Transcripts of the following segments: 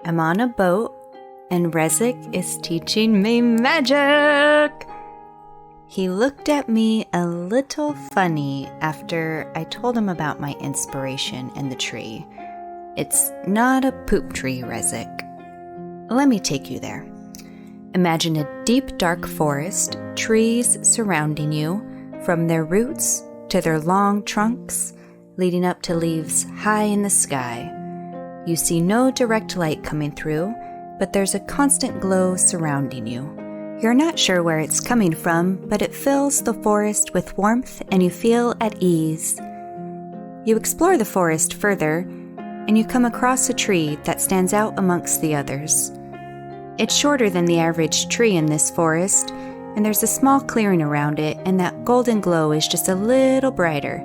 I'm on a boat, and Rezik is teaching me magic. He looked at me a little funny after I told him about my inspiration in the tree. It's not a poop tree, Rezik. Let me take you there. Imagine a deep, dark forest, trees surrounding you, from their roots to their long trunks, leading up to leaves high in the sky. You see no direct light coming through, but there's a constant glow surrounding you. You're not sure where it's coming from, but it fills the forest with warmth and you feel at ease. You explore the forest further, and you come across a tree that stands out amongst the others. It's shorter than the average tree in this forest, and there's a small clearing around it, and that golden glow is just a little brighter.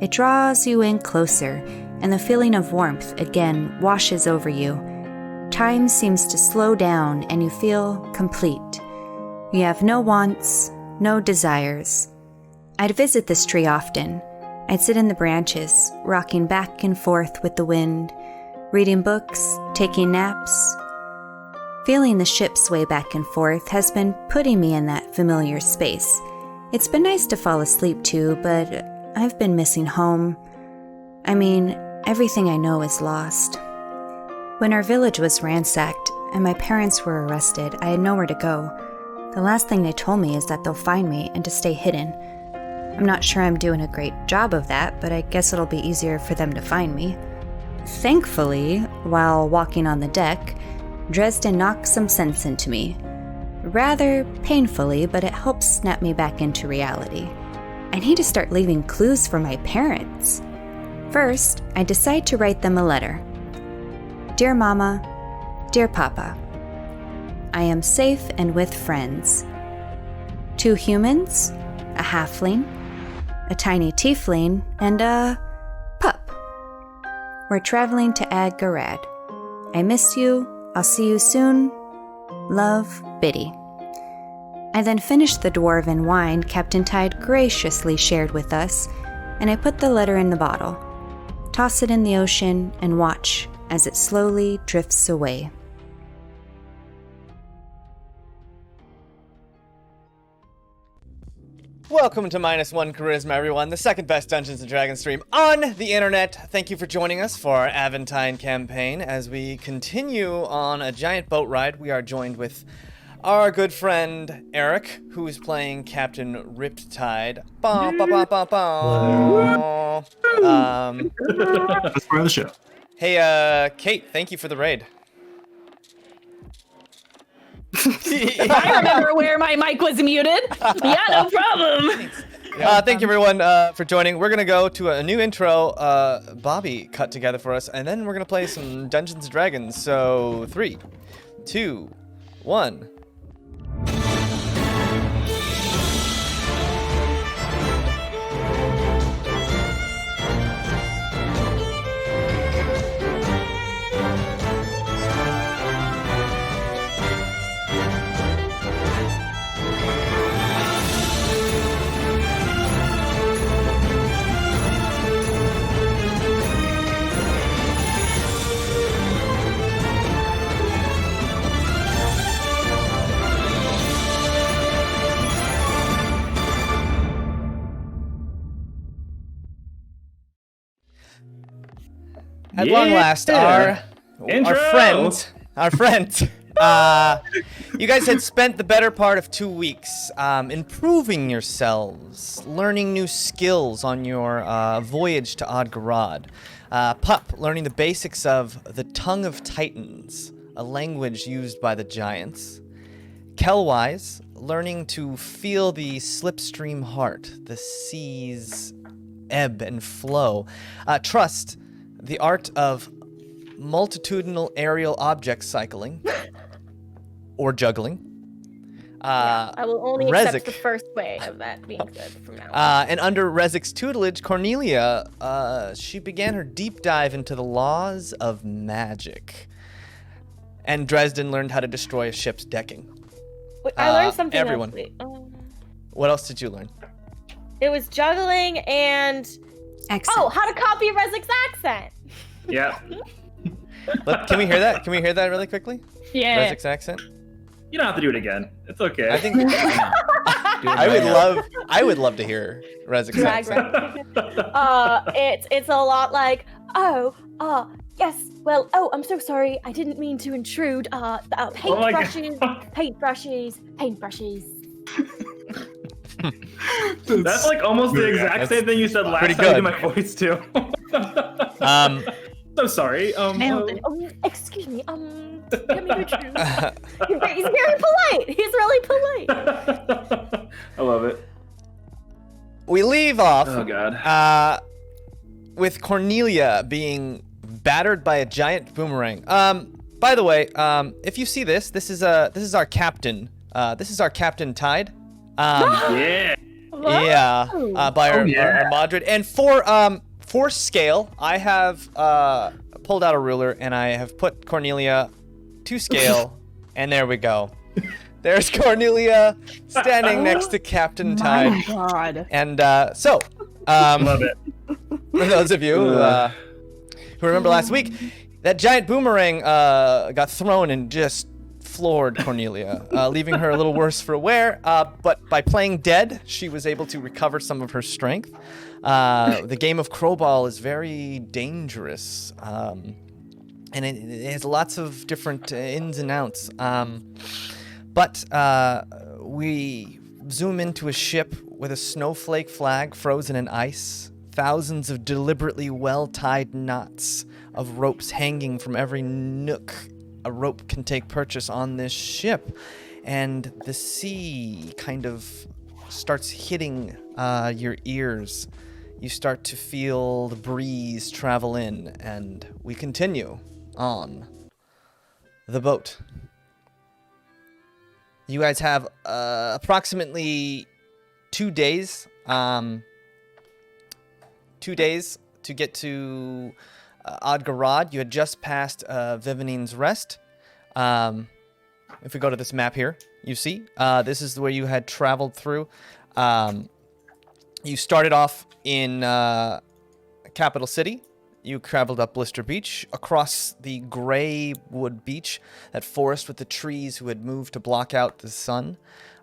It draws you in closer, and the feeling of warmth again washes over you. Time seems to slow down, and you feel complete. You have no wants, no desires. I'd visit this tree often. I'd sit in the branches, rocking back and forth with the wind, reading books, taking naps. Feeling the ship sway back and forth has been putting me in that familiar space. It's been nice to fall asleep too, but I've been missing home. I mean, everything I know is lost. When our village was ransacked and my parents were arrested, I had nowhere to go. The last thing they told me is that they'll find me and to stay hidden. I'm not sure I'm doing a great job of that, but I guess it'll be easier for them to find me. Thankfully, while walking on the deck, Dresden knocked some sense into me. Rather painfully, but it helps snap me back into reality. I need to start leaving clues for my parents. First, I decide to write them a letter. Dear Mama, Dear Papa, I am safe and with friends. 2 humans, a halfling, a tiny tiefling, and a pup. We're traveling to Adghorad. I miss you. I'll see you soon. Love, Biddy. I then finished the dwarven wine Captain Tide graciously shared with us, and I put the letter in the bottle, toss it in the ocean, and watch as it slowly drifts away. Welcome to MinusOneCHarisma, everyone, the second best Dungeons & Dragons stream on the internet. Thank you for joining us for our Aventide campaign. As we continue on a giant boat ride, we are joined with our good friend Eric, who is playing Captain Riptide. That's part of the show. Hey, Kate, thank you for the raid. I remember where my mic was muted. Yeah, no problem. Thank you, everyone, for joining. We're going to go to a new intro Bobby cut together for us, and then we're going to play some Dungeons & Dragons. So, 3, 2, 1... At long last, our friend, you guys had spent the better part of 2 weeks improving yourselves, learning new skills on your voyage to Adghorad. Pup, learning the basics of the Tongue of Titans, a language used by the giants. Kelwise, learning to feel the slipstream heart, the sea's ebb and flow. Trust, the art of multitudinal aerial object cycling or juggling. I will only accept the first way of that being said from now on. And under Rezik's tutelage, Cornelia, she began her deep dive into the laws of magic. And Dresden learned how to destroy a ship's decking. Wait, I learned something everyone. else. What else did you learn? It was juggling and... Accent. Oh, how to copy Rezik's accent! Yeah. Can we hear that? Can we hear that really quickly? Yeah. Rezzik's accent. You don't have to do it again. It's okay. I think I would love to hear Rezzik's accent. It's a lot like, yes, well, I'm so sorry, I didn't mean to intrude. Paintbrushes. That's like almost the exact same thing you said last time. I did my voice too. So sorry. Nailed it. Excuse me. Let me intrude. He's very polite. He's really polite. I love it. We leave off. Oh god. With Cornelia being battered by a giant boomerang. By the way, if you see this is our captain. This is our Captain Tide. Yeah. By our Madrid. And for scale, I have pulled out a ruler and I have put Cornelia to scale, and there we go. There's Cornelia standing next to Captain Tide. My God. And Love it. for those of you who remember last week, that giant boomerang got thrown and just floored Cornelia, leaving her a little worse for wear. But by playing dead, she was able to recover some of her strength. The game of Crowball is very dangerous, and it has lots of different ins and outs. But we zoom into a ship with a snowflake flag frozen in ice, thousands of deliberately well-tied knots of ropes hanging from every nook a rope can take purchase on this ship, and the sea kind of starts hitting your ears. You start to feel the breeze travel in, and we continue on the boat. You guys have approximately 2 days. 2 days to get to Adghorad. You had just passed Vivanine's Rest. If we go to this map here, you see this is where you had traveled through. You started off in Capital City. You traveled up Blister Beach, across the gray wood beach, that forest with the trees who had moved to block out the sun.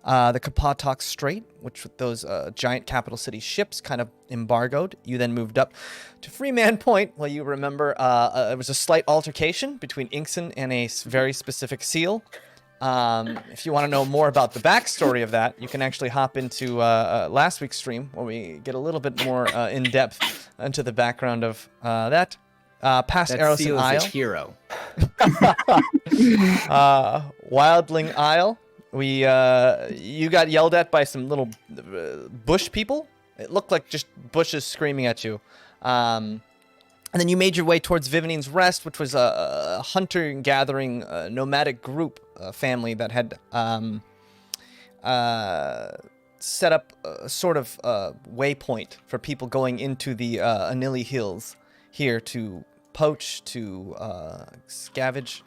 The Kapatok Strait, which with those giant capital city ships kind of embargoed. You then moved up to Freeman Point. Well, you remember there was a slight altercation between Incento and a very specific seal. If you want to know more about the backstory of that, you can actually hop into last week's stream where we get a little bit more in depth into the background of that. Past Arrowson Isle. Hero. Wildling Isle. You got yelled at by some little bush people. It looked like just bushes screaming at you. And then you made your way towards Vivanine's Rest, which was a hunter-gathering nomadic group family that had set up a sort of waypoint for people going into the Anili Hills here to poach, to scavenge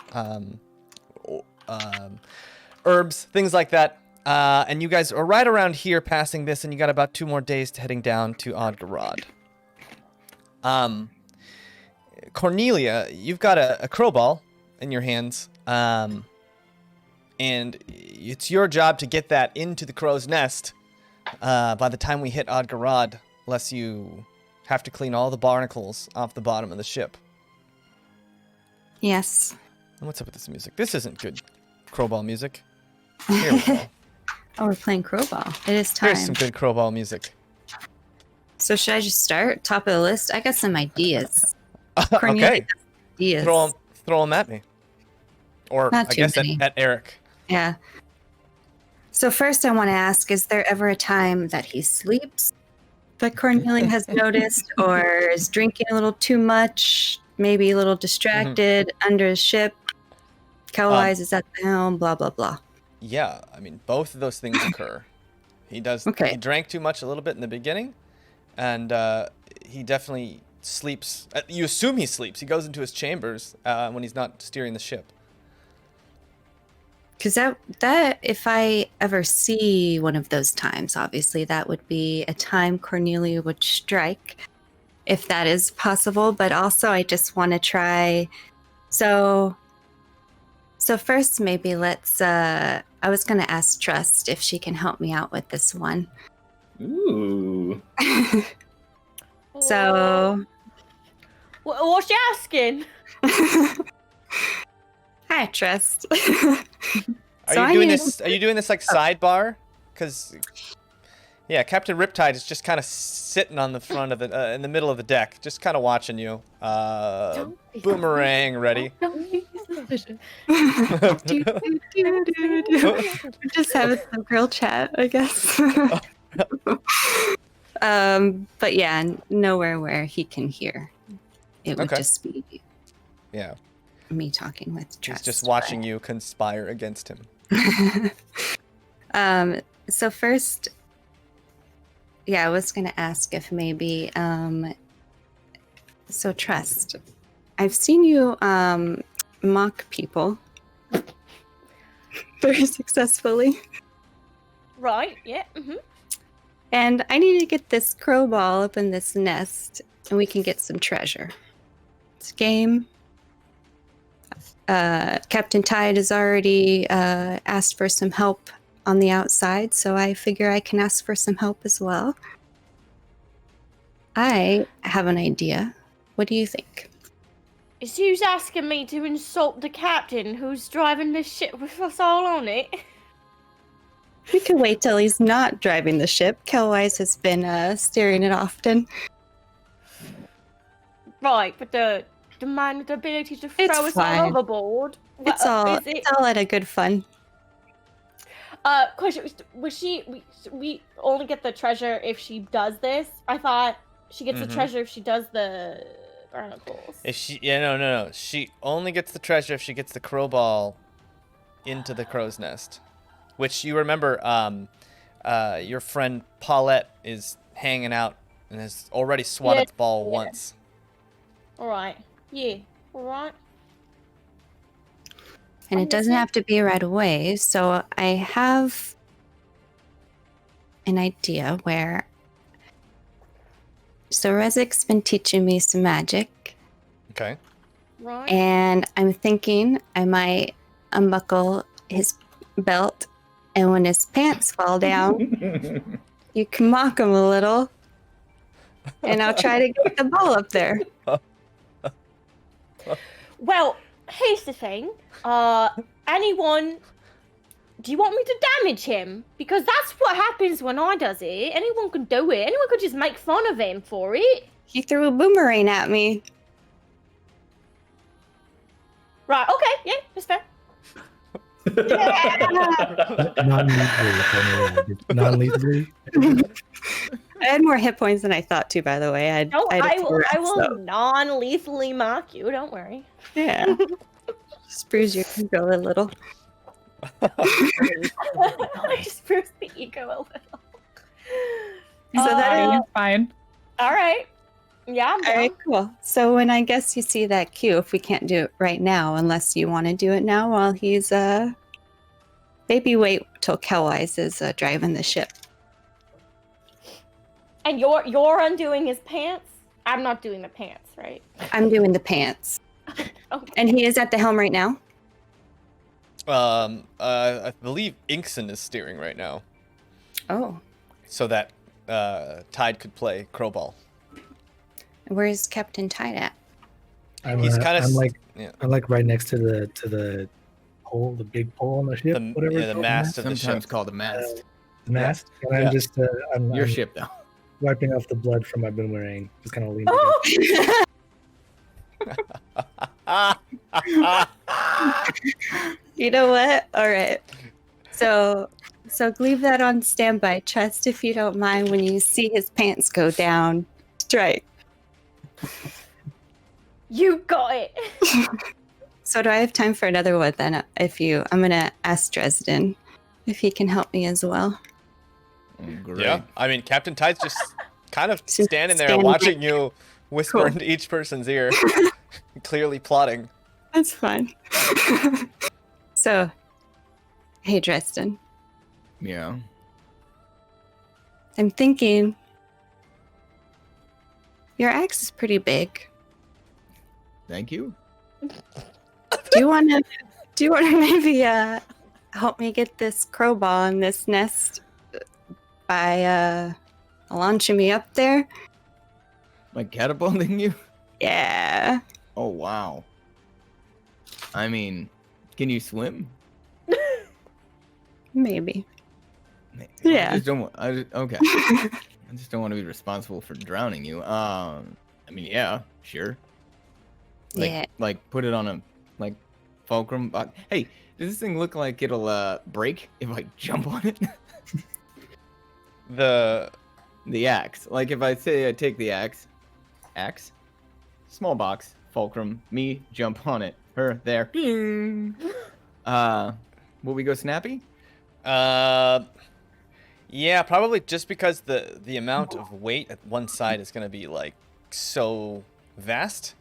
herbs, things like that. And you guys are right around here passing this, and you got about 2 more days to heading down to Adghorad. Cornelia, you've got a crowball in your hands, and it's your job to get that into the crow's nest by the time we hit Adghorad, unless you have to clean all the barnacles off the bottom of the ship. Yes. And what's up with this music? This isn't good crowball music. Here we go. Oh, we're playing Crowball. It is time. Here's some good crowball music. So should I just start? Top of the list? I got some ideas. Cornelia Okay. has ideas. Throw them at me. Or Not I too guess many. at Eric. Yeah. So first I want to ask, is there ever a time that he sleeps that Cornelia has noticed, or is drinking a little too much, maybe a little distracted under his ship, Cow-Eyes is at the helm, blah, blah, blah. Yeah, I mean, both of those things occur. He does. Okay. He drank too much a little bit in the beginning, and he definitely sleeps. You assume he sleeps. He goes into his chambers when he's not steering the ship. Because that, if I ever see one of those times, obviously that would be a time Cornelia would strike, if that is possible. But also, I just want to try So first, maybe let's. I was gonna ask Trust if she can help me out with this one. Ooh. So, What's she asking? hi, Trust. Are you doing this like sidebar? Because yeah, Captain Riptide is just kind of sitting on the front of the in the middle of the deck, just kind of watching you. Boomerang ready. Just having some girl chat, I guess. But yeah, nowhere where he can hear. It would just be me talking with Trust. He's just watching you conspire against him. So first, I was gonna ask if maybe so Trust, I've seen you mock people very successfully. Right, yeah. Mm-hmm. And I need to get this Crowball up in this nest, and we can get some treasure. It's game. Captain Tide has already asked for some help on the outside, so I figure I can ask for some help as well. I have an idea. What do you think? Is who's asking me to insult the captain who's driving this ship with us all on it? We can wait till he's not driving the ship. Kelwise has been steering it often. Right, but the man with the ability to throw us all overboard. It's all out of good fun. Question: we only get the treasure if she does this? I thought she gets the treasure if she does the barnacles. If she, no. She only gets the treasure if she gets the Crowball into the crow's nest. Which you remember, your friend Paulette is hanging out and has already swatted the ball once. Alright. Yeah. Alright. And it doesn't have to be right away, so I have an idea where... So Rezik's been teaching me some magic. Okay. Right. And I'm thinking I might unbuckle his belt, and when his pants fall down, you can mock him a little, and I'll try to get the ball up there. Well, here's the thing. Anyone... Do you want me to damage him? Because that's what happens when I does it. Anyone can do it. Anyone could just make fun of him for it. He threw a boomerang at me. Right, okay, yeah, that's fair. Non-lethally. I had more hit points than I thought to, by the way. I will non-lethally mock you, don't worry. Yeah. Just bruise your ego a little. I just bruised the ego a little. So that is fine. Alright. Yeah, I'm down. Alright, cool. So when I guess you see that cue, if we can't do it right now, unless you want to do it now while he's maybe wait till Kelwise is driving the ship. And you're undoing his pants? I'm not doing the pants, right? I'm doing the pants. Okay. And he is at the helm right now? I believe Incento is steering right now. Oh. So that Tide could play Crowball. Where's Captain Tide at? I'm like right next to the pole, the big pole on the ship, whatever. The mast of the ship. Sometimes called a mast. The mast. And I'm just Your ship though. Wiping off the blood from my boomerang. Just kind of leaning. You know what? All right. So leave that on standby. Trust, if you don't mind, when you see his pants go down, strike. You got it. So do I have time for another one then? I'm gonna ask Dresden if he can help me as well. Great. Yeah, I mean, Captain Tide's just kind of standing there watching you whisper into each person's ear, clearly plotting. That's fine. So, hey, Dresden. Yeah. I'm thinking your axe is pretty big. Thank you. Do you wanna maybe help me get this crowball in this nest by launching me up there? Like catapulting you? Yeah. Oh wow. I mean, can you swim? Maybe. Yeah. Okay. I just don't want to be responsible for drowning you. I mean, yeah, sure. Like put it on a fulcrum box. Hey, does this thing look like it'll break if I jump on it? The axe. Like if I say I take the axe, small box, fulcrum, me jump on it, her there. Bing. Will we go snappy? Yeah, probably just because the amount of weight at one side is gonna be like so vast.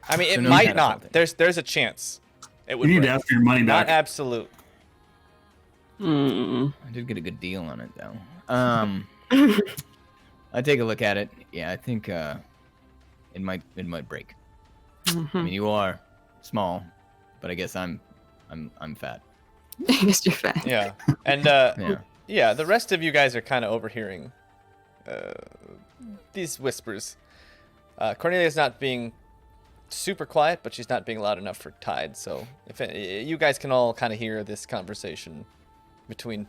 I mean, it might not. There's a chance. It would. You need to ask for your money back. Not absolute. I did get a good deal on it though. I take a look at it. Yeah, I think it might break. I mean, you are small, but I guess I'm fat. I guess you're fat. Yeah, and yeah, the rest of you guys are kind of overhearing these whispers. Cornelia's not being super quiet, but she's not being loud enough for Tide. So if you guys can all kind of hear this conversation between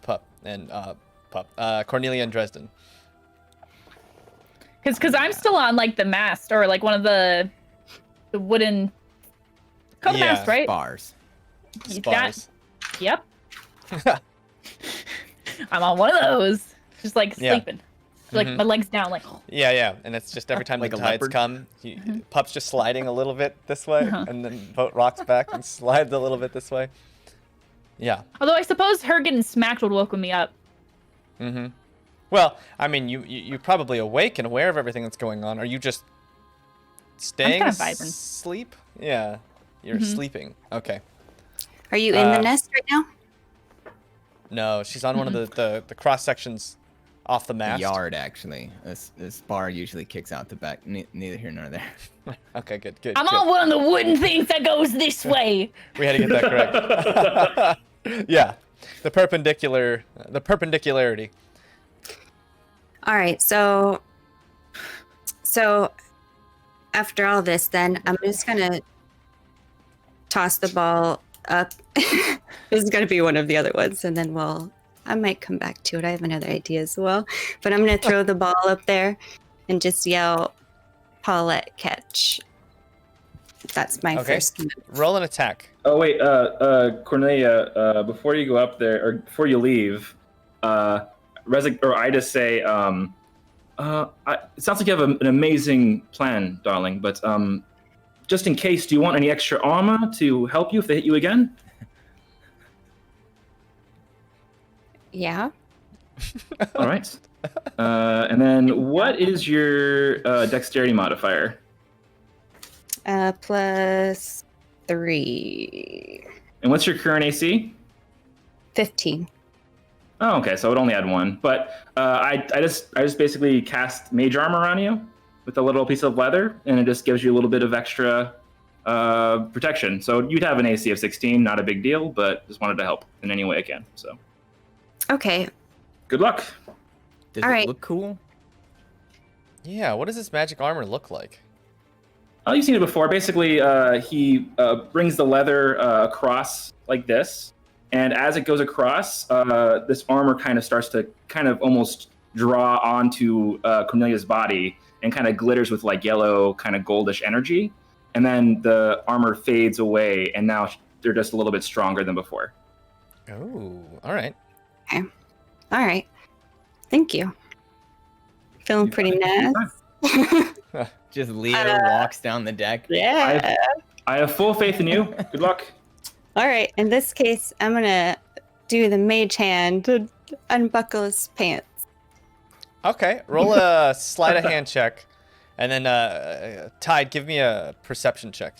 Cornelia and Dresden. Because I'm still on like the mast or like one of the wooden. Called the mast, right? Spars. Yep. I'm on one of those, just like sleeping, like my legs down, like. Yeah, and it's just every time like the a tides leopard? come, Pup's just sliding a little bit this way, and then Boat rocks back and slides a little bit this way. Yeah. Although I suppose her getting smacked would woken me up. Well, I mean, you're probably awake and aware of everything that's going on. Are you just staying asleep? Yeah, you're sleeping. Okay. Are you in the nest right now? No, she's on one of the cross sections off the mast. The yard, actually. This spar usually kicks out the back. Neither here nor there. Okay, good. I'm on one of the wooden things that goes this way. We had to get that correct. Yeah, the perpendicularity. All right, so after all this, then I'm just gonna toss the ball up. This is gonna be one of the other ones, and then I might come back to it. I have another idea as well, but I'm gonna throw the ball up there and just yell, "Paulette, catch!" That's my first move. Roll an attack. Oh wait, Cornelia, before you go up there or before you leave, Rezik or I just say, it sounds like you have an amazing plan, darling. But just in case, do you want any extra armor to help you if they hit you again? Yeah. All right. And then, what is your dexterity modifier? +3. And what's your current AC? 15. Oh, okay. So I would only add 1. But I just basically cast mage armor on you with a little piece of leather, and it just gives you a little bit of extra protection. So you'd have an AC of 16, not a big deal, but just wanted to help in any way I can. So. Okay. Good luck. Does it look cool? Yeah. What does this magic armor look like? Oh, you've seen it before. Basically, he brings the leather across like this, and as it goes across, this armor kind of starts to almost draw onto Cornelia's body and kind of glitters with like yellow, kind of goldish energy. And then the armor fades away, and now they're just a little bit stronger than before. Oh, all right. Okay. All right. Thank you. Feeling pretty nice. Just Leo walks down the deck. Yeah. I have full faith in you. Good luck. All right. In this case, I'm going to do the mage hand to unbuckle his pants. Okay. Roll a sleight of hand check. And then, Tide, give me a perception check.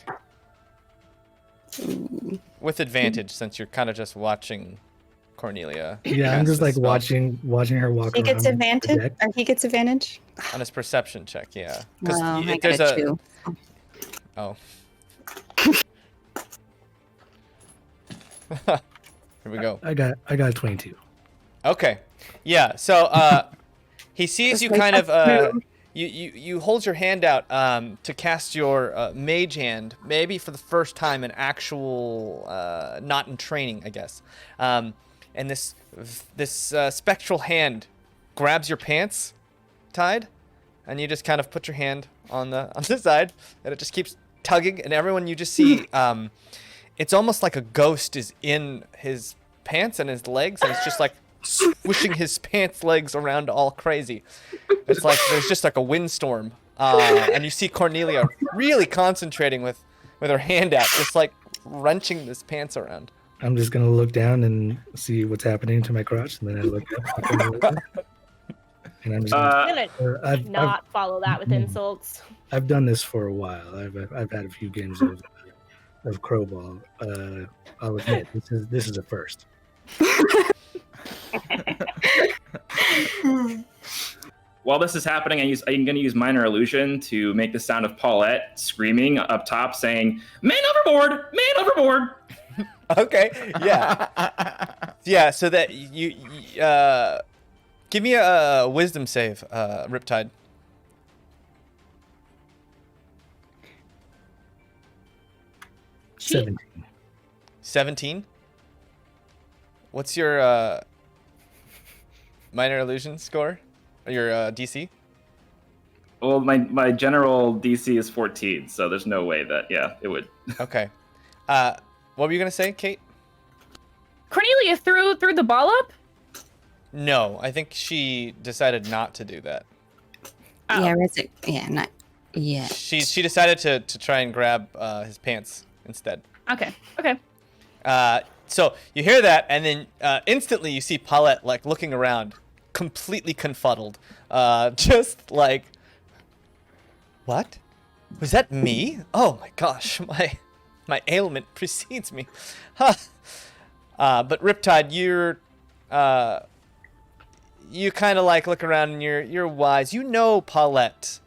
Ooh. With advantage, since you're kind of just watching Cornelia. Yeah, I'm just like watching her walk He around. gets advantage? Or he gets advantage? On his perception check, yeah. Oh, I got a 2. Oh. Here we go. I got 22. Okay. Yeah. So he sees you kind of. You hold your hand out to cast your mage hand, maybe for the first time in actual, not in training, I guess. And this spectral hand grabs your pants, Tide, and you just kind of put your hand on the side, and it just keeps tugging, and everyone you just see, it's almost like a ghost is in his pants and his legs, and it's just like swishing his pants legs around all crazy. It's like there's just like a windstorm, and you see Cornelia really concentrating with her hand out, just like wrenching his pants around. I'm just gonna look down and see what's happening to my crotch, and then I look up. And I'm just gonna follow that with insults. I've done this for a while. I've had a few games of Crowball. I'll admit this is a first. While this is happening, I'm going to use Minor Illusion to make the sound of Paulette screaming up top, saying, "Man overboard! Man overboard!" Okay, yeah. Yeah, so that you give me a wisdom save, Riptide. She... 17? What's your Minor Illusion score? Or your DC? Well, my general DC is 14, so there's no way that, it would. Okay. What were you going to say, Kate? Cornelia threw the ball up? No, I think she decided not to do that. Oh. Not yet. She decided to try and grab his pants instead. Okay. So you hear that, and then instantly you see Paulette like looking around, completely confuddled, just like, what? Was that me? Oh my gosh, my ailment precedes me. Huh. But Riptide, you kind of like look around and you're wise. You know Paulette,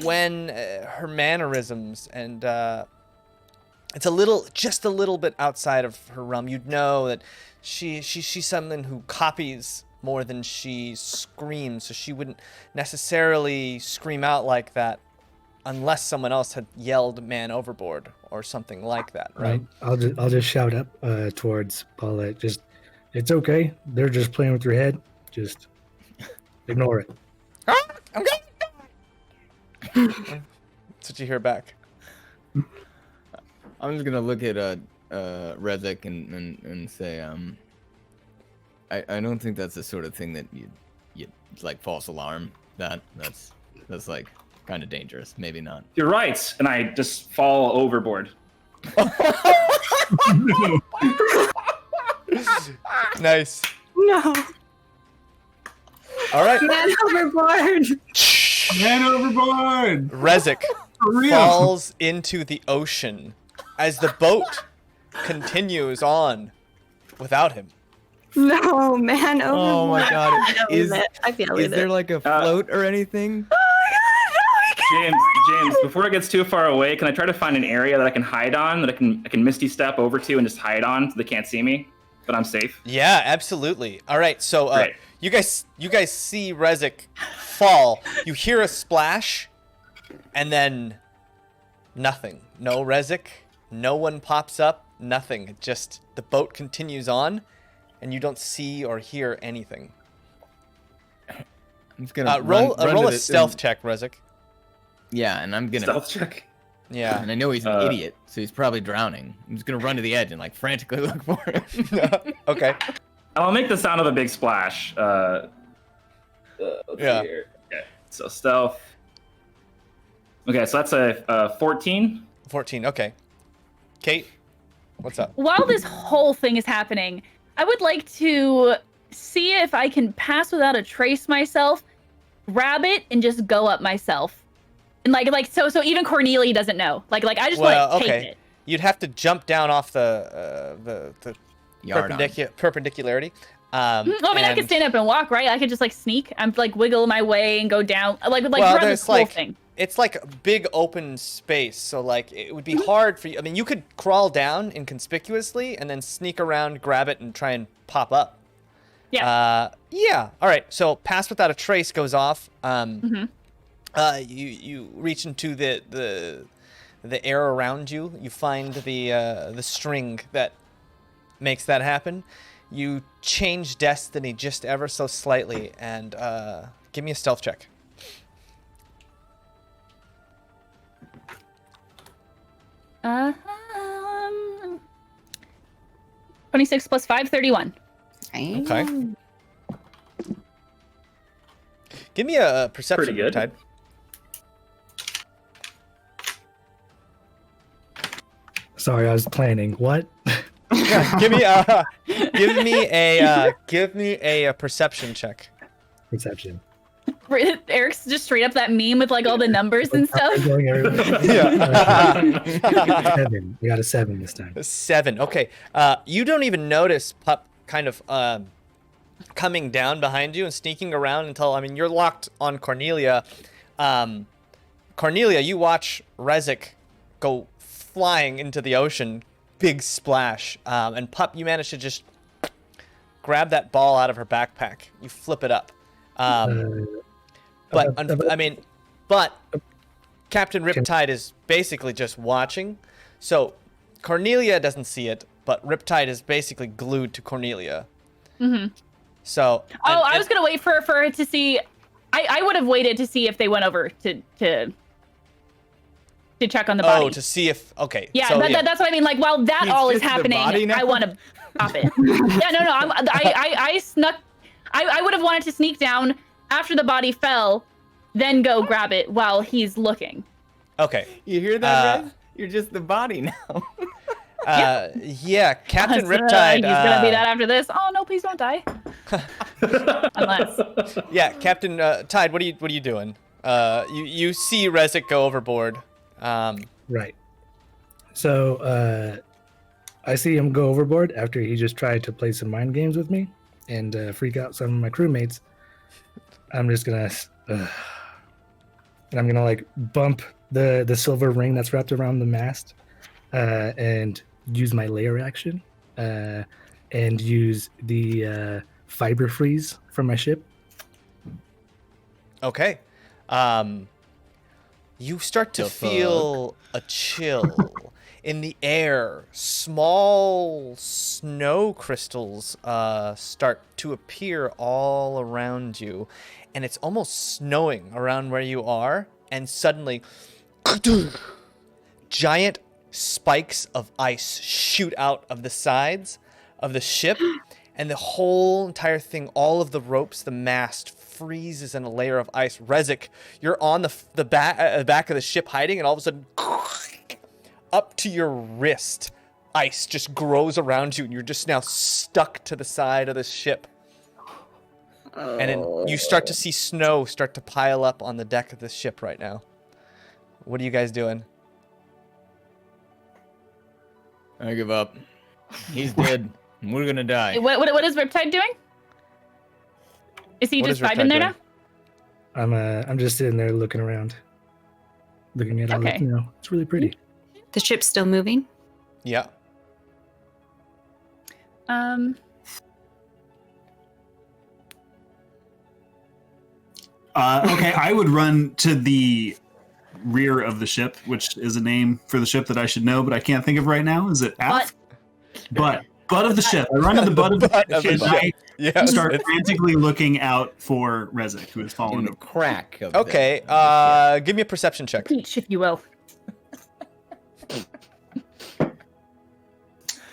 when her mannerisms and it's just a little bit outside of her realm. You'd know that she's someone who copies more than she screams, so she wouldn't necessarily scream out like that unless someone else had yelled "man overboard" or something like that, right? I'll just shout up towards Paulette. Just, it's okay. They're just playing with your head. Just ignore it. I'm going. That's what you hear back. I'm just gonna look at Rezek and say, I don't think that's the sort of thing that you like false alarm. That's like kind of dangerous. Maybe not. You're right, and I just fall overboard. Nice. No. All right. Man overboard. Man overboard. Rezek falls into the ocean as the boat continues on without him. No, man overboard. Oh my god. Is there like a float or anything? James, before it gets too far away, can I try to find an area that I can hide on, that I can misty step over to and just hide on so they can't see me, but I'm safe? Yeah, absolutely. All right, so you guys see Rezek fall. You hear a splash, and then nothing. No Rezek. No one pops up. Nothing. It just the boat continues on, and you don't see or hear anything. I'm just gonna roll a stealth check, Rezek. Yeah, and I'm gonna stealth check. Yeah, and I know he's an idiot, so he's probably drowning. I'm just gonna run to the edge and like frantically look for him. Okay. I'll make the sound of a big splash. Let's see here. Okay, so stealth. Okay, so that's a 14. 14. Okay. Kate, what's up? While this whole thing is happening, I would like to see if I can pass without a trace myself, grab it, and just go up myself. And so even Cornelia doesn't know. Like I just take it. You'd have to jump down off the perpendicularity. I can stand up and walk, right? I could just sneak. I'm wiggle my way and go down. Like do the whole thing. it's like a big open space, so like it would be hard for you. I mean, you could crawl down inconspicuously and then sneak around, grab it, and try and pop up. Yeah. Yeah. All right. So pass without a trace goes off. Mm-hmm. You reach into the air around you. You find the string that makes that happen. You change destiny just ever so slightly, and give me a stealth check. 26 plus 5, 31. Okay. Give me a perception. Pretty good. Tide. Sorry, I was planning. What? Yeah, give me a perception check. Perception. Eric's just straight up that meme with like all the numbers and stuff. Yeah. 7. We got a 7 this time. 7. Okay. You don't even notice Pup kind of coming down behind you and sneaking around until, I mean, you're locked on Cornelia. Cornelia, you watch Rezik go flying into the ocean, big splash, and Pup, you manage to just grab that ball out of her backpack. You flip it up. But Captain Riptide is basically just watching. So Cornelia doesn't see it, but Riptide is basically glued to Cornelia. Mm-hmm. So. I was gonna wait for her to see. I would have waited to see if they went over to check on the body. Oh, to see if. Okay. Yeah, so, that's what I mean. Like, while that He's all is just the body happening, now? I want to stop it. Yeah, no. I snuck. I would have wanted to sneak down after the body fell, then go grab it while he's looking. Okay. You hear that, Rez? You're just the body now. Yeah, Captain Riptide. He's gonna be that after this. Oh no, please don't die. Unless. Yeah, Captain Tide. What are you doing? You see Rezik go overboard. Right. So I see him go overboard after he just tried to play some mind games with me and freak out some of my crewmates. I'm just gonna and I'm gonna like bump the silver ring that's wrapped around the mast and use my layer action and use the fiber freeze from my ship. Okay. You start to feel a chill in the air. Small snow crystals start to appear all around you, and it's almost snowing around where you are, and suddenly giant spikes of ice shoot out of the sides of the ship, and the whole entire thing, all of the ropes, the mast, freezes in a layer of ice. Rezik, you're on the back of the ship hiding, and all of a sudden, up to your wrist, ice just grows around you, and you're just now stuck to the side of the ship. And then you start to see snow start to pile up on the deck of the ship right now. What are you guys doing? I give up. He's dead. We're gonna die. What is Riptide doing? Is he just vibing there now? I'm just sitting there looking around, looking at all Okay. the, it's really pretty. The ship's still moving? Yeah. Okay, I would run to the rear of the ship, which is a name for the ship that I should know, but I can't think of right now. Is it aft? Butt of the ship. I run to the butt of the ship. I start frantically looking out for Rezik, who is In following the him. crack of Okay. Give me a perception check. Peach, if you will.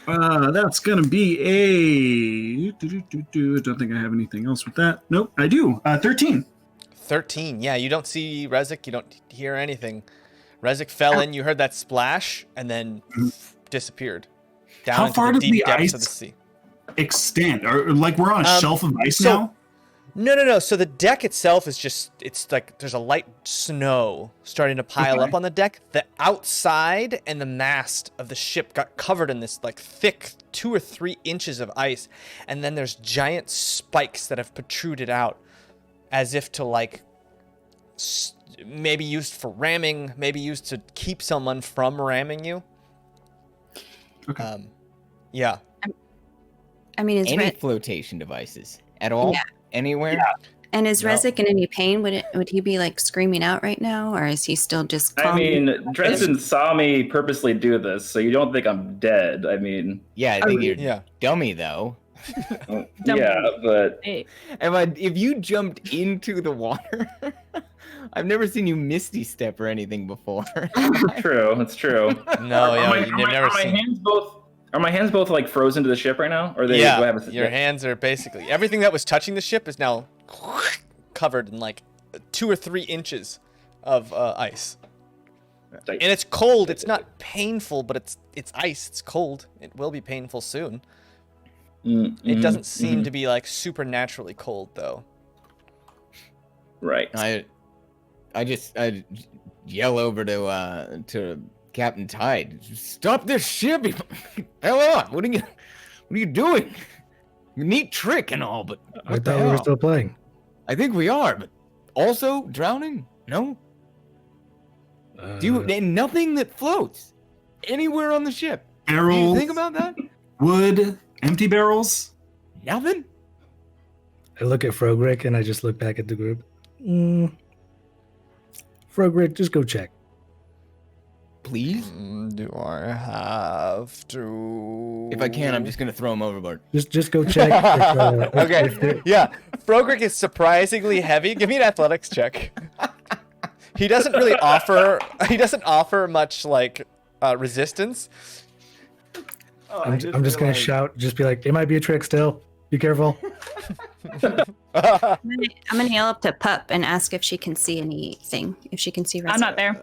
That's gonna be a. I don't think I have anything else with that. Nope, I do. 13. 13. Yeah, you don't see Rezik. You don't hear anything. Rezik fell in. You heard that splash, and then disappeared down How into far the does deep the depths ice of the sea. extend? Or like we're on a shelf of ice so- now? No. So the deck itself is it's like there's a light snow starting to pile up on the deck. The outside and the mast of the ship got covered in this like thick 2 or 3 inches of ice. And then there's giant spikes that have protruded out as if to like maybe used for ramming, maybe used to keep someone from ramming you. Okay. Yeah. I mean, is Any flotation devices at all? Yeah. Anywhere? Yeah. and is No. Rezik in any pain? Would he be like screaming out right now, or is he still just calm? I mean, Dresden saw me purposely do this, so you don't think I'm dead. I mean, Yeah, I think you're Yeah. dummy though. yeah, but Hey, If you jumped into the water, I've never seen you misty step or anything before. true. It's true. No, Are yeah, my- you've are my- never are my seen. hands both? Are my hands both like frozen to the ship right now? Or do I Yeah, have a, your hands are basically everything that was touching the ship is now covered in like 2 or 3 inches of ice. Like, And it's cold. It's not painful, but it's ice. It's cold. It will be painful soon. It doesn't seem to be like supernaturally cold though. right. I yell over to Captain Tide. Stop this ship! Hell on! What are you doing? Neat trick and all, but I what the thought we were hell? still playing. I think we are, but also drowning? No. And nothing that floats anywhere on the ship. Do you Barrels, think about that? wood, empty barrels. Nothing. I look at Frogrick and I just look back at the group. Frogrick, just go check. Please. Do I have to? If I can, I'm just gonna throw him overboard. Just go check. Okay. Yeah. Frogrick is surprisingly heavy. Give me an athletics check. He doesn't really offer. He doesn't offer much like resistance. I'm just gonna shout. Just be like, it might be a trick still. Be careful. I'm gonna yell up to Pup and ask if she can see anything. If she can see Rezik. I'm not there.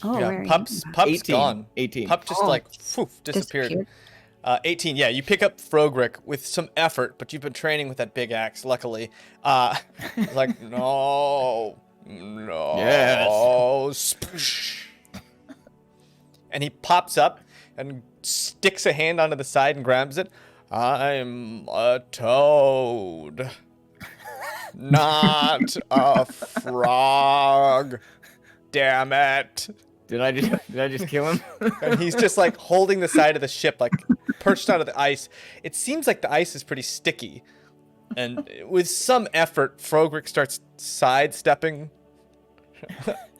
Oh, Yeah, where are you? Pup's 18. gone. 18. Pup just like poof, disappeared. 18. Yeah, you pick up Frogrick with some effort, but you've been training with that big axe. Luckily, it's like no. Yes. Sploosh. And he pops up and sticks a hand onto the side and grabs it. I'm a toad, not a frog. Damn it. Did I just kill him? And he's just like holding the side of the ship, like perched out of the ice. It seems like the ice is pretty sticky. And with some effort, Frogrick starts sidestepping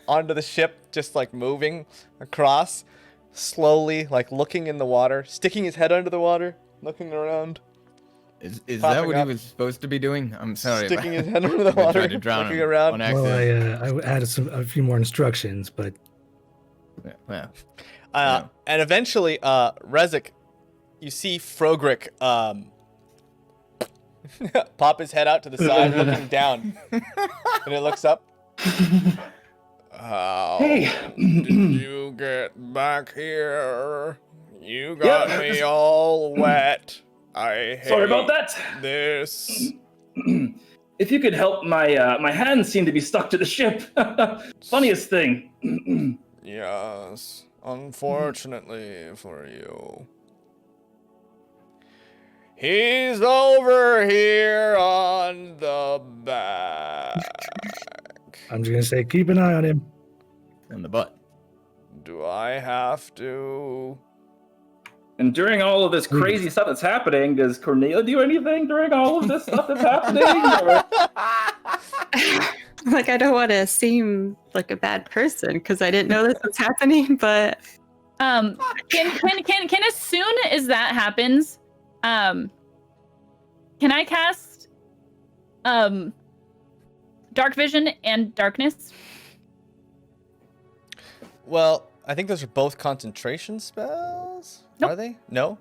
onto the ship, just like moving across slowly, like looking in the water, sticking his head under the water, looking around. Is that Popping what up. he was supposed to be doing? I'm sorry. Sticking his head under the I tried water, to drown looking him around. on Well, accident. I added a few more instructions, but Yeah. And eventually, Rezik, you see Frogrick pop his head out to the side, looking down, and it looks up. How did you get back here? You got me all wet. I hate Sorry about that. this. If you could help, my hands seem to be stuck to the ship. Funniest thing. Yes, unfortunately for you. He's over here on the back. I'm just gonna say keep an eye on him. In the butt. Do I have to? And during all of this crazy stuff that's happening, does Cornelia do anything during all of this stuff that's happening? Or... Like, I don't want to seem like a bad person because I didn't know this was happening, but Can as soon as that happens, can I cast Dark Vision and Darkness? Well, I think those are both concentration spells. Nope. Are they? No.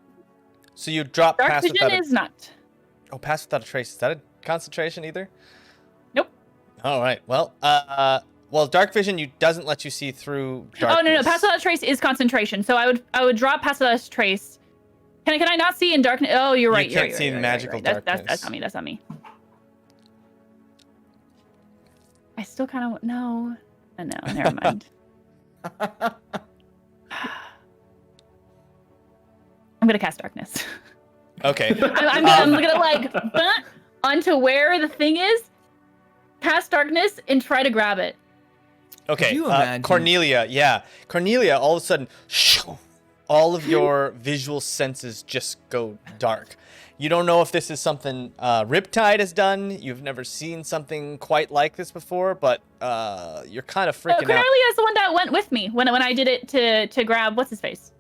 So you drop Dark pass Vision without a... is not. Oh, pass without a trace. Is that a concentration either? Nope. All right. Well, Dark Vision doesn't let you see through darkness. Oh no, Pass Without a Trace is concentration. So I would drop Pass Without a Trace. Can I not see in darkness? Oh, you're right. You can't you're see right, in you're right, magical you're right. darkness. That's on me. That's on me. I still kind of no. Oh, no, never mind. I'm gonna cast Darkness. Okay. I'm gonna like onto where the thing is, cast darkness and try to grab it. Okay, Could you imagine- Cornelia, yeah. Cornelia, all of a sudden, all of your visual senses just go dark. You don't know if this is something Riptide has done. You've never seen something quite like this before, but you're kind of freaking out. Cornelia is the one that went with me when I did it to grab what's his face.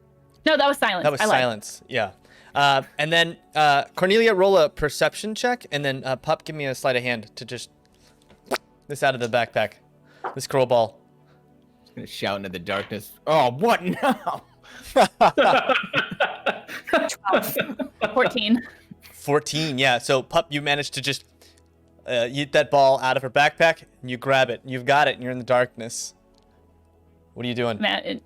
No, that was Silence. That was I lied. Silence, yeah. And then Cornelia, roll a perception check, and then Pup, give me a sleight of hand to just this out of the backpack. This Crowball. Just gonna shout into the darkness. Oh, what now? 14. 14, yeah. So Pup, you managed to just yeet that ball out of her backpack, and you grab it. You've got it, and you're in the darkness. What are you doing? Matt,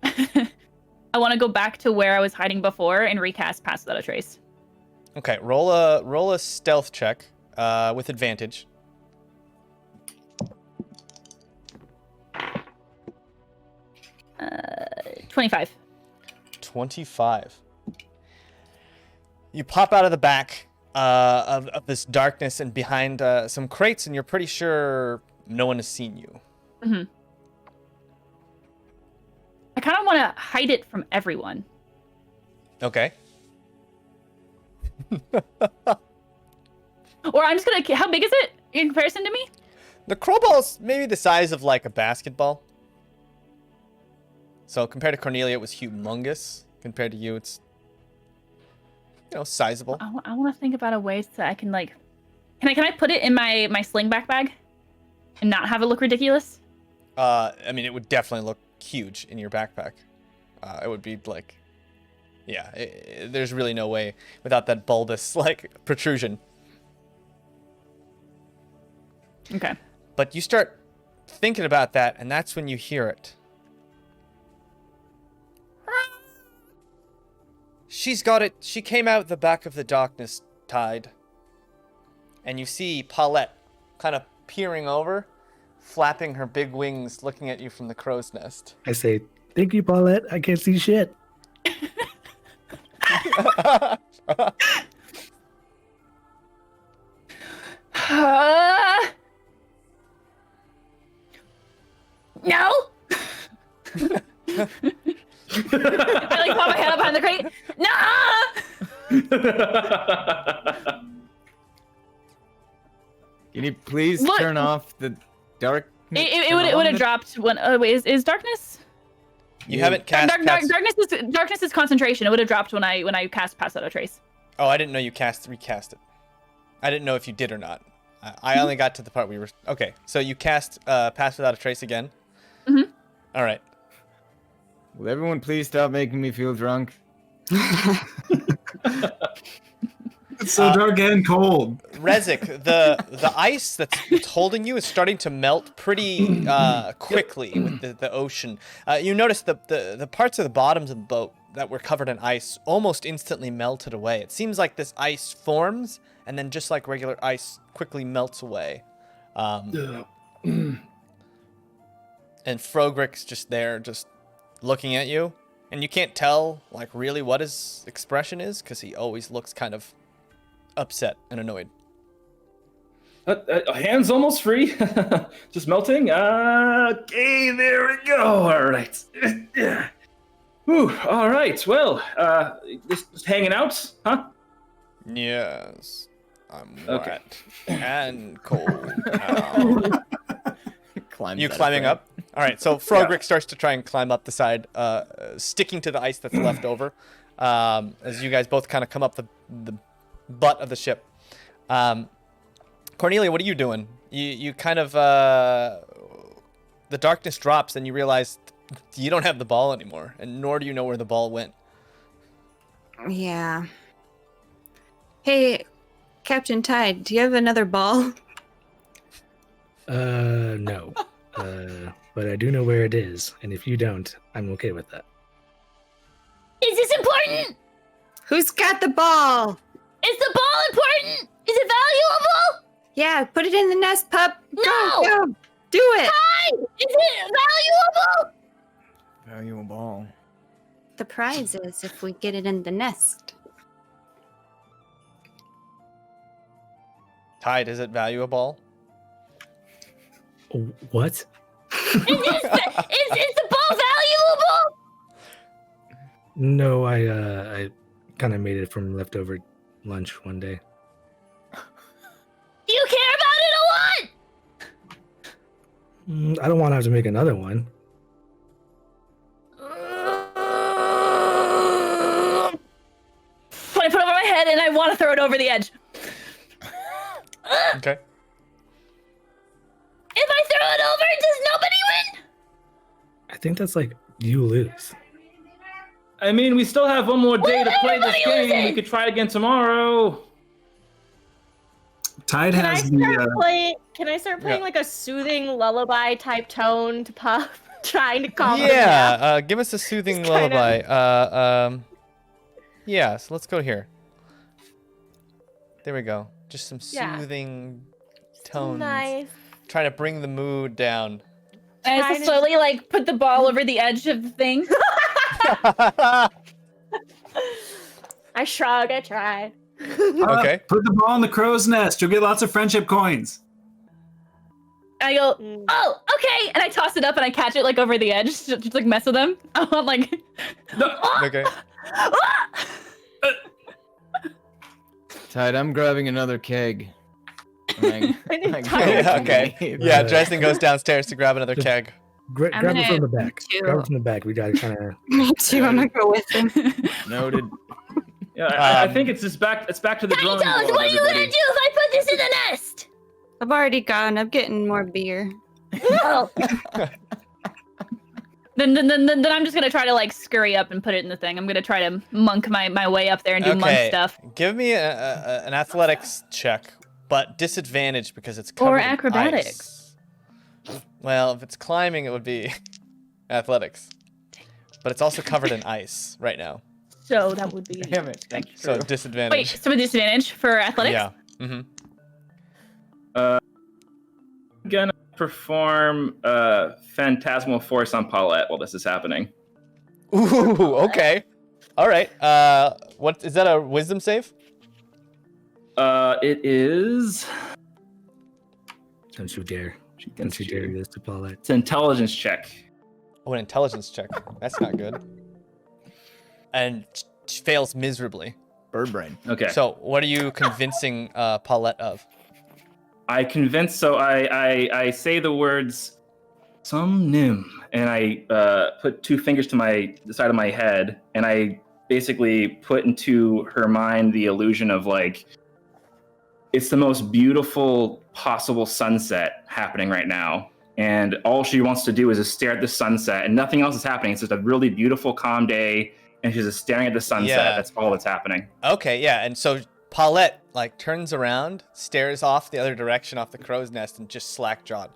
I want to go back to where I was hiding before and recast Pass Without a Trace. Okay, roll a stealth check with advantage. 25. 25. You pop out of the back of this darkness and behind some crates, and you're pretty sure no one has seen you. Mm-hmm. I kind of want to hide it from everyone. Okay. Or I'm just going to... How big is it in comparison to me? The Crowball's maybe the size of like a basketball. So compared to Cornelia, it was humongous. Compared to you, it's, you know, sizable. I want to think about a way so I can like... Can I put it in my sling bag and not have it look ridiculous? I mean, it would definitely look huge in your backpack. It would be like... Yeah, there's really no way without that bulbous, like, protrusion. Okay. But you start thinking about that, and that's when you hear it. She's got it. She came out the back of the darkness tide. And you see Paulette kind of peering over, flapping her big wings, looking at you from the crow's nest. I say, thank you, Paulette. I can't see shit. No. I like pop my head up behind the crate. No. Can you please Look- turn off the dark? It would have dropped when. Wait, is darkness? You haven't cast... Darkness is concentration. It would have dropped when I cast Pass Without a Trace. Oh, I didn't know you recast it. I didn't know if you did or not. I only got to the part we were... Okay, so you cast Pass Without a Trace again? Mm-hmm. All right. Will everyone please stop making me feel drunk? It's so dark and cold. Rezik, the ice that's holding you is starting to melt pretty quickly with the ocean. You notice the parts of the bottoms of the boat that were covered in ice almost instantly melted away. It seems like this ice forms and then just like regular ice quickly melts away. And Frogrik's just there, just looking at you. And you can't tell like really what his expression is because he always looks kind of upset and annoyed. Hands almost free. Just melting. Okay, there we go. All right. Whew, all right. Well, just hanging out, huh? Yes. I'm Okay. wet and cold now. You climbing up? All right, so Frogrick starts to try and climb up the side, sticking to the ice that's left over, as you guys both kind of come up the butt of the ship. Cornelia, what are you doing? You kind of... the darkness drops and you realize you don't have the ball anymore, and nor do you know where the ball went. Yeah. Hey, Captain Tide, do you have another ball? No. But I do know where it is, and if you don't, I'm okay with that. Is this important? Who's got the ball? Is the ball important? Is it valuable? Yeah, put it in the nest, pup. No! Go. Do it. Hi! Is it valuable? Valuable ball. The prize is if we get it in the nest. Tide, is it valuable? What? Is the ball valuable? No, I kind of made it from leftover lunch one day. Do you care about it a lot? I don't want to have to make another one. I put it over my head and I want to throw it over the edge. Okay. If I throw it over, does nobody win? I think that's like you lose. I mean, we still have one more day to play this everybody game. We losing? could try it again tomorrow. Tide Can I has start playing like a soothing lullaby type tone to Puff, trying to calm him down? Yeah, give us a soothing Just kinda- lullaby. Yeah, so let's go here. There we go. Just some Yeah. soothing tones. Nice. Trying to bring the mood down. And I just slowly like put the ball over the edge of the thing. I shrug. I tried. Okay. Put the ball in the crow's nest. You'll get lots of friendship coins. I go, Mm. oh, okay, and I toss it up and I catch it like over the edge, just like mess with them. I'm like, Okay. Tide, I'm grabbing another keg. I didn't touch it. Yeah, okay. Yeah, Dresden goes downstairs to grab another keg. I'm Grab it gonna from the back. too. Grab it from the back. We gotta kind of. Me too. I'm gonna go with him. Noted. Yeah, I think it's just back. It's back to the Tiny drawing Toes, board. what are you gonna do everybody. if I put this in the nest? I've already gone. I'm getting more beer. Oh, then I'm just gonna try to like scurry up and put it in the thing. I'm gonna try to monk my way up there and do monk stuff. Give me an athletics check, but disadvantage because it's covered Or in acrobatics. ice. Well, if it's climbing, it would be athletics. But it's also covered in ice right now. So that would be. Damn it. Thank you. So Wait, disadvantage. so a disadvantage for athletics? Yeah. Mm-hmm. Gonna perform Phantasmal Force on Paulette while this is happening. Ooh, okay. All right. What is that? A wisdom save? It is. Don't you dare! Don't you dare do this to Paulette. It's an intelligence check. Oh, an intelligence check. That's not good. And fails miserably. Bird brain. Okay. So, what are you convincing Paulette of? I convince. So I say the words, "Some nim," and I put two fingers to the side of my head, and I basically put into her mind the illusion of like, it's the most beautiful possible sunset happening right now, and all she wants to do is just stare at the sunset, and nothing else is happening. It's just a really beautiful, calm day, and she's just staring at the sunset. Yeah. That's all that's happening. Okay, yeah. And so Paulette like turns around, stares off the other direction off the crow's nest, and just slack-jawed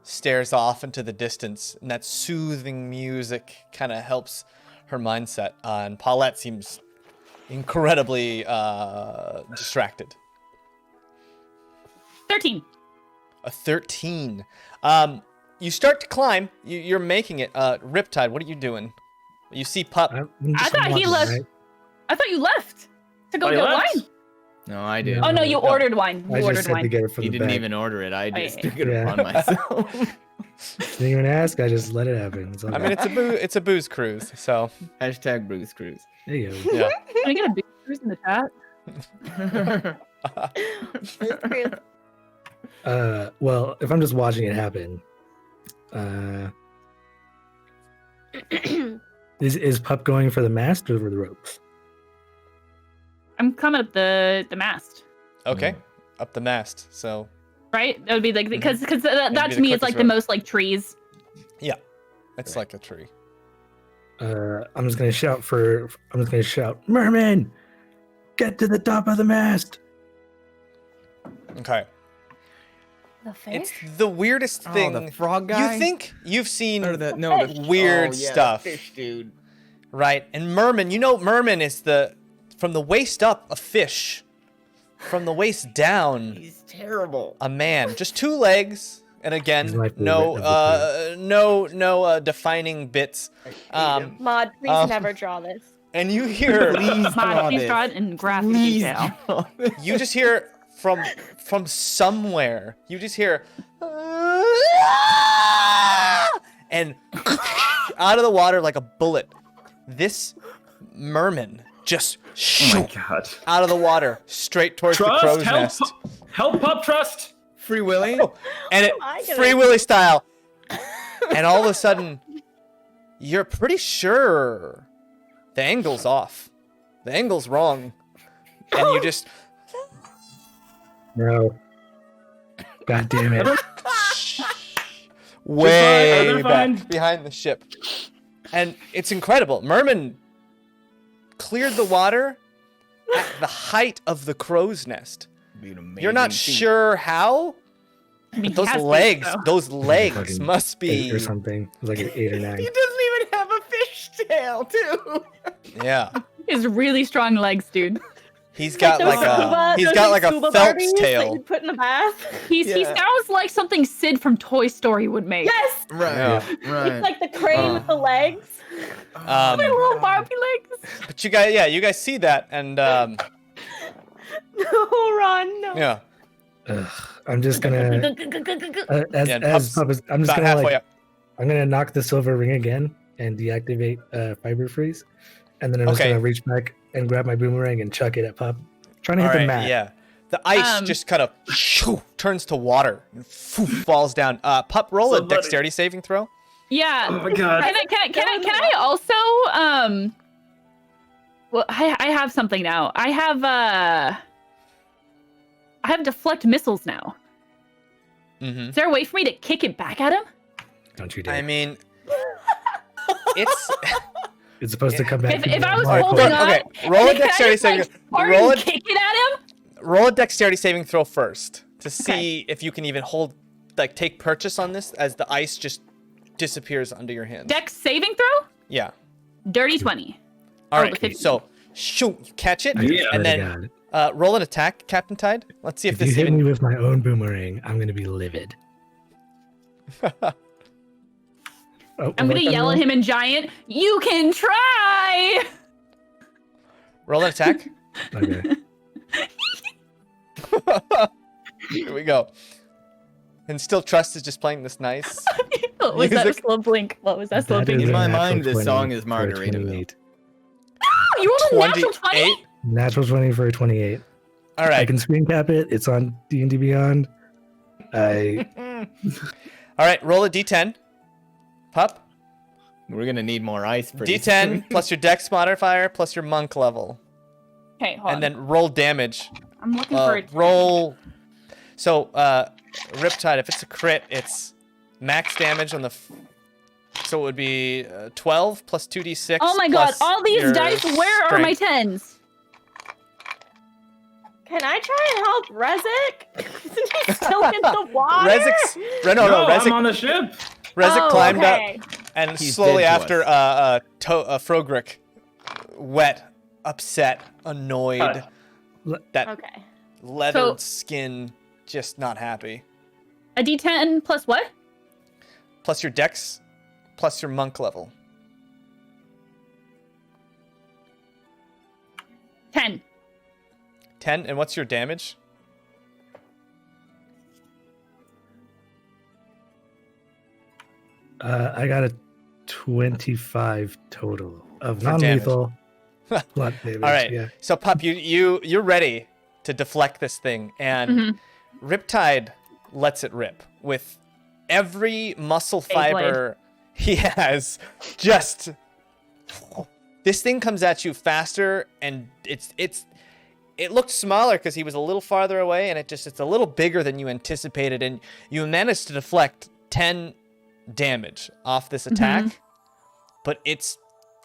stares off into the distance. And that soothing music kind of helps her mindset. And Paulette seems incredibly distracted. 13. A 13. You start to climb. You're making it. Riptide, what are you doing? You see Pup. I thought he left. I thought you left to go Oh, you get left? wine. No, I did. Oh no, you No. ordered wine. You I just ordered said to wine. get it from He the didn't back. even order it. I just yeah. took it Yeah. upon myself. Didn't even ask. I just let it happen. It's all I mean, good. it's a booze cruise. So Hashtag Bruce Cruise. There you go. yeah. Can I get a big cruise in the chat? Well, if I'm just watching it happen, is Pup going for the mast or for the ropes? I'm coming up the mast. Okay. Up the mast. So Right? That would be like because that That'd be to the me is like quickest the route. most like trees. it's like a tree. I'm just gonna shout, Merman, get to the top of the mast. Okay. The It's fish? the weirdest thing. Oh, the frog guy? You think you've seen Or the, no, the weird oh, yeah, the stuff, fish dude. right? And Merman, Merman is from the waist up a fish, from the waist down He's terrible. a man. Just two legs, and He's again, my favorite no of no defining bits. Mod, please Um, never draw this. And you hear Please draw Mod, please this. draw it in graphic Please detail. draw this. you just hear from somewhere. You just hear and out of the water like a bullet, this merman just out of the water straight towards the crow's nest. Help, pup, trust. Free Willy. And Free Willy style. And all of a sudden, you're pretty sure the angle's off. The angle's wrong. And you just... No. God damn it. Way back behind the ship. And it's incredible. Merman cleared the water at the height of the crow's nest. You're not sure how, but those legs must be... 8 or something. It was like an 8 or 9. He doesn't even have a fish tail, too. Yeah. He has really strong legs, dude. He's got like a Phelps tail. Put in the bath. He sounds like something Sid from Toy Story would make. Yes. Right. Yeah. Right. It's like the crane with the legs. My little Barbie legs. But you guys see that, and No, Ron. No. yeah. I'm just gonna I'm gonna knock the silver ring again and deactivate Fiber Freeze, and then I'm just gonna reach back and grab my boomerang and chuck it at Pup, trying to hit the mat. Yeah. The ice just kind of turns to water and falls down. Pup, roll a dexterity saving throw. Yeah. Oh my god. Can I also well, I have something now. I have deflect missiles now. Mm-hmm. Is there a way for me to kick it back at him? Don't you dare. I mean, it's supposed to come back. If I was holding on, okay, roll a dexterity saving. Kick it at him. Roll a dexterity saving throw first to see if you can even take purchase on this as the ice just disappears under your hands. Dex saving throw? Yeah. Dirty 20. All right. So shoot, you catch it, and then roll an attack, Captain Tide. Let's see if this you hit me with my own boomerang, I'm gonna be livid. I'm gonna yell at him in giant. You can try. Roll an attack. Okay. Here we go. And still Trust is just playing this nice. What was that slow blink? What was that slow blink? In my mind, this song is Margaritaville. You rolled a natural 20? Natural 20 for a 28. All right. I can screen cap it. It's on D&D Beyond. All right, roll a d10. Pup. We're gonna need more ice. D10 plus your dex modifier plus your monk level. Okay, hold on. And then roll damage. I'm looking for it. Roll. So, Riptide, if it's a crit, it's max damage on the. So it would be 12 plus 2d6. Oh my god! All these dice. Where are my 10s? Can I try and help Rezik? Isn't he still in the water? Rezik. I'm on the ship. Rezik climbed up, and He's slowly dead to after Frogrick, wet, upset, annoyed, that leathered skin, just not happy. A d10 plus what? Plus your dex, plus your monk level. 10. 10, and what's your damage? I got a 25 total of non-lethal blunt damage. All right. Yeah. So, Pup, you're ready to deflect this thing, and Riptide lets it rip with every muscle fiber he has. Just this thing comes at you faster, and it looked smaller because he was a little farther away, and it's a little bigger than you anticipated, and you managed to deflect 10 damage off this attack, but it's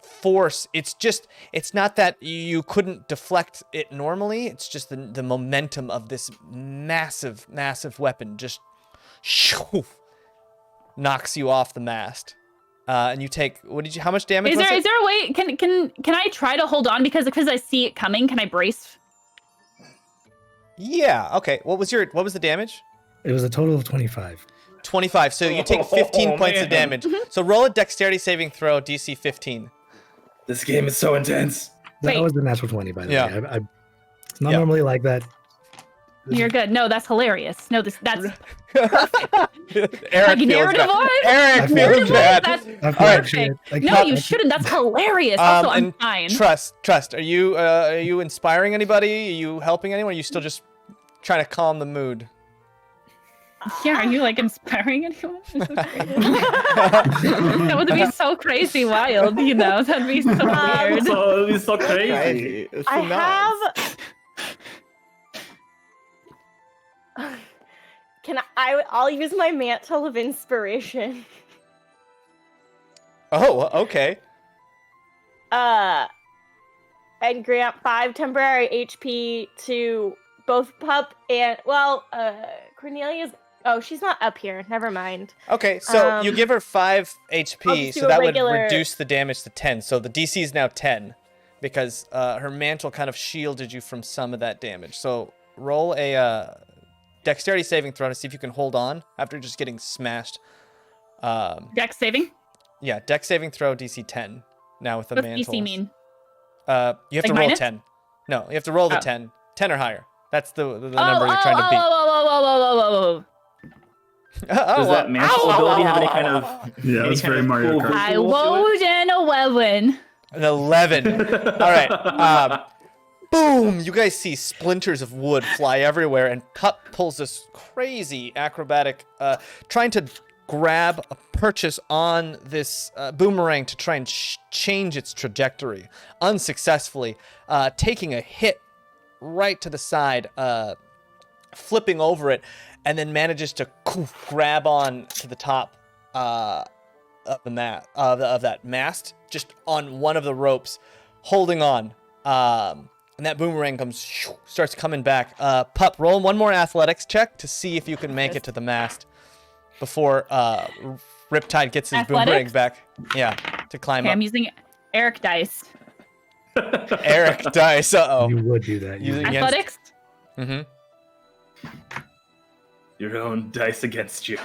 force. It's not that you couldn't deflect it normally. It's just the momentum of this massive weapon just knocks you off the mast. And you take how much damage? Is there a way? Can I try to hold on because I see it coming? Can I brace? Yeah. Okay. What was the damage? It was a total of 25. 25. So you take 15 points of damage. So roll a dexterity saving throw, DC 15. This game is so intense. That was the natural 20, by the way. It's not Yeah. normally like that. You're good. No, that's hilarious. No, that's Eric like feels narrative bad. wise. Eric Narrative feels wise, bad. that's I feel like perfect. shit. No, you shouldn't. That's hilarious. Also, I'm and fine. Trust. Are you inspiring anybody? Are you helping anyone? Or are you still just trying to calm the mood? Yeah, are you like inspiring anyone? That would be so crazy wild, you know? That'd be so weird. So it'd be so crazy. It's so I nice. have. I'll use my mantle of inspiration. Oh, okay. And grant 5 temporary HP to both Pup and Cornelia's. Oh, she's not up here. Never mind. Okay, so you give her 5 I'll HP, just so do a that regular- would reduce the damage to 10. So the DC is now 10 because her mantle kind of shielded you from some of that damage. So roll a dexterity saving throw to see if you can hold on after just getting smashed. Dex saving? Yeah, dex saving throw DC 10. Now with the What's mantle. DC mean? You have Like to roll minus? 10. No, you have to roll the Oh. 10. 10 or higher. That's the number you're trying to beat. Oh. Does that mantle ability have any kind of? Yeah, any that's kind very of Mario cool Kart. I visual to it? rolled an 11. An 11. All right. Boom! You guys see splinters of wood fly everywhere, and Pup pulls this crazy acrobatic, trying to grab a purchase on this boomerang to try and change its trajectory. Unsuccessfully, taking a hit right to the side, flipping over it, and then manages to grab on to the top of the of that mast, just on one of the ropes, holding on. And that boomerang starts coming back. Pup, roll one more athletics check to see if you can make it to the mast before Riptide gets his boomerang back. Yeah, to climb Okay, up. I'm using Eric dice. Eric dice. Uh-oh. You would do that. Using Athletics? Mm-hmm. Your own dice against you.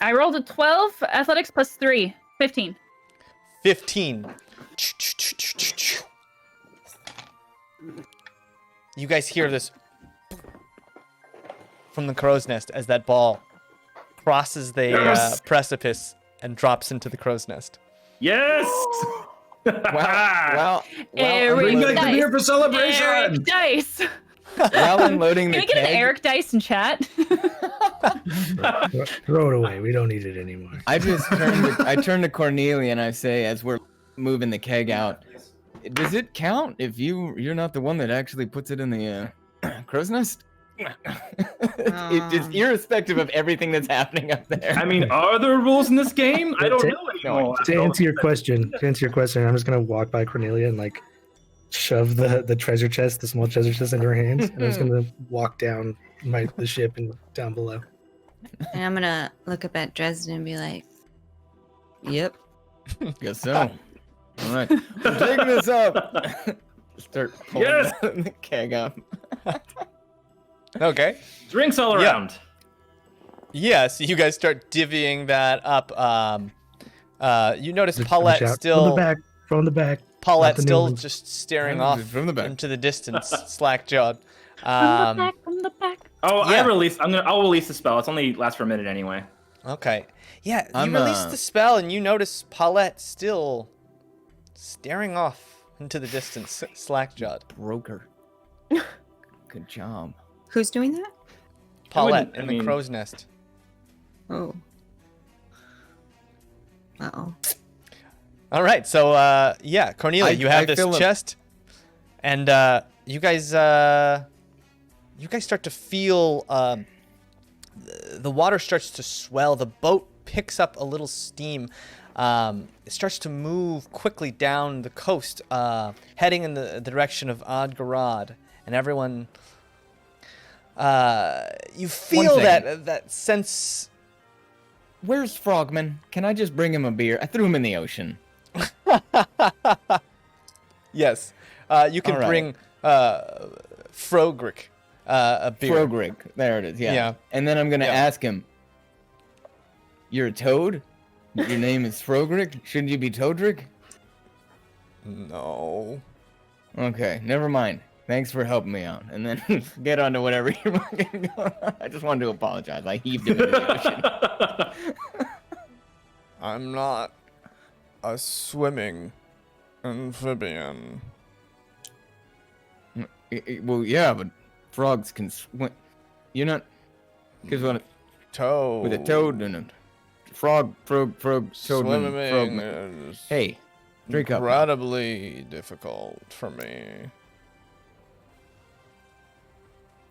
I rolled a 12. Athletics plus 3. 15. 15. You guys hear this from the crow's nest as that ball crosses the Yes! precipice and drops into the crow's nest. Yes. Well, Eric Bring unloading- back the beer for celebration! Eric dice. while unloading Can the we get an keg, Eric dice in chat? Throw it away. We don't need it anymore. I turn to Cornelia and I say, as we're moving the keg out, does it count if you're not the one that actually puts it in the crow's nest? It's just irrespective of everything that's happening up there. I mean, are there rules in this game? I don't know anymore. To answer your question, I'm just gonna walk by Cornelia and like shove the treasure chest, the small treasure chest, into her hands, and I'm just gonna walk down the ship and down below. And I'm gonna look up at Dresden and be like, "Yep." Guess so. All right, we're taking this up. Start pulling Yes! the keg up. Okay. Drinks all Yeah. around. Yeah, so you guys start divvying that up. You notice Paulette Shout, still from the back. Paulette not the new still ones. just staring From off the back. into the distance, slack-jawed. From the back. Oh, Yeah. I'll release the spell. It's only lasts for a minute anyway. Okay. Yeah, you I'm, release the spell and you notice Paulette still staring off into the distance, slack-jawed. Broker. Good job. Who's doing that? Paulette I in mean- the crow's nest. Oh. Uh-oh. All right, so yeah, Cornelia, you have I this feel a- chest, and you guys start to feel the water starts to swell. The boat picks up a little steam. It starts to move quickly down the coast, heading in the direction of Adghorad, and everyone. You feel that sense. Where's Frogman? Can I just bring him a beer? I threw him in the ocean. Yes, you can All right. bring Frogrick a beer. Frogrick. There it is. Yeah. Yeah. And then I'm gonna Yeah. ask him. You're a toad? Your name is Frogrick? Shouldn't you be Toadrick? No. Okay, never mind. Thanks for helping me out. And then get on to whatever you're fucking going on. I just wanted to apologize. I heaved him into the ocean. I'm not a swimming amphibian. Well, yeah, but frogs can swim. You're not... Because when Toad. with a toad and a frog, toad, Swimming frog. is Hey, drink up. incredibly difficult for me.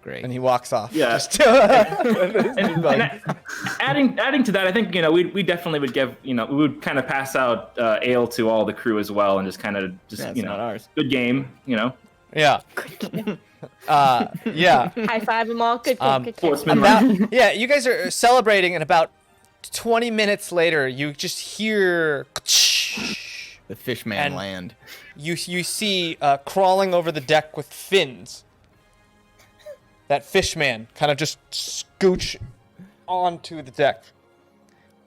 Great. And he walks off. Yeah. Just And adding to that, I think we definitely would give we would kind of pass out ale to all the crew as well, and just kind of That's not ours. good game, Yeah. Yeah. High five them all. Good game. Good game. Sportsman. Yeah, you guys are celebrating, and about 20 minutes later, you just hear The fishman And- land. you see crawling over the deck with fins. That fishman kind of just scooch onto the deck.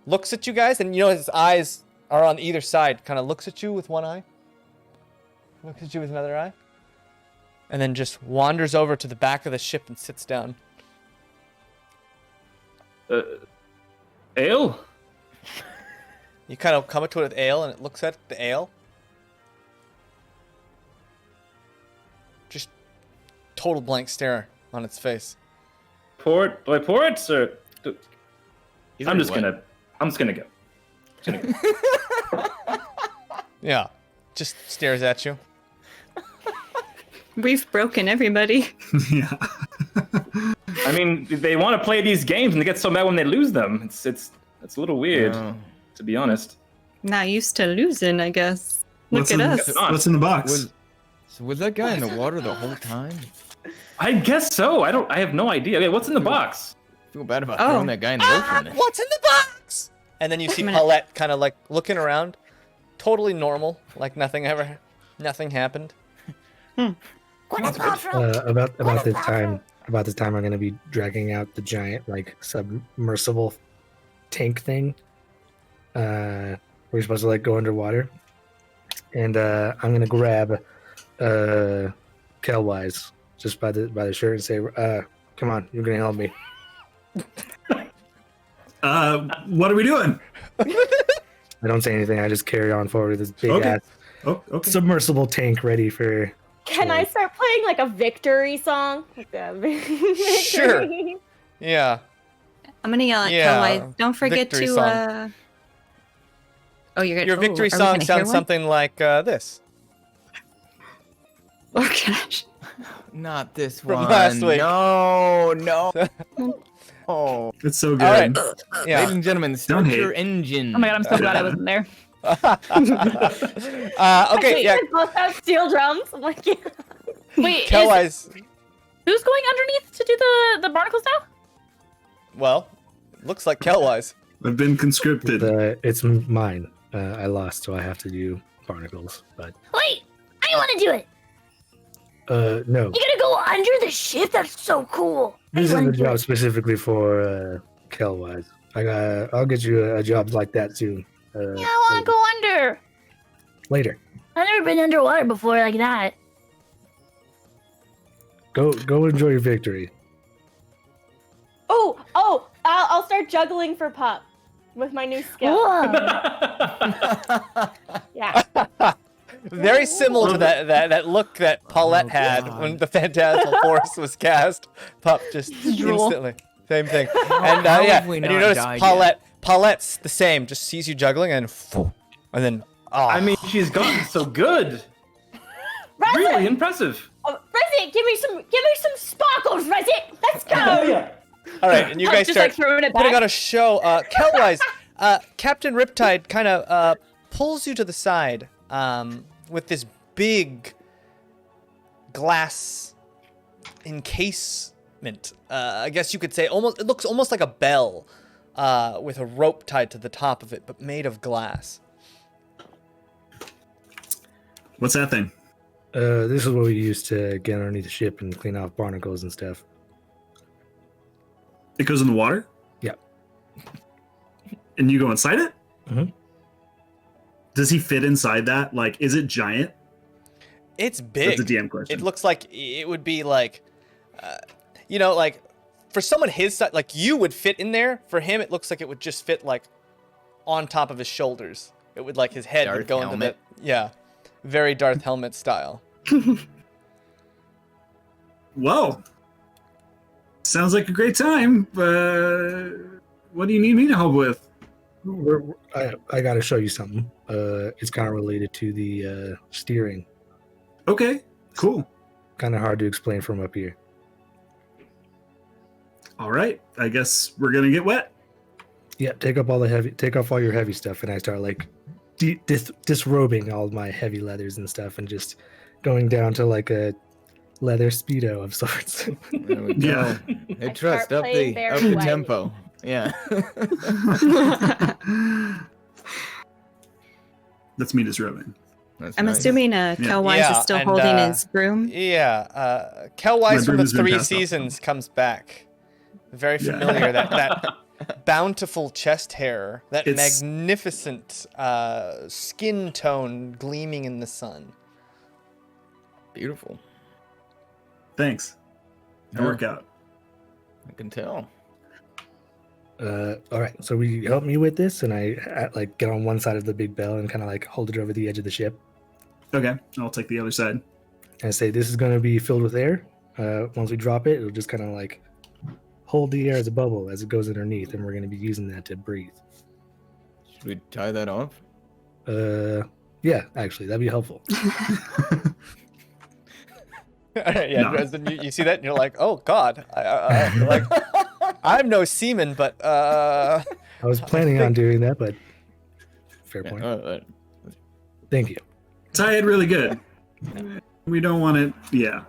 Looks at you guys, and his eyes are on either side. Kind of looks at you with one eye. Looks at you with another eye. And then just wanders over to the back of the ship and sits down. Ale? You kind of come up to it with ale, and it looks at the ale. Just total blank stare on its face. Do I pour it, or Either I'm just way. gonna go. Yeah, just stares at you. We've broken everybody. Yeah. I mean, they want to play these games and they get so mad when they lose them. It's a little weird, to be honest. Not used to losing, I guess. Look What's at in, us. What's in the box? Was that guy in the water the whole time? I guess so. I have no idea. Okay, what's in the box? I feel bad about Oh. throwing that guy in the ocean. What's in the box? And then you see Paulette kind of like looking around, totally normal, like nothing happened. About this time, I'm gonna be dragging out the giant like submersible tank thing. We're supposed to like go underwater, and I'm gonna grab Kelwise just by the shirt and say, "Come on, you're gonna help me." What are we doing? I don't say anything. I just carry on forward with this big Okay. ass Oh, okay. submersible tank ready for. Can I start playing like a victory song? Like a victory. Sure. Yeah. I'm gonna yell at Yeah, Kelwise. Don't forget victory to. song. Oh, you're gonna. Your victory are we song gonna hear sounds one? something like this. Oh gosh. Not this From one. last week. No. Oh. It's so good. All right. Ladies Yeah. and gentlemen, start hate. your engine. Oh my god, I'm so glad I wasn't there. Okay. Wait, Yeah. you both have steel drums. I'm like, yeah. Wait, Kelwise. who's going underneath to do the barnacles now? Well, looks like Kelwise. I've been conscripted. It's mine. I lost, so I have to do barnacles. But Wait, I want to do it. no, You gotta go under the ship. That's so cool. this is wanna the do job it. specifically for Kelwise. I'll get you a job like that soon. Yeah, I want to go under. Later. I've never been underwater before like that. Go enjoy your victory. I'll start juggling for Pup with my new skill. Whoa. Yeah. Very similar to that look that Paulette had God. when the Phantasmal Force was cast. Pup just Drool. instantly. Same thing. And how yeah, have we and you not notice died Paulette's the same. Just sees you juggling and then I mean, she's gotten so good. Really impressive. Rezzy, give me some sparkles, Rezzy. Let's go. all right, and you guys Just start like throwing it putting back. on a show. Kelwise, Captain Riptide kind of pulls you to the side with this big glass encasement. I guess you could say it looks almost like a bell with a rope tied to the top of it, but made of glass. What's that thing? This is what we use to get underneath the ship and clean off barnacles and stuff. It goes in the water? Yeah. And you go inside it? Mhm. Does he fit inside that? Like, is it giant? It's big. That's a DM question. It looks like it would be like, like for someone his size, like you would fit in there. For him, it looks like it would just fit like on top of his shoulders. It would like his head Darth would go helmet. into the very Darth helmet style. Well, sounds like a great time. What do you need me to help with? I got to show you something. It's kind of related to the steering. Okay, cool. Kind of hard to explain from up here. All right, I guess we're gonna get wet. Yeah, take off all your heavy stuff, and I start like disrobing all my heavy leathers and stuff, and just going down to like a leather speedo of sorts. There we go. Yeah. Hey, trust start up playing the very up the white. tempo. Yeah. That's me disrobing. That's I'm nice. assuming Kelwise Yeah, is still and, holding his broom. Yeah, Kelwise My from broom the has been 3 passed off. Seasons comes back. Very Yeah. familiar. That bountiful chest hair, that It's- magnificent skin tone gleaming in the sun. Beautiful. Thanks. I Yeah. work out. I can tell. All right, so will you help me with this? And I like get on one side of the big bell and kind of like hold it over the edge of the ship. Okay, I'll take the other side. And I say, this is going to be filled with air. Once we drop it, it'll just kind of like hold the air as a bubble as it goes underneath, and we're going to be using that to breathe. Should we tie that off? Yeah, actually, that'd be helpful. Yeah, No. Dresden, you see that and you're like, oh God, like I'm no seaman, but I was planning on doing that, but fair Yeah, point. Thank you. Tie it really good. We don't want it. Yeah.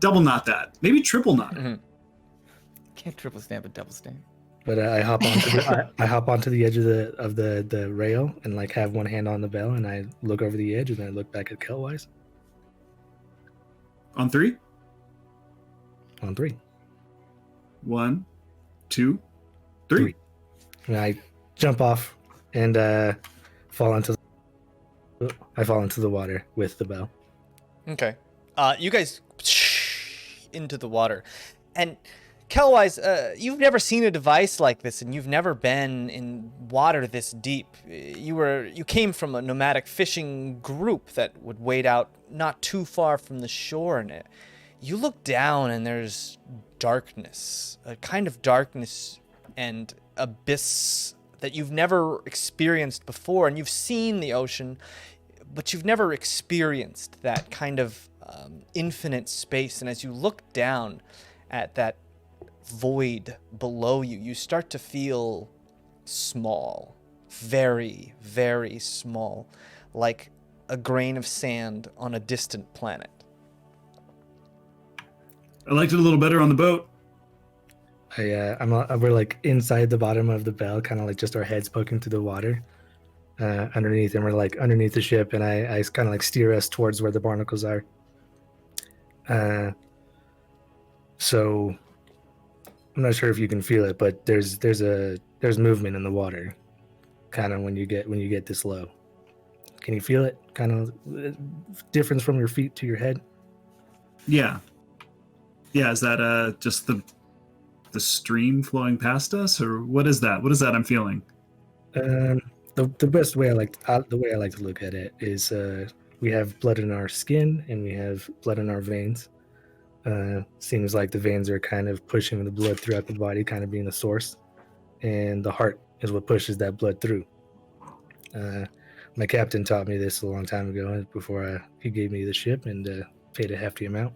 Double knot that. Maybe triple knot. Mhm. Can't triple stamp a double stamp. But I hop onto I hop onto the edge of the rail and like have one hand on the bell, and I look over the edge, and then I look back at Kelwise On 3. on 3. 1, 2, 3. And I jump off and fall into the water with the bell. Okay. You guys into the water. And Kelwise, you've never seen a device like this, and you've never been in water this deep. You came from a nomadic fishing group that would wade out not too far from the shore, and you look down and there's darkness, a kind of darkness and abyss that you've never experienced before. And you've seen the ocean, but you've never experienced that kind of infinite space. And as you look down at that void below you, you start to feel small, very, very small, like a grain of sand on a distant planet. I liked it a little better on the boat. We're like inside the bottom of the bell, kind of like just our heads poking through the water underneath, and we're like underneath the ship, and I kind of like steer us towards where the barnacles are. So I'm not sure if you can feel it, but there's movement in the water, kind of when you get this low. Can you feel it? Kind of difference from your feet to your head. Yeah. Is that just the stream flowing past us, or what is that? What is that I'm feeling? The best way I like to look at it is we have blood in our skin and we have blood in our veins. Seems like the veins are kind of pushing the blood throughout the body, kind of being the source, and the heart is what pushes that blood through. My captain taught me this a long time ago, before he gave me the ship and paid a hefty amount.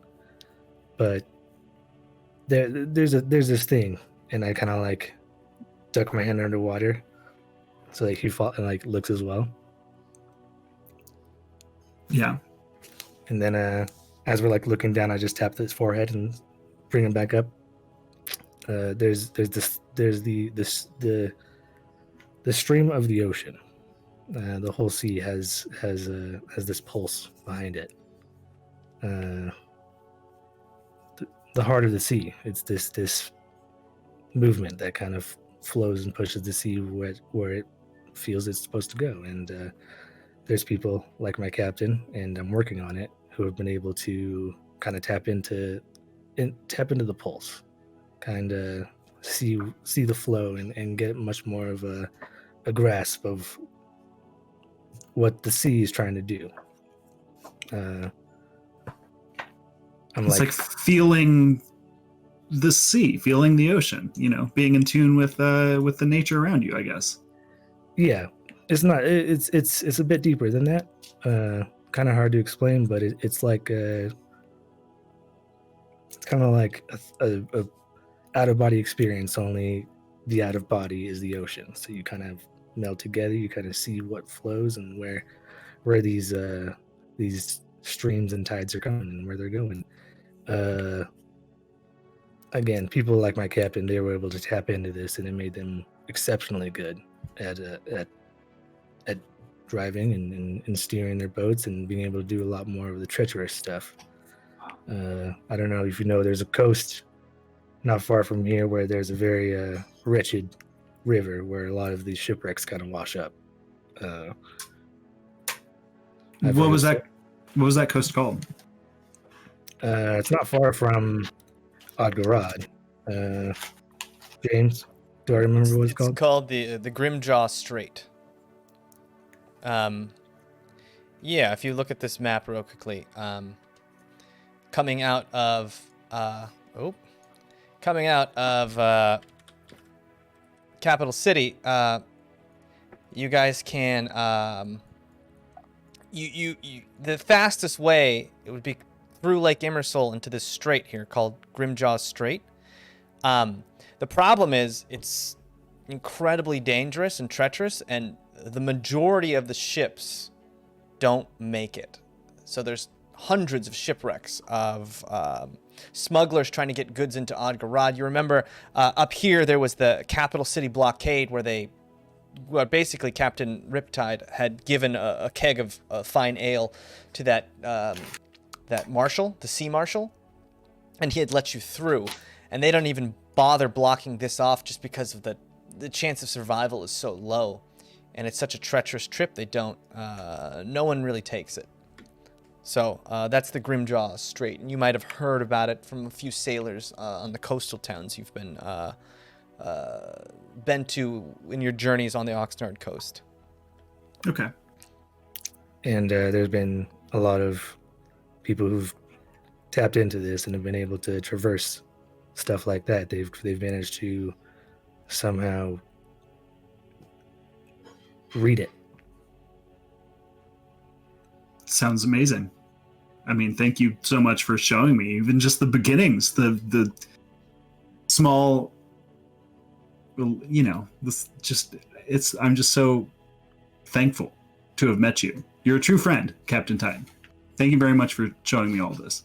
But there's this thing, and I kind of like duck my hand underwater, so like he fall and like looks as well. Yeah. And then as we're like looking down, I just tap his forehead and bring him back up. There's the stream of the ocean. The whole sea has this pulse behind it. The heart of the sea. It's this movement that kind of flows and pushes the sea where it feels it's supposed to go. And there's people like my captain, and I'm working on it, who have been able to kind of tap into the pulse, kind of see the flow and get much more of a grasp of what the sea is trying to do. It's like feeling the sea, feeling the ocean, being in tune with the nature around you, I guess. Yeah, it's not. It's a bit deeper than that. Kind of hard to explain, but it's like it's kind of like a out of body experience. Only the out of body is the ocean. So you kind of meld together. You kind of see what flows and where these streams and tides are coming and where they're going. Again, people like my captain, they were able to tap into this, and it made them exceptionally good at driving and steering their boats and being able to do a lot more of the treacherous stuff. I don't know if you know, there's a coast not far from here where there's a very wretched river where a lot of these shipwrecks kind of wash up. What was that coast called? It's not far from Adghorad. Jaymes, do I remember what it's called? It's called the Grimjaw Strait. Yeah, if you look at this map real quickly, coming out of Capital City, you guys can the fastest way, it would be through Lake Immersol into this strait here called Grimjaw Strait. The problem is it's incredibly dangerous and treacherous, and the majority of the ships don't make it. So there's hundreds of shipwrecks of smugglers trying to get goods into Adghorad. You remember up here there was the Capital City blockade where basically Captain Riptide had given a keg of fine ale to that marshal, the sea marshal, and he had let you through. And they don't even bother blocking this off just because of the chance of survival is so low. And it's such a treacherous trip, they don't, no one really takes it. So that's the Grimjaw Strait, and you might have heard about it from a few sailors on the coastal towns you've been to in your journeys on the Oxnard coast. Okay. And there's been a lot of people who've tapped into this and have been able to traverse stuff like that. They've managed to somehow read it. Sounds amazing. I mean, thank you so much for showing me even just the beginnings, the small, I'm just so thankful to have met you. You're a true friend, Captain Tide. Thank you very much for showing me all this.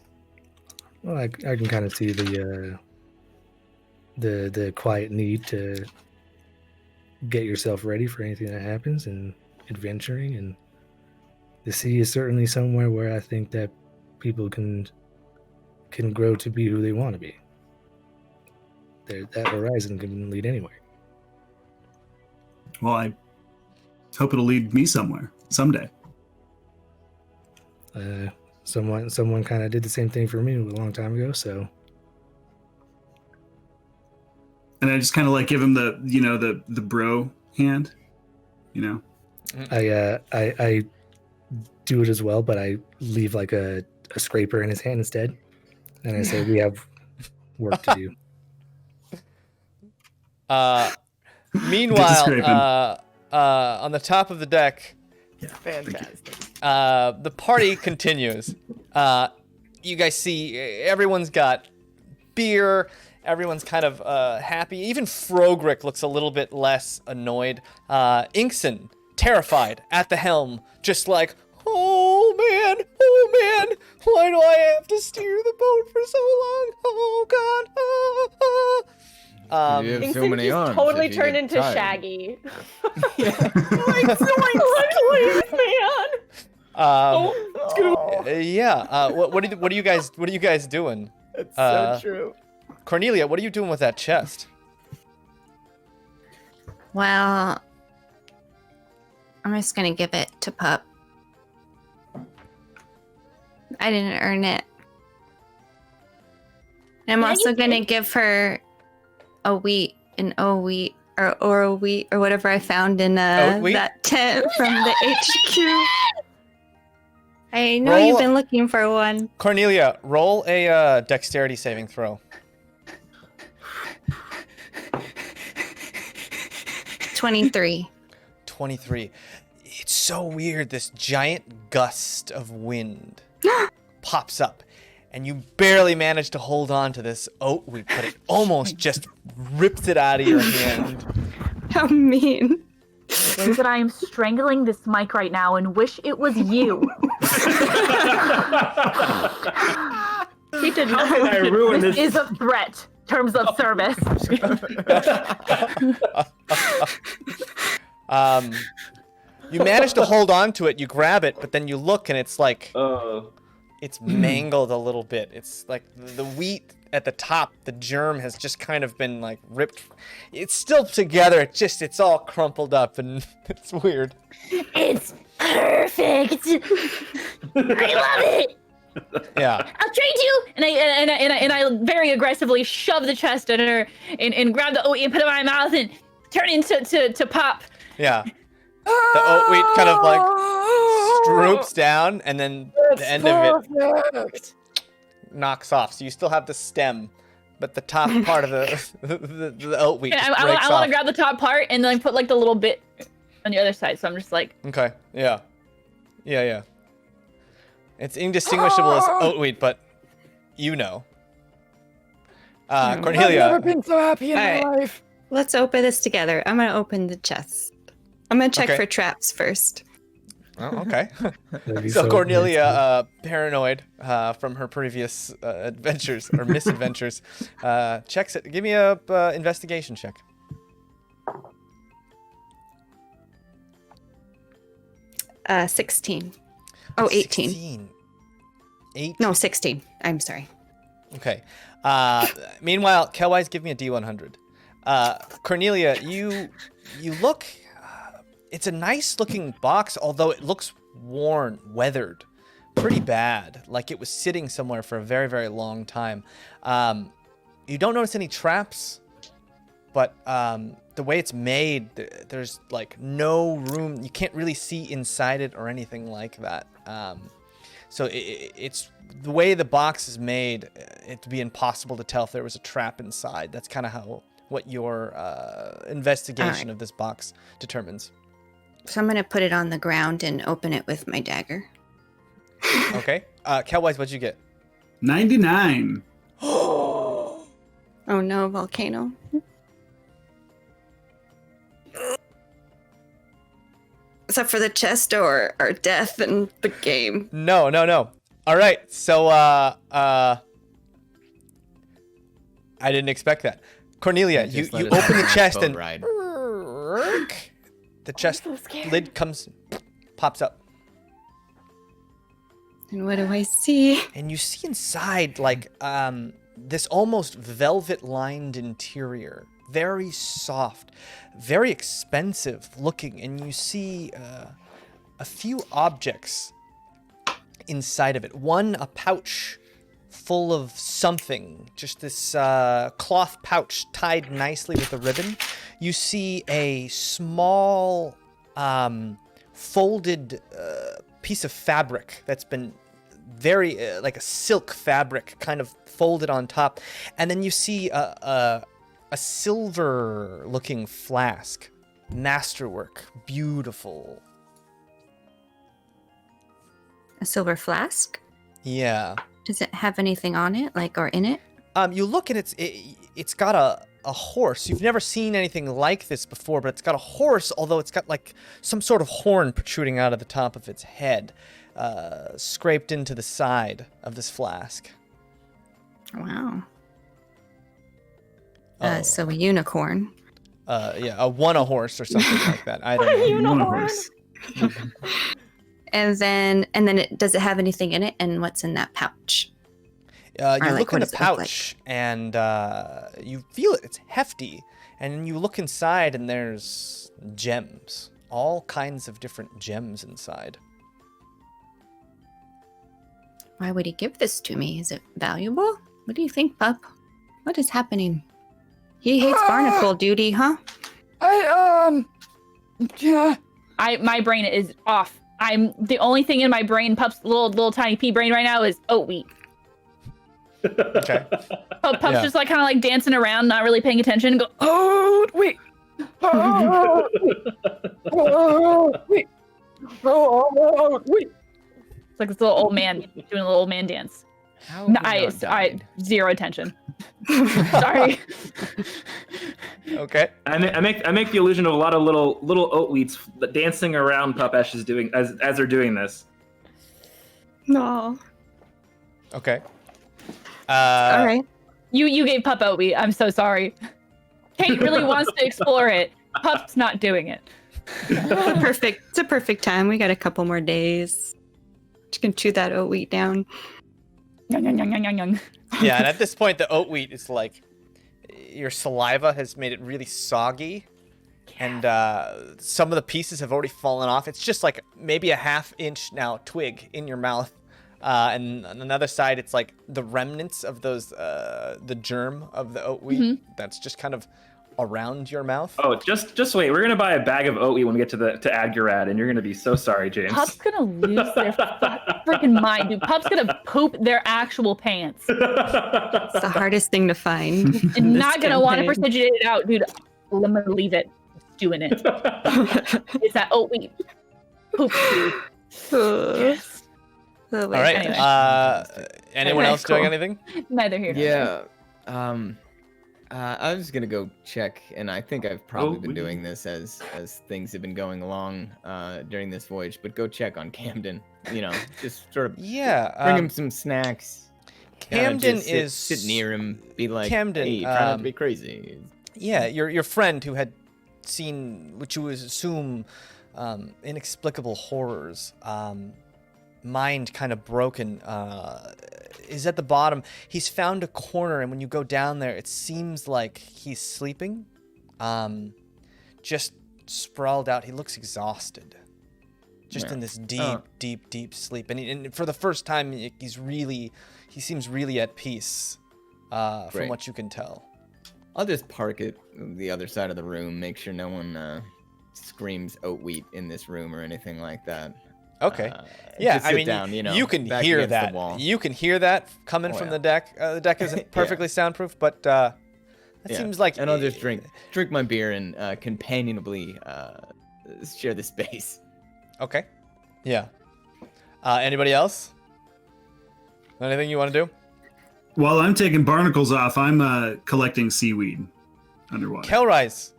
Well, I can kind of see the quiet need to get yourself ready for anything that happens and adventuring, and the sea is certainly somewhere where I think that people can grow to be who they want to be. That horizon can lead anywhere. Well, I hope it'll lead me somewhere someday. Someone kind of did the same thing for me a long time ago, so. And I just kind of like give him the bro hand, I do it as well, but I leave like a scraper in his hand instead, and I say, "We have work to do." Meanwhile, on the top of the deck, Fantastic. the party continues. You guys see everyone's got beer. Everyone's kind of happy. Even Frogrick looks a little bit less annoyed. Inkson, terrified, at the helm, just like, oh man, why do I have to steer the boat for so long? Oh God. You have so Vincent many just arms totally if you turned get into tired. Shaggy. Please, man. Yeah. What are you guys doing? That's so true. Cornelia, what are you doing with that chest? Well, I'm just gonna give it to Pup I didn't earn it. I'm Yeah, also you gonna did. give her a wheat, or a wheat, or whatever I found in Oat wheat? that tent from the HQ. I know Roll- you've been looking for one. Cornelia, roll a dexterity saving throw. 23. 23. It's so weird. This giant gust of wind pops up, and you barely manage to hold on to this oat wheat, but it almost just rips it out of your hand. How mean. David, I am strangling this mic right now and wish it was you. He did How can I not. ruin This this? is a threat. Terms of service. You manage to hold on to it. You grab it, but then you look, and it's like it's mangled a little bit. It's like the wheat at the top, the germ has just kind of been like ripped. It's still together. It's all crumpled up, and it's weird. It's perfect. I love it. Yeah. I'll trade you. And I very aggressively shove the chest in her and grab the oat and put it in my mouth and turn into to pop. Yeah. The oat wheat kind of like droops down, and then the end of it knocks off. So you still have the stem, but the top part of the oat wheat And just I breaks want off. to grab the top part and then put like the little bit on the other side. So I'm just like, Okay. Yeah. Yeah. It's indistinguishable as oat wheat, but you know. Cornelia. been so happy in my life. Let's open this together. I'm gonna open the chest. I'm gonna check Okay. for traps first. Oh, okay. That'd be So so Cornelia, paranoid from her previous adventures or misadventures, checks it. Give me a investigation check. amazing. 16. Oh, 18. 16. 8. No, 16. I'm sorry. Okay. Meanwhile, Kelwise, give me a D100. Cornelia, you look. It's a nice looking box, although it looks worn, weathered, pretty bad. Like it was sitting somewhere for a very, very long time. You don't notice any traps, but the way it's made, there's like no room. You can't really see inside it or anything like that. So it's the way the box is made. It'd be impossible to tell if there was a trap inside. That's kind of what your investigation of this box determines. So I'm gonna put it on the ground and open it with my dagger. Okay. Kelwise, what'd you get? 99. Oh no, volcano. Except for the chest or death and the game. No. All right. So I didn't expect that. Cornelia, you Just let it open the have a chest boat and ride. the chest lid pops up. And what do I see? And you see inside like this almost velvet lined interior, very soft, very expensive looking, and you see a few objects inside of it. One, a pouch full of something, just this cloth pouch tied nicely with a ribbon. You see a small folded piece of fabric that's been very like a silk fabric kind of folded on top, and then you see a silver looking flask, masterwork, beautiful. A silver flask? Yeah. Does it have anything on it, like, or in it? You look and it's got a horse. You've never seen anything like this before, but it's got a horse, although it's got like some sort of horn protruding out of the top of its head, scraped into the side of this flask. Wow. Oh. So a unicorn. Yeah, a horse or something like that. I don't know. Horse. And then does it have anything in it? And what's in that pouch? You Or, like, look what in the does it look like? pouch and you feel it. It's hefty. And you look inside and there's gems. All kinds of different gems inside. Why would he give this to me? Is it valuable? What do you think, pup? What is happening? He hates barnacle duty, huh? Yeah. My brain is off. I'm the only thing in my brain, Pup's little tiny pea brain right now is oat wheat. Okay. Pup's just like kind of like dancing around, not really paying attention, and go, oat wheat. Oat wheat. Oat wheat. It's like this little old man doing a little old man dance. How No, have you not I died? zero attention. Sorry. Okay. I make the illusion of a lot of little oat wheats dancing around Pupesh is doing as they're doing this. No. Okay. All right. You gave Pup oat wheat. I'm so sorry. Kate really wants to explore it. Pup's not doing it. It's a perfect time. We got a couple more days. You can chew that oat wheat down. Young, young, young, young, young, young. Yeah, and at this point, the oat wheat is like your saliva has made it really soggy, and some of the pieces have already fallen off. It's just like maybe a ½ inch now twig in your mouth, and on another side, it's like the remnants of those the germ of the oat wheat that's just kind of around your mouth. Oh, just wait. We're gonna buy a bag of oat wheat when we get to Adghorad, and you're gonna be so sorry, Jaymes. Pup's gonna lose their freaking mind, dude. Pup's gonna poop their actual pants. It's the hardest thing to find. And not gonna want to precipitate it out, dude. I'm gonna leave it. Doing it. It's that oat wheat. Poop, dude. Yes. All right. Anyway. Anyone Okay, else doing cool. anything? Neither here nor there. Yeah. I was gonna go check, and I think I've probably been doing this as things have been going along during this voyage. But go check on Camden. You know, just sort of bring him some snacks. Camden just sit near him, be like, Camden, hey, try not to be crazy. Yeah, your friend who had seen, which you would assume, inexplicable horrors, mind kind of broken, is at the bottom. He's found a corner, and when you go down there, it seems like he's sleeping, just sprawled out. He looks exhausted, just in this deep sleep. And for the first time, he seems really at peace, from what you can tell. I'll just park it the other side of the room, make sure no one screams oat wheat in this room or anything like that. Okay. Yeah, I mean, down, you can hear that. You can hear that coming from the deck. The deck isn't perfectly soundproof, but it seems like. And I'll just drink my beer and companionably share the space. Okay. Yeah. Anybody else? Anything you want to do? While I'm taking barnacles off, I'm collecting seaweed underwater. Kelrise,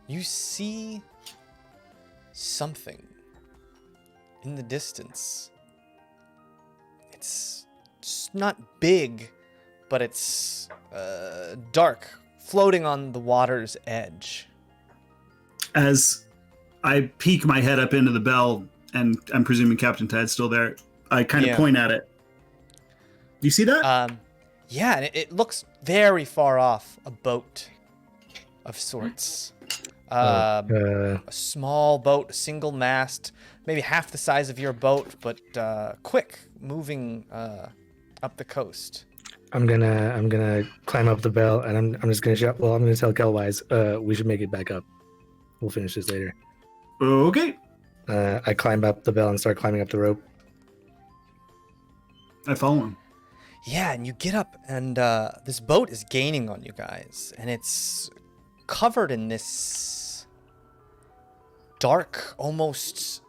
you see something in the distance. It's not big, but it's dark, floating on the water's edge. As I peek my head up into the bell, and I'm presuming Captain Tide's still there, I kind of point at it. Do you see that? Yeah, and it looks very far off. A boat of sorts. A small boat, a single mast, maybe half the size of your boat, but quick, moving up the coast. I'm gonna climb up the bell, and I'm just gonna shout. Well, I'm gonna tell Kelwise, we should make it back up. We'll finish this later. Okay. I climb up the bell and start climbing up the rope. I follow him. Yeah, and you get up, and this boat is gaining on you guys, and it's covered in this dark, almost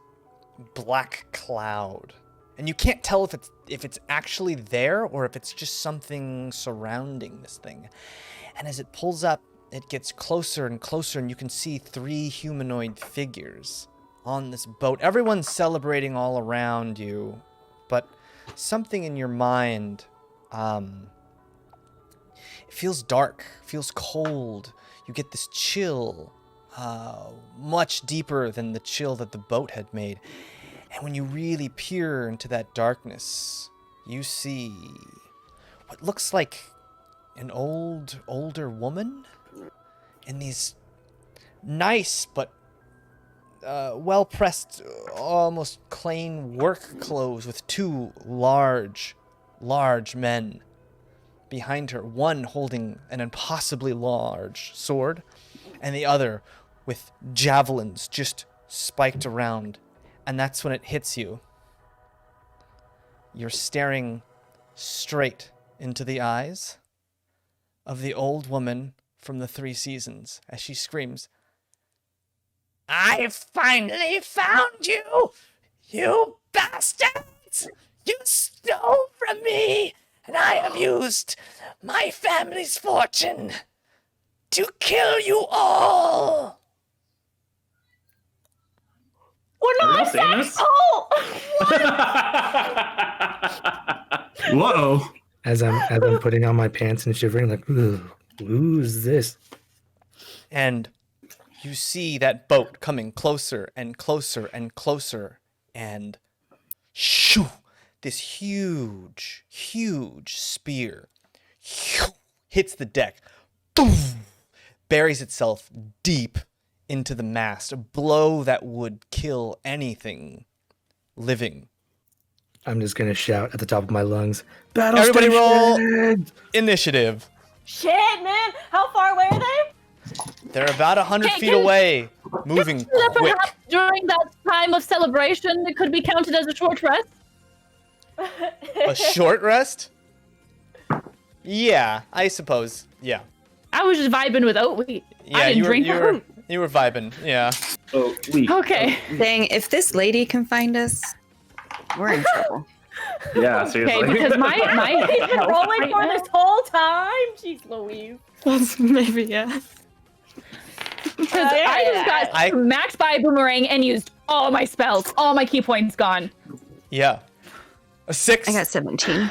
black cloud, and you can't tell if it's actually there or if it's just something surrounding this thing. And as it pulls up, it gets closer and closer, and you can see 3 humanoid figures on this boat. Everyone's celebrating all around you, but something in your mind, it feels dark, feels cold. You get this chill, much deeper than the chill that the boat had made. And when you really peer into that darkness, you see what looks like an older woman in these nice but well-pressed, almost plain work clothes with two large men behind her, one holding an impossibly large sword, and the other with javelins just spiked around. And that's when it hits you. You're staring straight into the eyes of the old woman from the 3 Seasons as she screams, "I finally found you, you bastards! You stole from me, and I have used my family's fortune to kill you all!" We're not sexual! Whoa. As I'm putting on my pants and shivering, like, who's this? And you see that boat coming closer and closer and closer, and shoo, this huge spear hits the deck, boom, buries itself deep into the mast, a blow that would kill anything living. I'm just gonna shout at the top of my lungs, "Battle Everybody station!" roll initiative. Shit, man! How far away are they? They're about 100 feet away, moving That quick. perhaps during that time of celebration, it could be counted as a short rest. A short rest? Yeah, I suppose. Yeah. I was just vibing with oat wheat. Yeah, I didn't drink that. you were vibing. Yeah. Oh, wheat. Okay. Dang, if this lady can find us, we're in trouble. Yeah, Okay, seriously. because my He's been health rolling right for now- this whole time. Jeez Louise. That's maybe, yeah. Because I just got maxed by a boomerang and used all my spells. All my key points gone. Yeah. A 6. I got 17.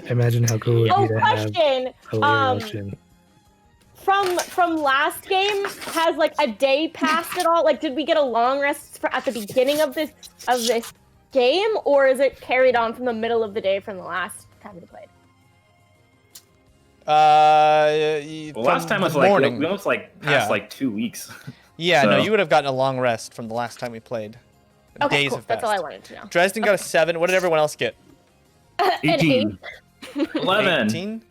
Imagine how cool it would be to have Question. hilarious. From last game, has like a day passed at all? Like, did we get a long rest at the beginning of this game, or is it carried on from the middle of the day from the last time we played? Well, last time was like morning. we almost like passed Yeah. like 2 weeks. Yeah, no, So- you would have gotten a long rest from the last time we played. Okay, Days cool. have That's all I passed. wanted to know. Dresden got a 7. What did everyone else get? 18. 11. 18?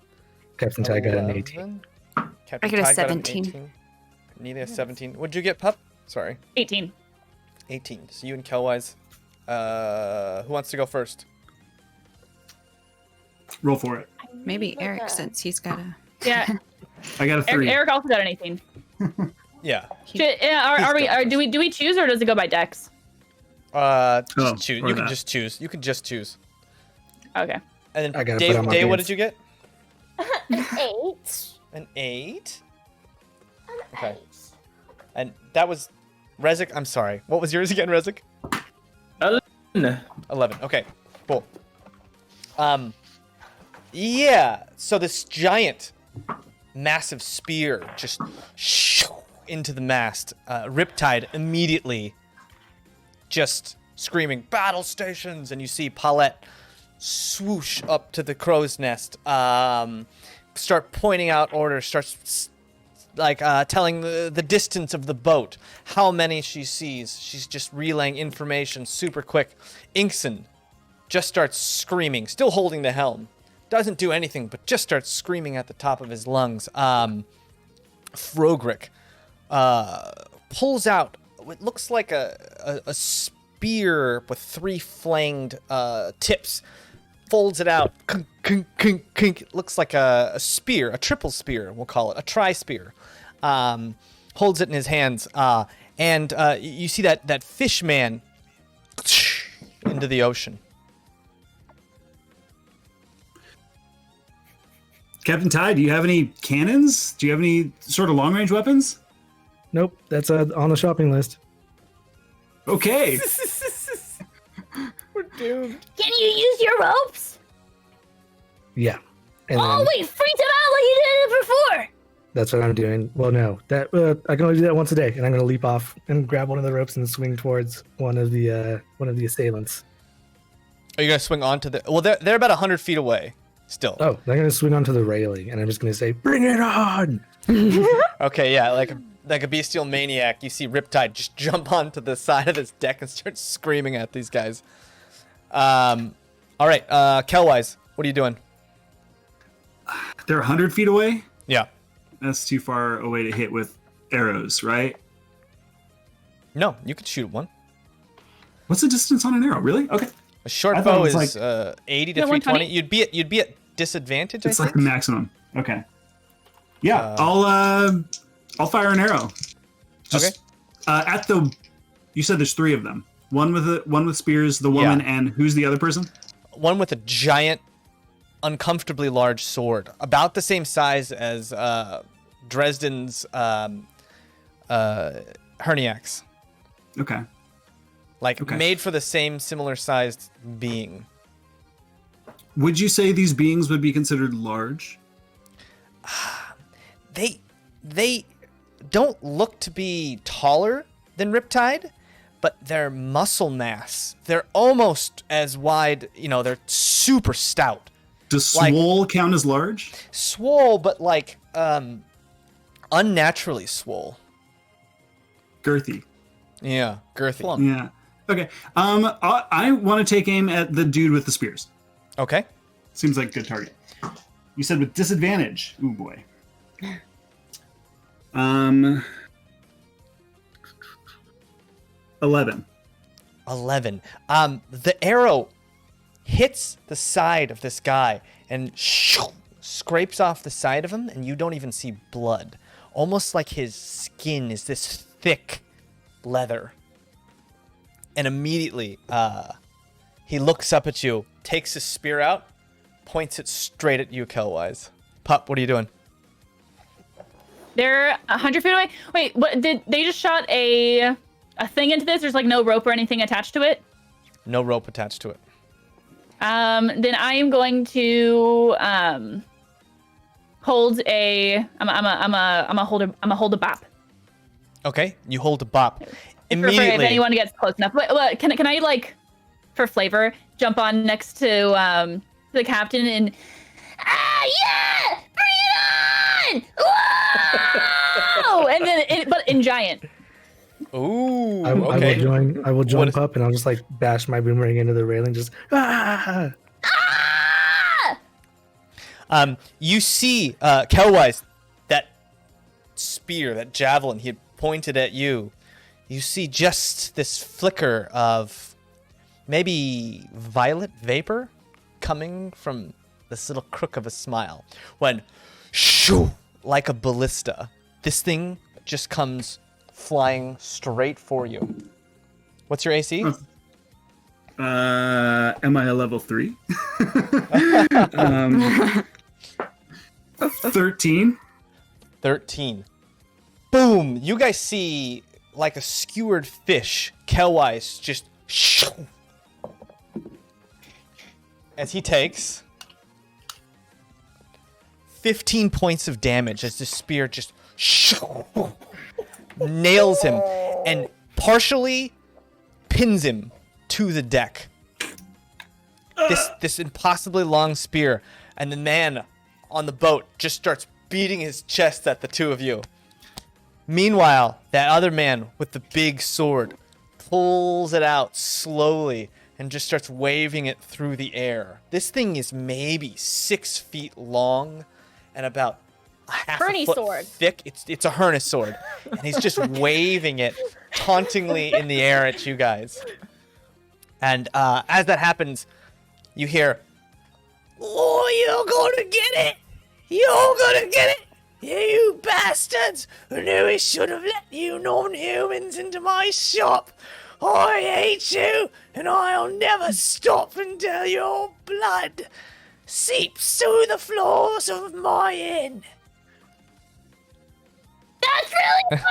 Captain Ty got an 18. 11? I Captain got a Ty got an 17. 18. Neither a 17. What'd you get, Pup? Sorry. 18. 18. So you and Kelwise. Who wants to go first? Roll for it. Maybe Eric, since he's got a... Yeah. I got a 3. Eric also got an 18. Yeah. Do we choose, or does it go by dex? Just choose. or You can that. just choose. You can just choose. Okay. And I then gotta Daye, put on my Daye, what pants. did you get? 8. An 8. Okay. And that was Rezik. I'm sorry. What was yours again, Rezik? 11. Okay. Cool. Yeah. So this giant, massive spear just into the mast. Riptide immediately just screaming, "Battle stations!" And you see Paulette swoosh up to the crow's nest, start pointing out orders, starts telling the distance of the boat, how many she sees. She's just relaying information super quick. Inkson just starts screaming, still holding the helm. Doesn't do anything, but just starts screaming at the top of his lungs. Frogrick pulls out what looks like a spear with 3 flanged tips, folds it out. Kunk, kunk, kunk, kunk. It looks like a spear, a triple spear, we'll call it, a tri-spear. Holds it in his hands, and you see that fish man into the ocean. Captain Ty, do you have any cannons? Do you have any sort of long-range weapons? Nope, that's on the shopping list. Okay. We're doomed. Can you use your ropes? Yeah. And Oh, then wait, freak them out like you did it before. that's what I'm doing. Well, no, that I can only do that once a day, and I'm gonna leap off and grab one of the ropes and swing towards one of the assailants. Are you gonna swing onto the? Well, they're about 100 feet away, still. Oh, I'm gonna swing onto the railing, and I'm just gonna say, "Bring it on!" Okay, yeah, like like a bestial maniac, you see Riptide just jump onto the side of this deck and start screaming at these guys. All right, Kelwise, what are you doing? They're 100 feet away? Yeah. That's too far away to hit with arrows, right? No, you could shoot one. What's the distance on an arrow? Really? Okay. A short bow is 80 to 320. You'd be at disadvantage. It's like the maximum. Okay. Yeah, I'll fire an arrow. Just, okay. At the, you said there's 3 of them. One with spears, the woman, and who's the other person? One with a giant, uncomfortably large sword, about the same size as Dresden's Herniax. Okay. Made for the same similar sized being. Would you say these beings would be considered large? They don't look to be taller than Riptide, but their muscle mass, they're almost as wide, they're super stout. Does swole count as large? Swole, but unnaturally swole. Girthy. Yeah, girthy. Plump. Yeah. Okay. I want to take aim at the dude with the spears. Okay. Seems like a good target. You said with disadvantage. Ooh boy. 11. 11. The arrow hits the side of this guy and scrapes off the side of him, and you don't even see blood. Almost like his skin is this thick leather. And immediately, he looks up at you, takes his spear out, points it straight at you, Kelwise. Pup, what are you doing? They're 100 feet away. Wait, what? Did they just shot a thing into this? There's no rope or anything attached to it? No rope attached to it. Then I am going to hold a. I'm a hold a bop. Okay, you hold a bop. Immediately. If anyone gets close enough. But can I for flavor, jump on next to the captain and yeah, bring it on! Whoa! And then but in giant. Ooh. Okay. I will jump up and I'll just bash my boomerang into the railing. Just You see, Kelwise, that spear, that javelin he had pointed at you. You see just this flicker of maybe violet vapor coming from this little crook of a smile. When, shoo, like a ballista, this thing just comes flying straight for you. What's your AC? Am I a level 3? 13. 13. Boom! You guys see like a skewered fish, Kelwise, just shoo, as he takes 15 points of damage as the spear just shoo, nails him and partially pins him to the deck. This impossibly long spear, and the man on the boat just starts beating his chest at the two of you. Meanwhile, that other man with the big sword pulls it out slowly and just starts waving it through the air. This thing is maybe 6 feet long and about a half a foot thick. It's a Hernus sword, and he's just waving it tauntingly in the air at you guys. And as that happens, you hear, "Oh, you're gonna get it! You're gonna get it! You bastards! I knew I should have let you non-humans into my shop! I hate you, and I'll never stop until your blood seeps through the floors of my inn!" That's really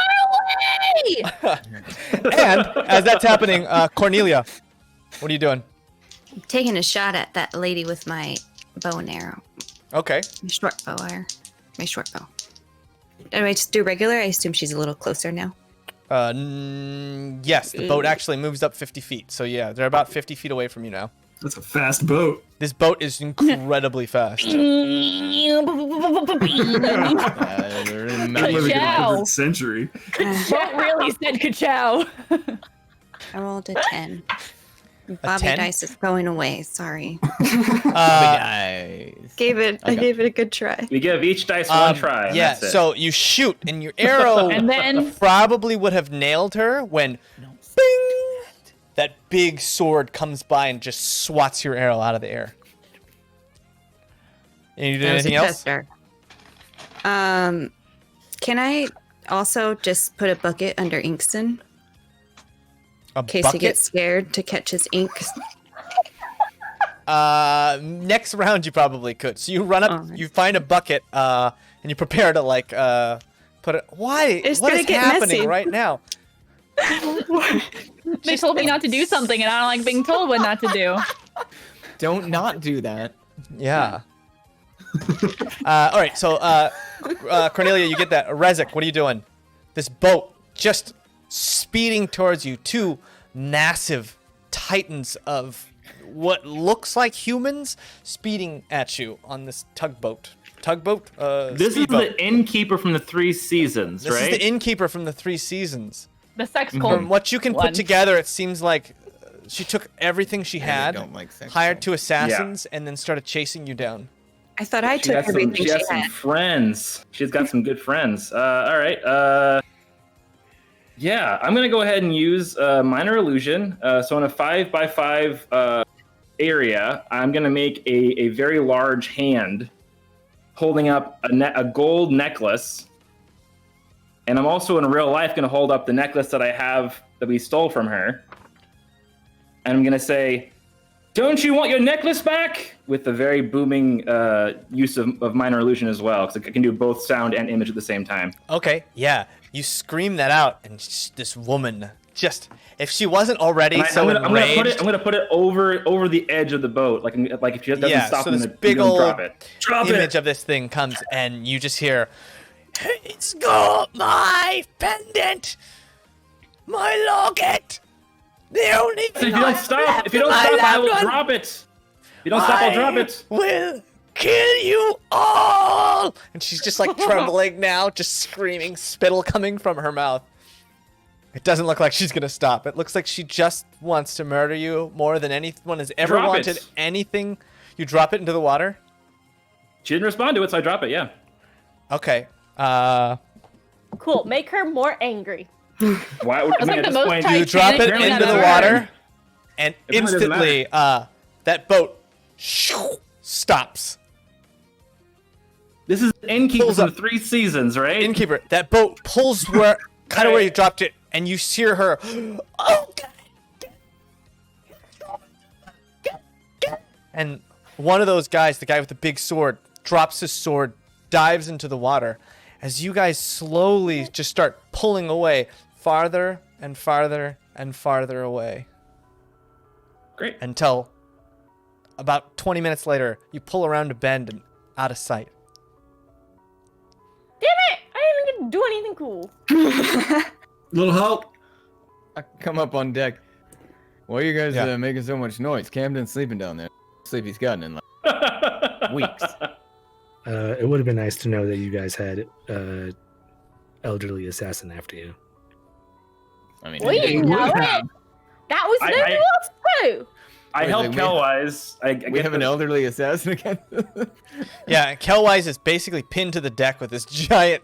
far away! And as that's happening, Cornelia, what are you doing? I'm taking a shot at that lady with my bow and arrow. Okay. My short bow. Do I just do regular? I assume she's a little closer now. Yes, the boat actually moves up 50 feet. So yeah, they're about 50 feet away from you now. That's a fast boat. This boat is incredibly fast. They're in the Ka-chow. 11th century. What really said ka-chow? I rolled a 10. Bobby 10? Dice is going away. Sorry. Guys. I gave it a good try. We give each dice one try. And Yeah, that's it. so you shoot, and your arrow And then- probably would have nailed her when bing, that big sword comes by and just swats your arrow out of the air. And you did That was a anything else? tester. Can I also just put a bucket under Inkston A in case bucket? he gets scared to catch his ink? Next round you probably could. So you run up, Alright. you find a bucket, and you prepare to like put it. Why? It's What gonna is get happening messy. right now? They told me not to do something, and I don't like being told what not to do. Don't not do that. Yeah. All right. So Cornelia, you get that. Rezek, what are you doing? This boat just speeding towards you. Two massive titans of what looks like humans speeding at you on this tugboat. Tugboat? This is speedboat. the innkeeper from the Three Seasons, This right? is the innkeeper from the Three Seasons. The sex From cult. what you can one. put together, it seems like she took everything she I had, don't like sex hired cults. two assassins, and then started chasing you down. I thought I She took got some, everything she she got some had. friends. She's got some good friends. All right. Yeah, I'm gonna go ahead and use minor illusion. So in a 5x5 area, I'm gonna make a very large hand holding up a gold necklace, and I'm also in real life gonna hold up the necklace that I have that we stole from her, and I'm gonna say, "Don't you want your necklace back?" With the very booming use of minor illusion as well, because it can do both sound and image at the same time. Okay, yeah. You scream that out, and this woman just, if she wasn't already And so I'm gonna enraged. put it over the edge of the boat, like if she doesn't Yeah, stop, so I'm this gonna big drop old it. Drop image it. of this thing comes, and you just hear, "It's got my pendant, my locket. The only So thing if you don't I stop, have if you don't in my stop, I will loved one, drop it. If you don't stop, I'll drop it. will kill you all." And she's just like trembling now, just screaming, spittle coming from her mouth. It doesn't look like she's gonna stop. It looks like she just wants to murder you more than anyone has ever Drop wanted it. anything. You drop it into the water? She didn't respond to it, so I drop it. Yeah. Okay. Cool. Make her more angry. Why? I mean, like at the this most point, tight- You drop it Apparently into it the doesn't matter. water, and It really doesn't instantly, that boat stops. this is innkeeper Pulls from up. the Three Seasons, right? Innkeeper, that boat pulls where, kind of where you dropped it, and you hear her. Oh God! And one of those guys, the guy with the big sword, drops his sword, dives into the water. As you guys slowly just start pulling away, farther and farther and farther away, Great. until about 20 minutes later, you pull around a bend and out of sight. Damn it! I didn't even do anything cool. Little help. I come up on deck. Why are you guys Yeah. making so much noise? Camden's sleeping down there. Sleep he's gotten in like weeks. It would have been nice to know that you guys had elderly assassin after you. I mean, We didn't know it. That was I- no I- else too. I Wait, helped we- Kelwise. I we have an elderly assassin again. Yeah, Kelwise is basically pinned to the deck with this giant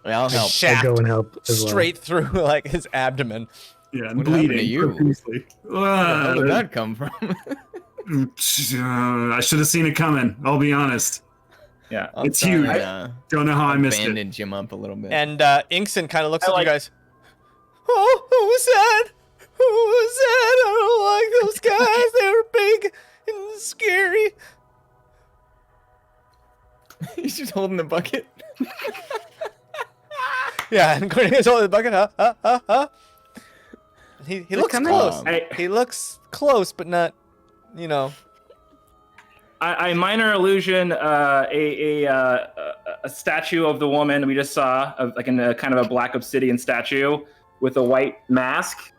I'll help. I'll shaft go and help as well. straight through like his abdomen. Yeah, and What happened to bleeding you? profusely. Where did that come from? I should have seen it coming. I'll be honest. Yeah. I'll It's try huge. and, Don't know how I missed it. bandage him up a little bit. And Inkson kind of looks I at like- you guys. Oh, who's that? Who's that? I don't like those guys. They were big and scary. He's just holding the bucket. Yeah, and Cornelius holding the bucket. Huh? He looks coming? close. Hey. He looks close, but not, you know. I minor illusion a statue of the woman we just saw, like in a kind of a black obsidian statue with a white mask,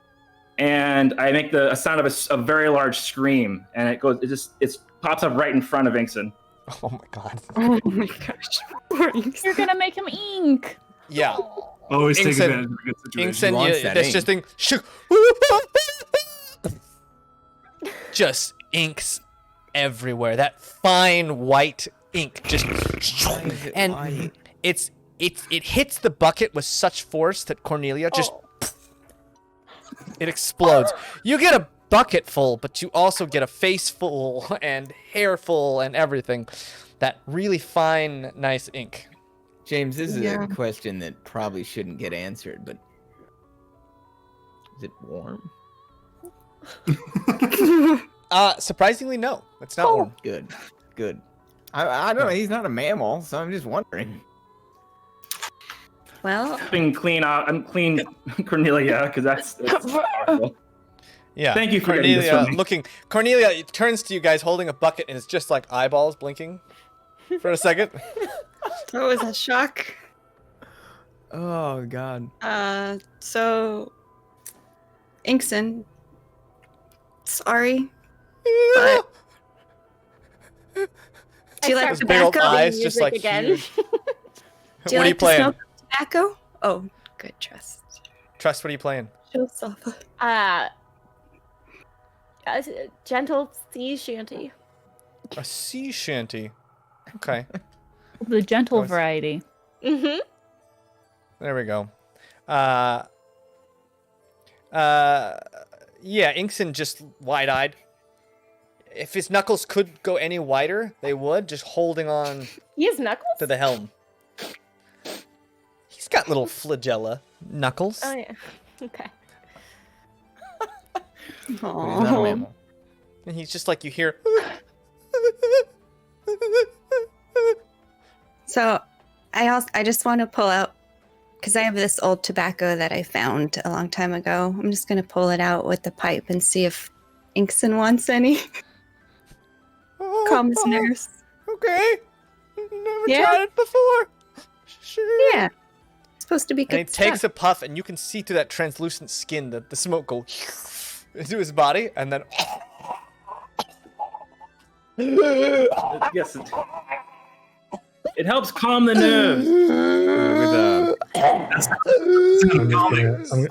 and I make a sound of a very large scream, and it pops up right in front of Inkson. Oh my god. Oh my gosh. You're gonna make him ink. Yeah. Always take Incent- advantage of a good situation. Incent, that's just thing. Just inks everywhere. That fine white ink just, and it hits the bucket with such force that Cornelia just it explodes. You get a bucket full, but you also get a face full and hair full and everything. That really fine, nice ink. Jaymes, this is a question that probably shouldn't get answered, but is it warm? Surprisingly, no. It's not warm. Good. I don't know. He's not a mammal, so I'm just wondering. Well, I'm clean Cornelia, because that's powerful. Yeah. Thank you for getting this Cornelia for me. looking. Cornelia turns to you guys holding a bucket, and it's just like eyeballs blinking for a second. what was that shock? Oh God. So, Inkson, sorry, but do you like Those big old tobacco? eyes, just like again. huge. Do What you are like you to playing? smoke tobacco? Oh, good, Trust. Trust, what are you playing? Show yourself. Gentle sea shanty. A sea shanty. Okay. The gentle Goes- variety. Mm-hmm. There we go. Yeah, Inkson just wide-eyed. If his knuckles could go any wider, they would, just holding on He has knuckles? to the helm. He's got little flagella knuckles. Oh, yeah. Okay. But he's not a mammal. And he's just like, you hear... So, I just want to pull out, because I have this old tobacco that I found a long time ago. I'm just gonna pull it out with the pipe and see if Inkson wants any. Calm his nerves. Okay. Never Yeah. tried it before. Sure. Yeah. It's supposed to be good And he takes stuff. a puff, and you can see through that translucent skin the smoke go into his body, and then... Yes. It helps calm the nerves.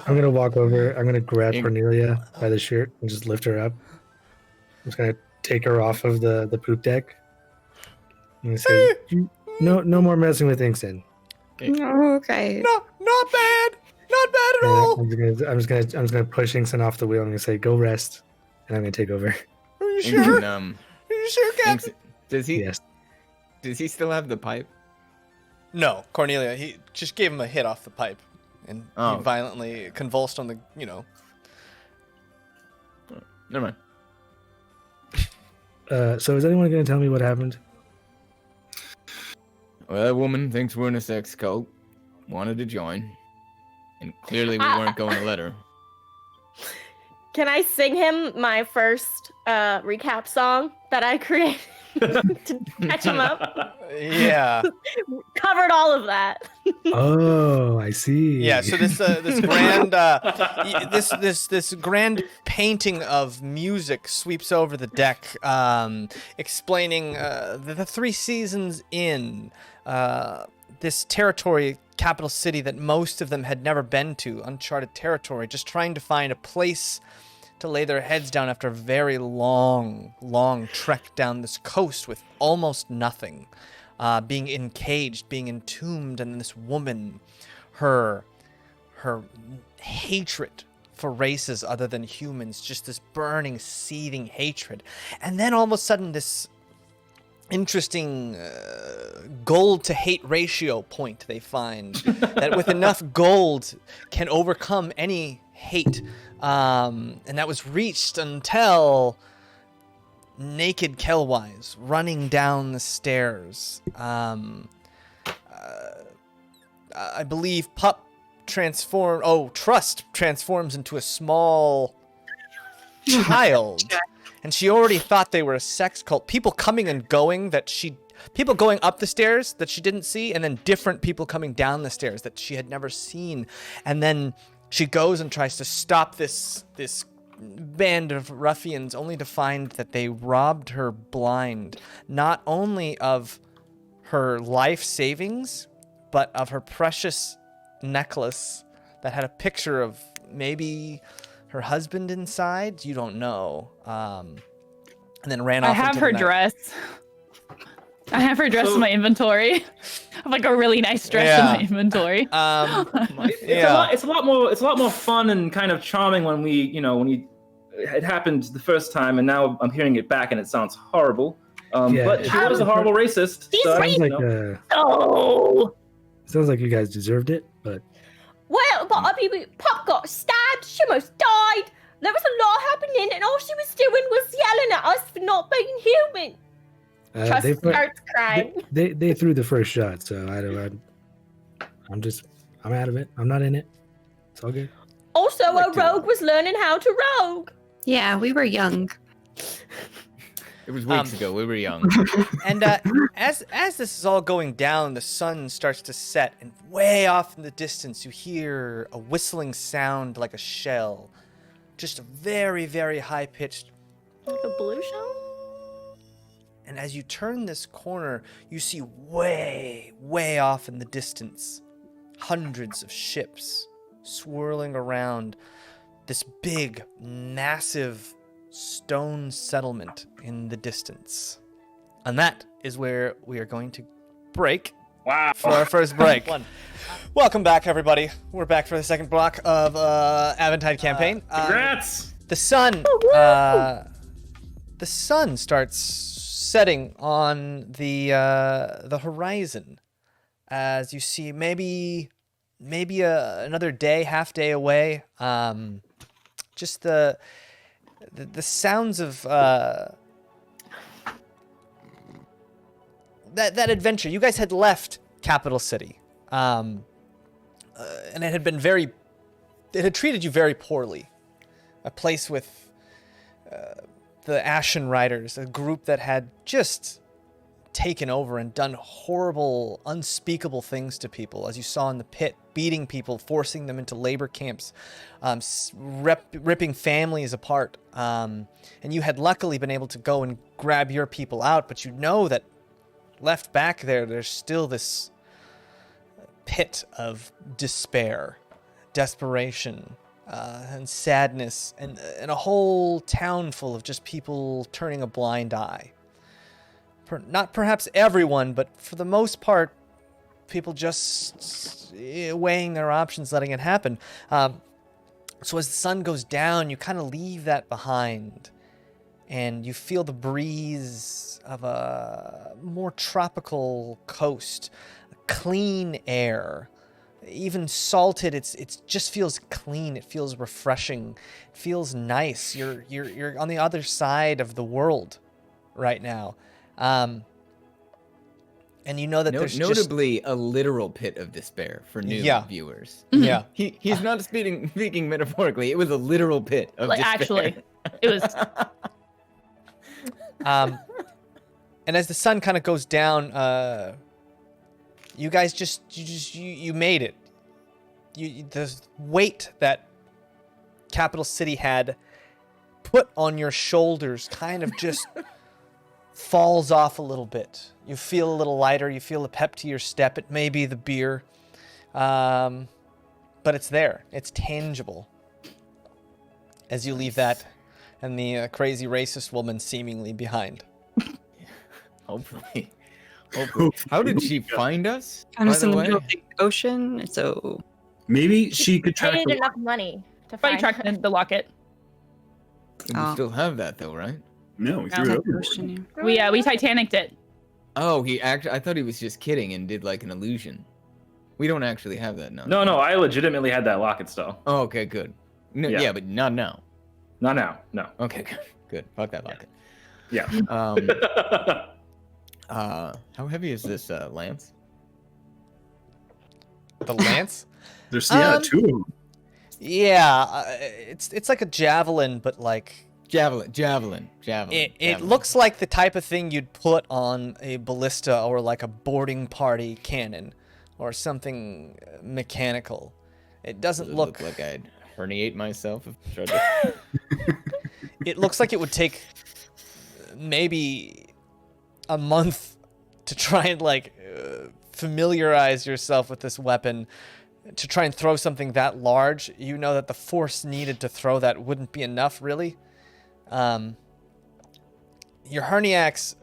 I'm gonna walk over. I'm gonna grab Cornelia by the shirt and just lift her up. I'm just gonna take her off of the poop deck. And say, no more messing with Inkson. Oh, okay. No, not bad. Not bad at all. I'm just gonna push Inkson off the wheel. I'm gonna say, go rest, and I'm gonna take over. Are you sure? Inkson, Are you sure, Captain? does he? Yes. Does he still have the pipe? No, Cornelia. He just gave him a hit off the pipe, and Oh. he violently convulsed on the, Never mind. So is anyone gonna tell me what happened? Well, that woman thinks we're in a sex cult. Wanted to join, and clearly we weren't going to let her. Can I sing him my first recap song that I created to catch him up? Yeah. Covered all of that. Oh, I see. Yeah, so this grand this grand painting of music sweeps over the deck, explaining the 3 seasons in this territory, capital city that most of them had never been to, uncharted territory, just trying to find a place to lay their heads down after a very long trek down this coast with almost nothing. Being encaged, being entombed, and this woman, her hatred for races other than humans, just this burning, seething hatred. And then all of a sudden this interesting gold to hate ratio point they find that with enough gold can overcome any hate. And that was reached until naked Kelwise running down the stairs. I believe Trust transforms into a small child. And she already thought they were a sex cult. People coming and going people going up the stairs that she didn't see, and then different people coming down the stairs that she had never seen. And then She goes and tries to stop this band of ruffians, only to find that they robbed her blind, not only of her life savings, but of her precious necklace that had a picture of maybe her husband inside. You don't know. And then ran off. I have her dress. I have her dress in my inventory. I have like a really nice dress in my inventory. It's a lot more fun and kind of charming when it happened the first time, and now I'm hearing it back and it sounds horrible. But she was a horrible racist. Sounds like you guys deserved it, but. Well, but I mean, Pop got stabbed. She almost died. There was a lot happening, and all she was doing was yelling at us for not being human. Trust starts crying. They threw the first shot, so I'm out of it. I'm not in it. It's all good. Also, a rogue was learning how to rogue. Yeah, we were young. It was weeks ago. We were young. And as this is all going down, the sun starts to set, and way off in the distance, you hear a whistling sound like a shell. Just a very, very high-pitched... Like a blue shell? And as you turn this corner, you see way, way off in the distance, hundreds of ships swirling around this big, massive stone settlement in the distance. And that is where we are going to break. Wow. For our first break. Welcome back, everybody. We're back for the second block of Aventide campaign. Congrats! The sun starts setting on the horizon, as you see maybe another day, half day away. Just the sounds of that adventure. You guys had left Capital City, and it had been it had treated you very poorly. A place with the Ashen Riders, a group that had just taken over and done horrible, unspeakable things to people, as you saw in the pit, beating people, forcing them into labor camps, ripping families apart. And you had luckily been able to go and grab your people out, but you know that left back there's still this pit of despair, desperation, and sadness, and a whole town full of just people turning a blind eye. Not perhaps everyone, but for the most part, people just weighing their options, letting it happen. So as the sun goes down, you kind of leave that behind, and you feel the breeze of a more tropical coast, clean air. Even salted, it just feels clean. It feels refreshing. It feels nice. You're on the other side of the world right now, and you know that there's notably a literal pit of despair for new viewers. Yeah, he's not speaking metaphorically. It was a literal pit of despair. Actually, it was. And as the sun kind of goes down, you guys you made it. The weight that Capital City had put on your shoulders kind of just falls off a little bit. You feel a little lighter. You feel a pep to your step. It may be the beer, but it's there. It's tangible. As you leave that, and the crazy racist woman seemingly behind. Hopefully. How did she find us? Found us in the middle of the ocean, so maybe she could track. Paid enough money to Probably find track the locket. We still have that though, right? No, we threw it overboard. We Titanicked it. Oh, I thought he was just kidding and did like an illusion. We don't actually have that now. No, I legitimately had that locket still. Oh, okay, good. No, yeah, but not now. Not now, no. Okay, good. Fuck that locket. Yeah. How heavy is this lance? The lance? There's two of them. Yeah, it's like a javelin, but like javelin. It looks like the type of thing you'd put on a ballista or like a boarding party cannon, or something mechanical. It doesn't Does it look like I'd herniate myself if I tried to... It looks like it would take maybe a month to try and like familiarize yourself with this weapon, to try and throw something that large. You know that the force needed to throw that wouldn't be enough, really. Your Herniax,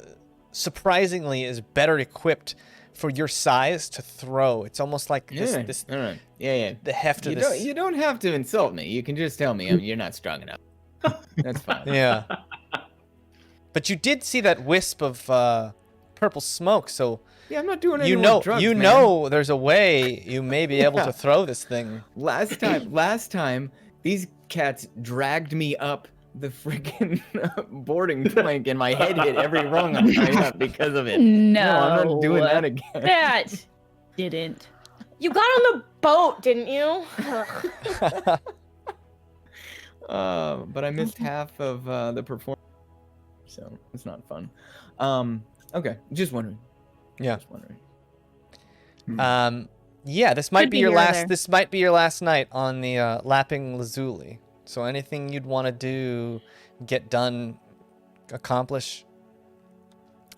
surprisingly, is better equipped for your size to throw. It's almost like this all right. Yeah. the heft of this. You don't have to insult me. You can just tell me you're not strong enough. That's fine. Yeah. But you did see that wisp of purple smoke, so yeah, I'm not doing any you more drugs, man. know there's a way you may be able to throw this thing. Last time, these cats dragged me up the freaking boarding plank, and my head hit every rung on my up because of it. No, I'm not doing that again. That didn't. You got on the boat, didn't you? But I missed half of the performance, so it's not fun. Okay, just wondering. Yeah. Just wondering. Yeah, this might Could be be your here or last. there. This might be your last night on the Lapping Lazuli. So anything you'd want to do, get done, accomplish.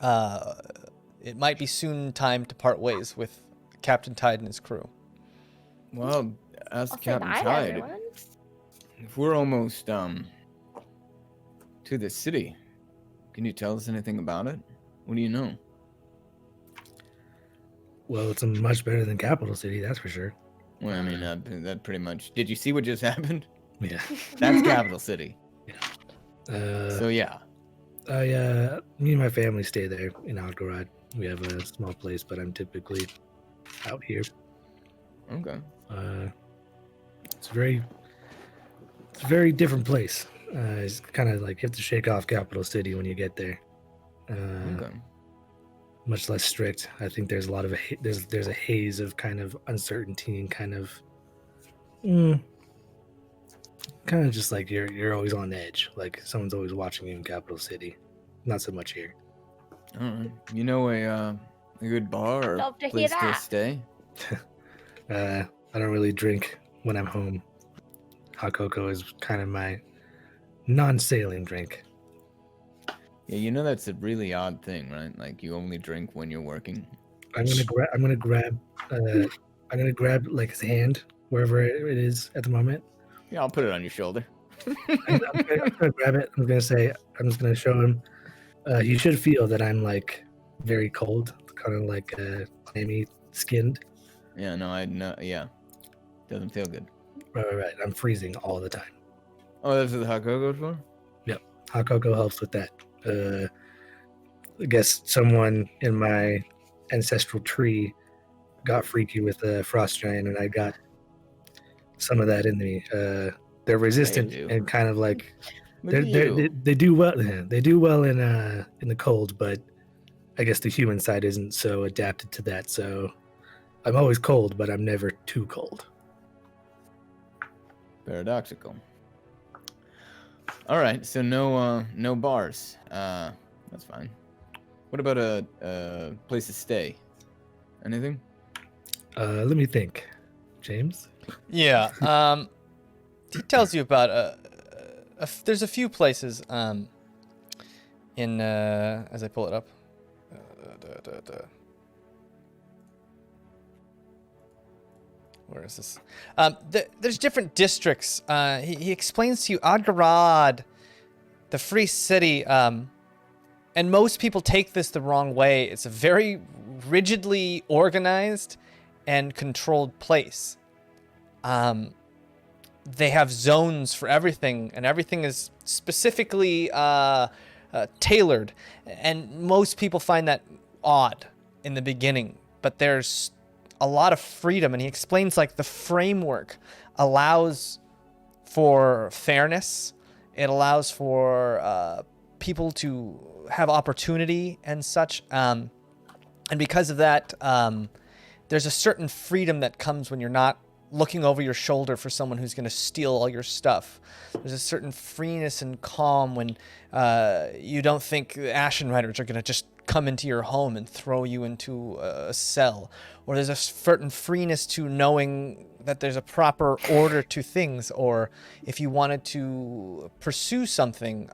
It might be soon time to part ways with Captain Tide and his crew. Well, as I'll say Captain bye to Tide, everyone. if we're almost to the city, can you tell us anything about it? What do you know? Well, it's much better than Capital City, that's for sure. Well, I mean, that pretty much. Did you see what just happened? Yeah. That's Capital City. So yeah. Me and my family stay there in Adghorad. We have a small place, but I'm typically out here. Okay. It's a very different place. It's kind of like you have to shake off Capital City when you get there. Okay. Much less strict. I think there's a lot of there's a haze of kind of uncertainty and kind of just like you're always on edge. Like someone's always watching you in Capital City. Not so much here. All right. You know a good bar or Love to hear place to that. stay? I don't really drink when I'm home. Hot cocoa is kind of my non-sailing drink. Yeah, you know that's a really odd thing, right? Like you only drink when you're working. I'm gonna grab like his hand wherever it is at the moment. Yeah, I'll put it on your shoulder. I'm gonna grab it. I'm just gonna show him. He should feel that I'm like very cold, kind of like clammy skinned. Yeah, no, yeah. Doesn't feel good. Right. I'm freezing all the time. Oh, that's what the hot cocoa for? Yep. Hot cocoa helps with that. I guess someone in my ancestral tree got freaky with a frost giant, and I got some of that in me. They're resistant do. and kind of like Look at you. they do well. They do well in the cold, but I guess the human side isn't so adapted to that. So I'm always cold, but I'm never too cold. Paradoxical. All right, so no bars. That's fine. What about a place to stay? Anything? Let me think. James? Yeah. He tells you about there's a few places in as I pull it up. Where is this? There's different districts. He explains to you Adghorad, the free city, and most people take this the wrong way. It's a very rigidly organized and controlled place. They have zones for everything, and everything is specifically tailored. And most people find that odd in the beginning, but there's a lot of freedom. And he explains like the framework allows for fairness. It allows for people to have opportunity and such. And because of that, there's a certain freedom that comes when you're not looking over your shoulder for someone who's going to steal all your stuff. There's a certain freeness and calm when you don't think Ashen Riders are going to just come into your home and throw you into a cell. Or there's a certain freeness to knowing that there's a proper order to things. Or if you wanted to pursue something,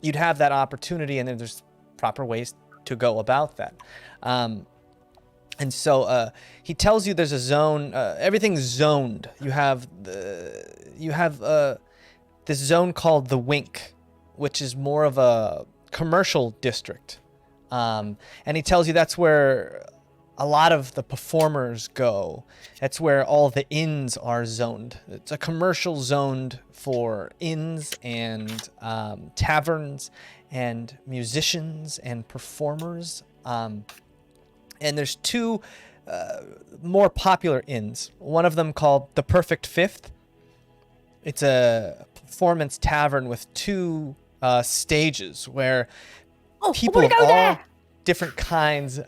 you'd have that opportunity, and then there's proper ways to go about that. And so he tells you there's a zone. Everything's zoned. You have this zone called the Wink, which is more of a commercial district. And he tells you that's where a lot of the performers go. That's where all the inns are zoned. It's a commercial zoned for inns and taverns and musicians and performers. And there's two more popular inns. One of them called the Perfect Fifth. It's a performance tavern with two stages where people of all different kinds,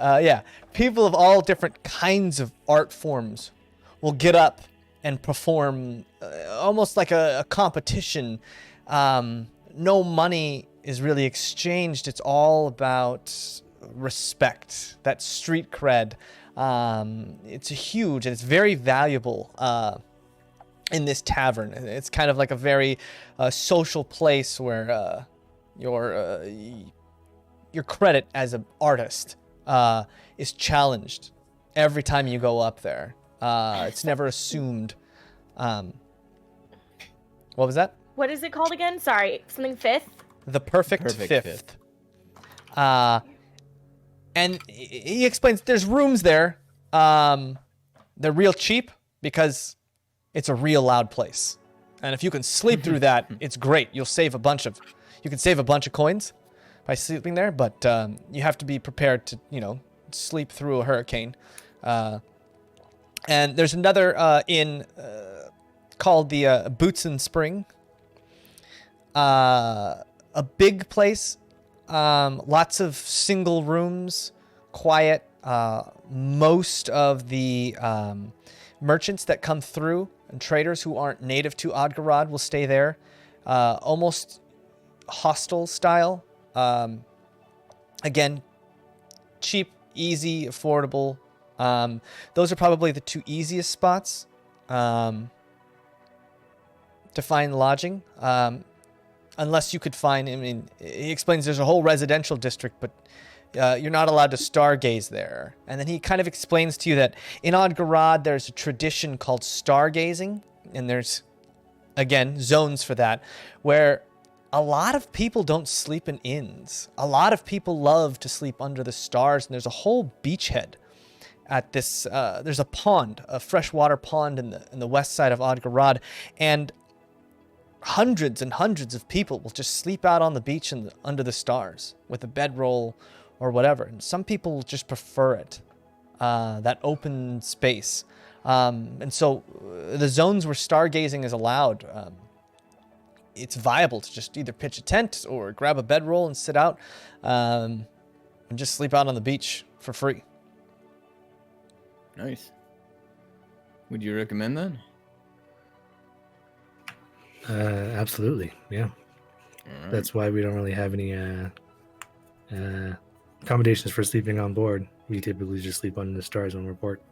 people of all different kinds of art forms will get up and perform almost like a competition. No money is really exchanged. It's all about respect, that street cred. It's huge and it's very valuable in this tavern. It's kind of like a very social place where your credit as an artist is challenged every time you go up there. It's never assumed. What was that? What is it called again? Sorry, something fifth? The Perfect Fifth. And he explains there's rooms there. They're real cheap because it's a real loud place. And if you can sleep through that, it's great. You can save a bunch of coins by sleeping there, but you have to be prepared to, sleep through a hurricane. And there's another inn called the Boots and Spring. A big place, lots of single rooms, quiet. Most of the merchants that come through and traders who aren't native to Adghorad will stay there. Almost hostel style. Again, cheap, easy, affordable. Those are probably the two easiest spots to find lodging. Unless you could find, he explains there's a whole residential district, but you're not allowed to stargaze there. And then he kind of explains to you that in Adghorad, there's a tradition called stargazing, and there's, again, zones for that, where a lot of people don't sleep in inns. A lot of people love to sleep under the stars, and there's a whole beachhead at this, there's a pond, a freshwater pond in the west side of Adghorad, and hundreds and hundreds of people will just sleep out on the beach and under the stars with a bedroll or whatever. And some people just prefer it, that open space. And so the zones where stargazing is allowed, it's viable to just either pitch a tent or grab a bedroll and sit out and just sleep out on the beach for free. Nice. Would you recommend that? Absolutely, yeah. Right. That's why we don't really have any accommodations for sleeping on board. We typically just sleep under the stars when we're port.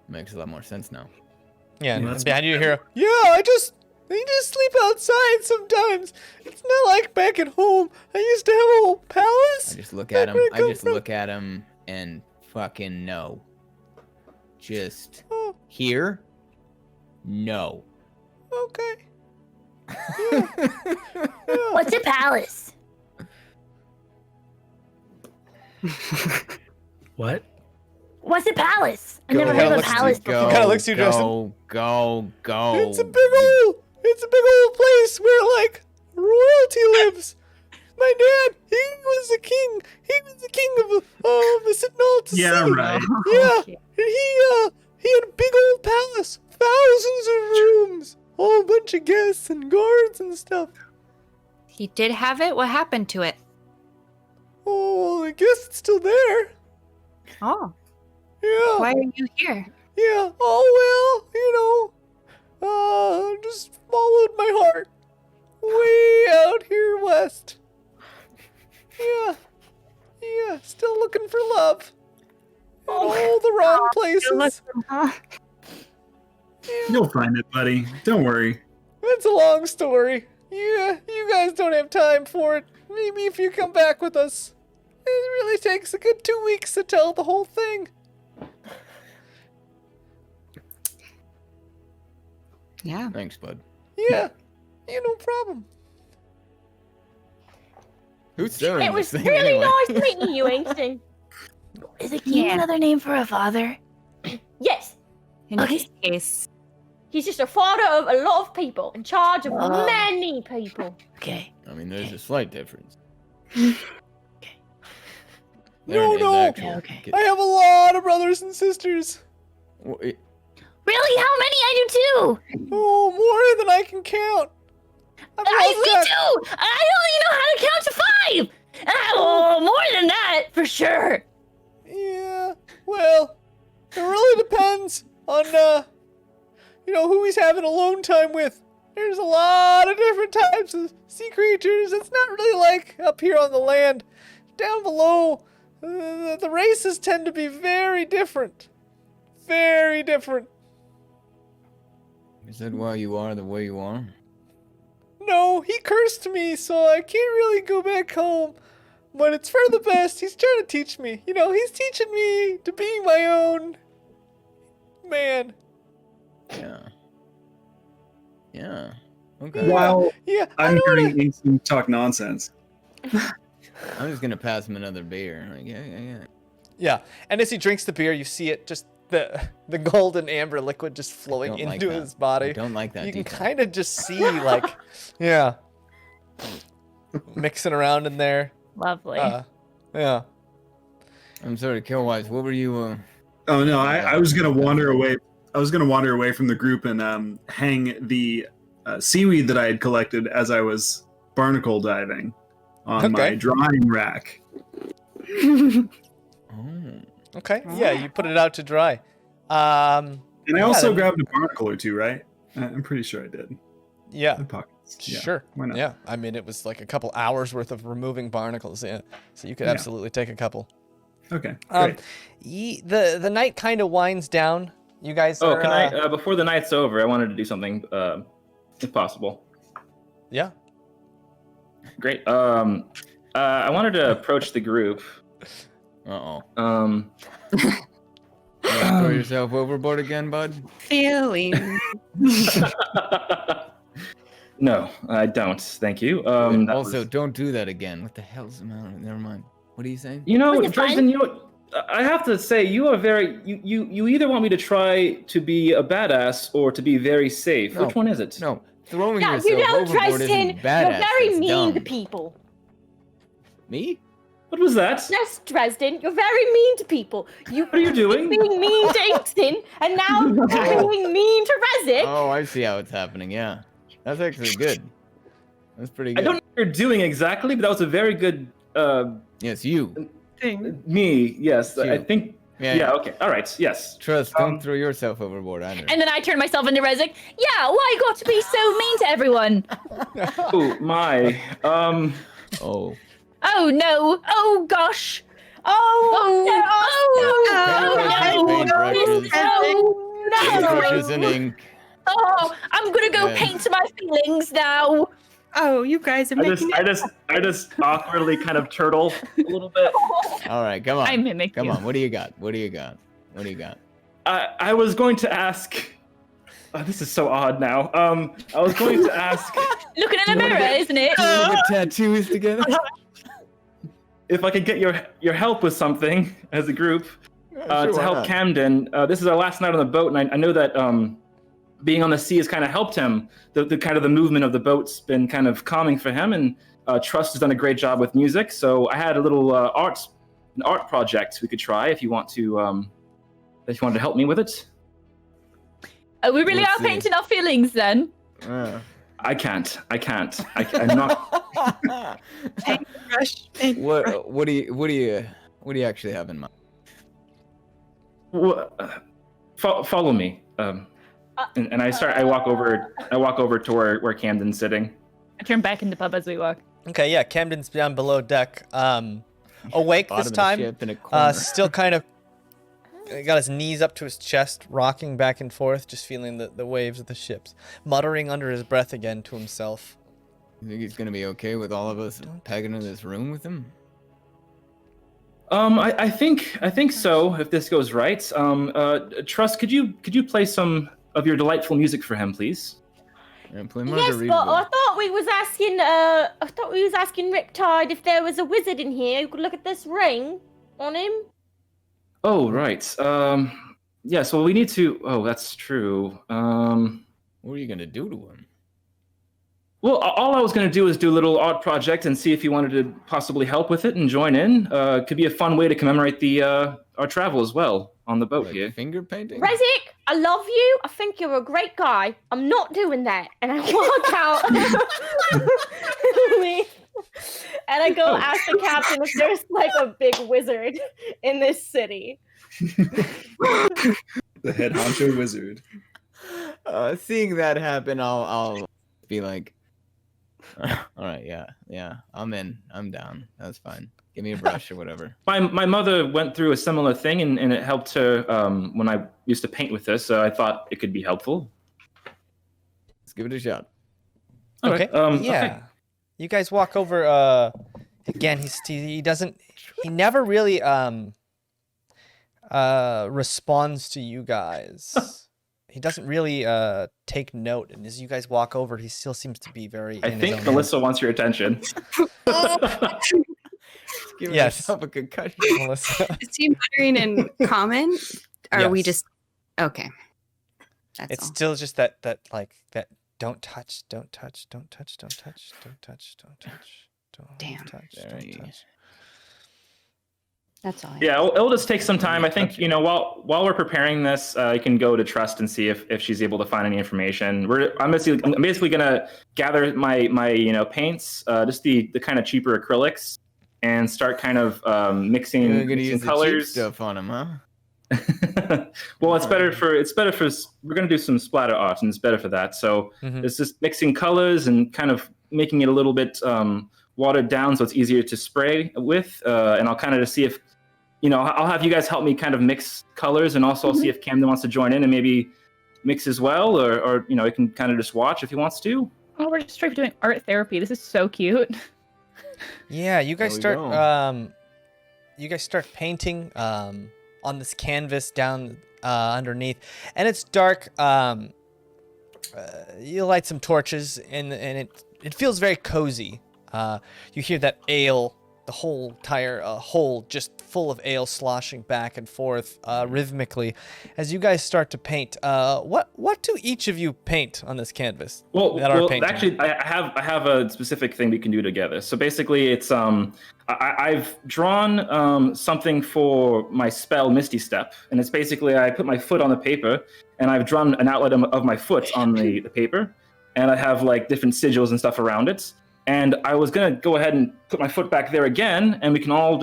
Makes a lot more sense now. Yeah, Well, and that's behind you hear, I just sleep outside sometimes. It's not like back at home. I used to have a whole palace. I just look at him. Look at him and fucking no. Just here? No. Okay. What's a palace? What? What's a palace? I never heard of a palace before. Kinda looks at you, Justin. Go. It's a big old place where like royalty lives. My dad, he was the king. He was the king of the Sentinel to Yeah, sea. right. Yeah, and he had a big old palace, thousands of rooms, a whole bunch of guests and guards and stuff. He did have it. What happened to it? Oh, I guess it's still there. Oh, Yeah. why are you here? Yeah, oh well, just followed my heart. Way out here west. Yeah, still looking for love. In all the wrong places. You'll find it, buddy. Don't worry. It's a long story. Yeah, you guys don't have time for it. Maybe if you come back with us. It really takes a good 2 weeks to tell the whole thing. Yeah. Thanks, bud. Yeah, no problem. Who's staring It at was this thing really anyway? nice meeting you, Inkson. Is a king another name for a father? Yes, In this case, he's just a father of a lot of people, in charge of many people. Okay. I mean, there's a slight difference. No. Okay. I have a lot of brothers and sisters. Really? How many? I do too. Oh, more than I can count. Me too. I only know how to count to 5. Oh, more than that for sure. Yeah, well, it really depends on, who he's having alone time with. There's a lot of different types of sea creatures. It's not really like up here on the land. Down below, the races tend to be very different. Very different. Is that why you are the way you are? No, he cursed me, so I can't really go back home. But it's for the best. He's trying to teach me. He's teaching me to be my own man. Yeah. Okay. While Yeah, I'm hearing Inkson talk nonsense. I'm just gonna pass him another beer. Like, yeah. Yeah, and as he drinks the beer, you see it just the golden amber liquid just flowing Don't like into that. his body. I don't like that You can detail. kind of just see mixing around in there. Lovely. Yeah. I'm sorry, Killwise. What were you? Oh no, I was gonna wander away. I was gonna wander away from the group and hang the seaweed that I had collected as I was barnacle diving on my drying rack. Okay. Yeah, you put it out to dry. And I also grabbed a barnacle or two, right? I'm pretty sure I did. Yeah. In pockets. Yeah, Sure. why not? Yeah. I mean, it was like a couple hours worth of removing barnacles. Yeah. So you could Yeah. absolutely take a couple. Okay. Great. The night kind of winds down. You guys. Oh, are, can I? Before the night's over, I wanted to do something, if possible. Yeah. Great. I wanted to approach the group. You throw yourself overboard again, bud? feeling. No, I don't. Thank you. Also, don't do that again. What the hell's the matter? Never mind. What are you saying? Was it Dresden, I have to say, you are very. You either want me to try to be a badass or to be very safe. No. Which one is it? No, throwing Yeah, yourself you know, overboard Dresden, isn't badass. you're very that's mean dumb. to people. Me? What was that? Yes, Dresden, you're very mean to people. What are you doing? Being mean to Inkson, and now you're being mean to Rezik. Oh, I see how it's happening. Yeah, that's actually good. That's pretty good. I don't know what you're doing exactly, but that was a very good. Yes, you. Me, yes. You. I think. Yeah. Okay. All right. Yes. Trust. Don't throw yourself overboard either. And then I turn myself into Rezik. Yeah, why you got to be so mean to everyone? Oh my. Oh. Oh no. Oh gosh. Oh, Paintbrushes and ink. Oh, I'm gonna go Yeah. paint my feelings now. Oh, you guys are making I just awkwardly kind of turtle a little bit. All right, come on. I mimic Come you. on. What do you got? I was going to ask. This is so odd now. I was going to ask Looking in the mirror, isn't it? Put tattoos together. if I could get your help with something as a group Sure, to why help not? Camden. This is our last night on the boat, and I know that being on the sea has kind of helped him. The kind of the movement of the boat's been kind of calming for him, and Trust has done a great job with music. So I had a little an art project we could try if you want to if you wanted to help me with it. We really Let's are see. painting our feelings then. I can't. I'm not. What do you actually have in mind? Well, follow me. And I walk over to where Camden's sitting. I turn back into Pub as we walk. Okay, yeah, Camden's down below deck. Awake this time. Still kind of got his knees up to his chest, rocking back and forth, just feeling the waves of the ships, muttering under his breath again to himself. You think he's gonna be okay with all of us pegging in this room with him? I think so. If this goes right, Trust, could you play some of your delightful music for him, please? Yeah, play Yes, but I thought we was asking Riptide if there was a wizard in here who could look at this ring on him. Oh, right. Yeah, so we need to... Oh, that's true. What are you going to do to him? Well, all I was going to do is do a little art project and see if he wanted to possibly help with it and join in. Could be a fun way to commemorate our travel as well on the boat Like here. finger painting? Rezik, I love you. I think you're a great guy. I'm not doing that. And I walk out. And I go ask the captain if there's like a big wizard in this city. The head honcho wizard. Seeing that happen, I'll be like, all right, yeah, I'm in. I'm down. That's fine. Give me a brush or whatever. My mother went through a similar thing, and it helped her when I used to paint with this, so I thought it could be helpful. Let's give it a shot. Okay. Yeah. Okay. You guys walk over. Again, he never really responds to you guys. He doesn't really take note, and as you guys walk over, he still seems to be very. I think Melissa wants your attention. Give yourself a concussion, Melissa. Is he muttering in common? Or are we just okay? It's still just that like that. Don't touch. Don't touch. Don't touch. Don't touch. Don't touch. Don't touch. Damn. Touch. Don't touch. That's all. Yeah, it'll just take some time. I think while we're preparing this, you can go to Trust and see if she's able to find any information. I'm basically gonna gather my paints, just the kind of cheaper acrylics, and start kind of mixing some colors. The cheap stuff on them, huh? Well, it's better for we're gonna do some splatter art, and it's better for that. So it's just mixing colors and kind of making it a little bit watered down, so it's easier to spray with. And I'll kind of just see if I'll have you guys help me kind of mix colors, and also I'll see if Camden wants to join in and maybe mix as well, or he can kind of just watch if he wants to. Oh, we're just straight doing art therapy. This is so cute. Yeah, you guys start painting on this canvas down underneath, and it's dark. You light some torches, and it feels very cozy. You hear that ale, the whole entire hole just full of ale sloshing back and forth rhythmically as you guys start to paint. What do each of you paint on this canvas? Well, actually, I have a specific thing we can do together. So basically, it's I've drawn something for my spell Misty Step, and it's basically I put my foot on the paper, and I've drawn an outline of my foot on the paper, and I have like different sigils and stuff around it. And I was gonna go ahead and put my foot back there again, and you can all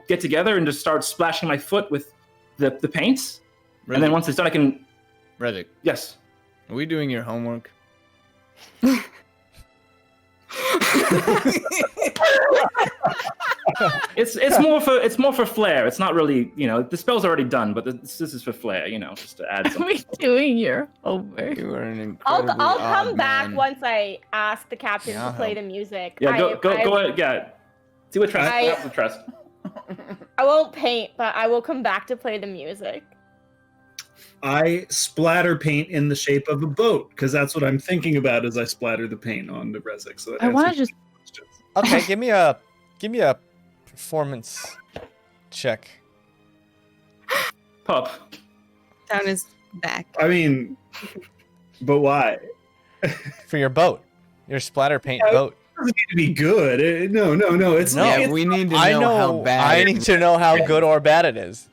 get together and just start splashing my foot with the paints. Rezik. And then once it's done, I can. Rezik. Yes. Are we doing your homework? It's more for flair. It's not really the spell's already done, but this is for flair. Just to add something. Are we doing your homework? You are an incredibly I'll come back man. once I ask the captain to play the music. Yeah, go ahead. Yeah, see what Trust. I won't paint, but I will come back to play the music. I splatter paint in the shape of a boat because that's what I'm thinking about as I splatter the paint on the Rezik. So I want to just. Okay, give me a performance check. Pup. Down his back. I mean, but why? For your boat, your splatter paint boat. It doesn't need to be good. No. It's no. Yeah, we need to know how bad. I need to know how good or bad it is.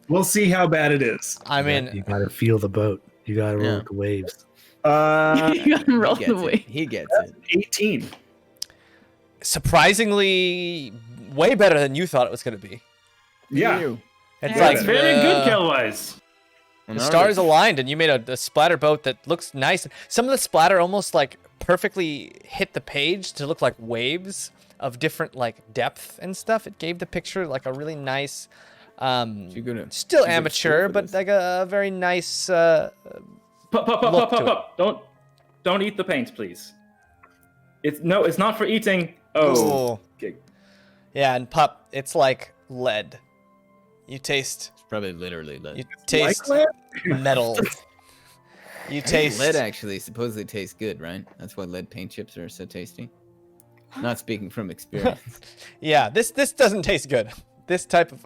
We'll see how bad it is. I mean, you gotta feel the boat. You gotta roll the waves. You gotta roll the waves. He gets it. 18. Surprisingly, way better than you thought it was going to be. Yeah. It's like very good, Kelwise. The stars aligned, and you made a splatter boat that looks nice. Some of the splatter almost like perfectly hit the page to look like waves of different like depth and stuff. It gave the picture like a really nice, still amateur, but like a very nice. Pup. Don't eat the paint, please. It's not for eating. Oh. Okay. Yeah, and Pup, it's like lead. You taste. It's probably literally lead. You taste metal. You taste lead. Actually, supposedly tastes good, right? That's why lead paint chips are so tasty. Not speaking from experience. Yeah, this doesn't taste good. This type of.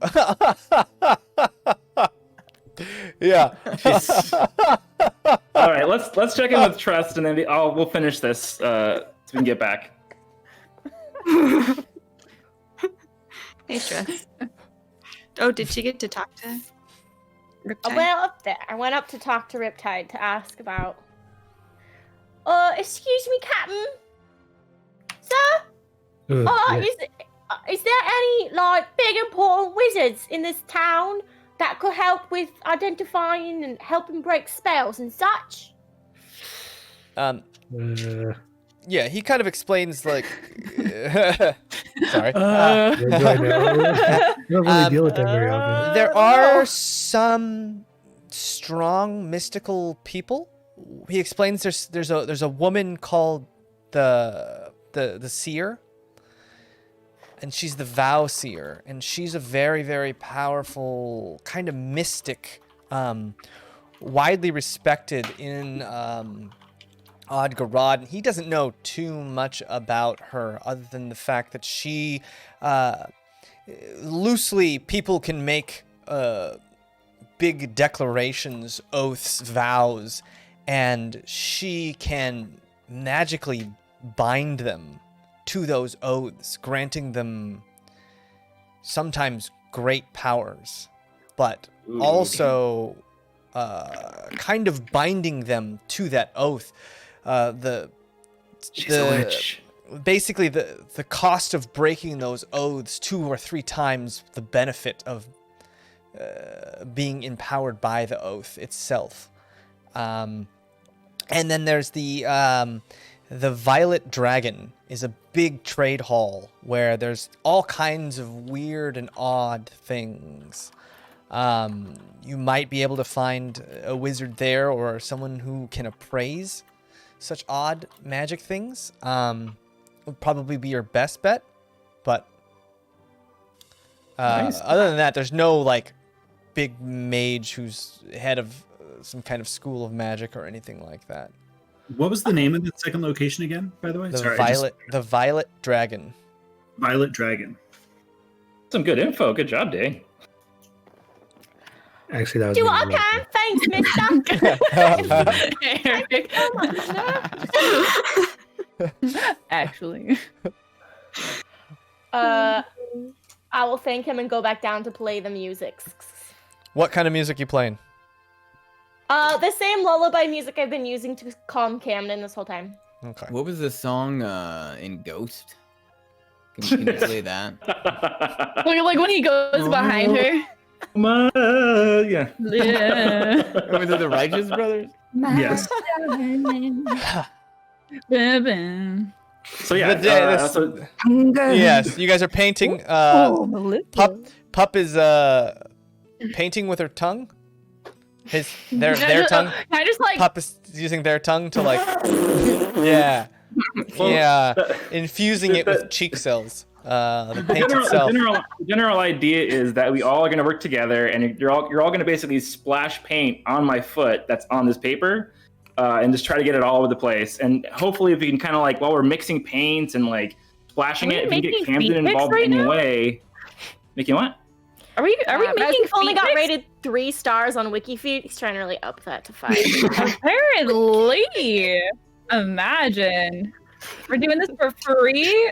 Yeah. All right, let's check in with Trust, and then we'll finish this so we can get back. Hey, Trust. Oh, did she get to talk to Riptide? I went up there. I went up to talk to Riptide to ask about. Excuse me, Captain. Sir. Is there any like big important wizards in this town that could help with identifying and helping break spells and such? Yeah, he kind of explains like. Sorry. You don't really deal with that very often. There are some strong mystical people. He explains there's a woman called the seer, and she's the vow seer, and she's a very, very powerful kind of mystic, widely respected in Adghorad. He doesn't know too much about her other than the fact that she, loosely, people can make big declarations, oaths, vows, and she can magically bind them to those oaths, granting them sometimes great powers, but also kind of binding them to that oath. She's a witch. Basically, the cost of breaking those oaths 2 or 3 times the benefit of being empowered by the oath itself. And then there's the Violet Dragon is a big trade hall where there's all kinds of weird and odd things. You might be able to find a wizard there or someone who can appraise such odd magic things. Would probably be your best bet, but nice. Other than that, there's no like big mage who's head of some kind of school of magic or anything like that. What was the name of the second location again, by the way? The Violet Dragon. Violet Dragon. Some good info. Good job, Daye. Actually, that was. Do what I can. Thanks, mister. Actually. I will thank him and go back down to play the music. What kind of music you playing? The same lullaby music I've been using to calm Camden this whole time. Okay. What was the song in Ghost? Can you play that? Like when he goes behind her. Yeah. Was it the Righteous Brothers? Yes. So yeah. Yes, you guys are painting. Pup is painting with her tongue. Their tongue. I just like Pup is using their tongue to like. Infusing it with cheek cells. The paint itself. The general idea is that we all are going to work together, and you're all going to basically splash paint on my foot that's on this paper, and just try to get it all over the place. And hopefully, if we can kind of like while we're mixing paints and like splashing it, if we can get Camden involved in any way. Making what? Are we making? He's only got rated 3 stars on WikiFeet. He's trying to really up that to 5. Apparently, imagine we're doing this for free.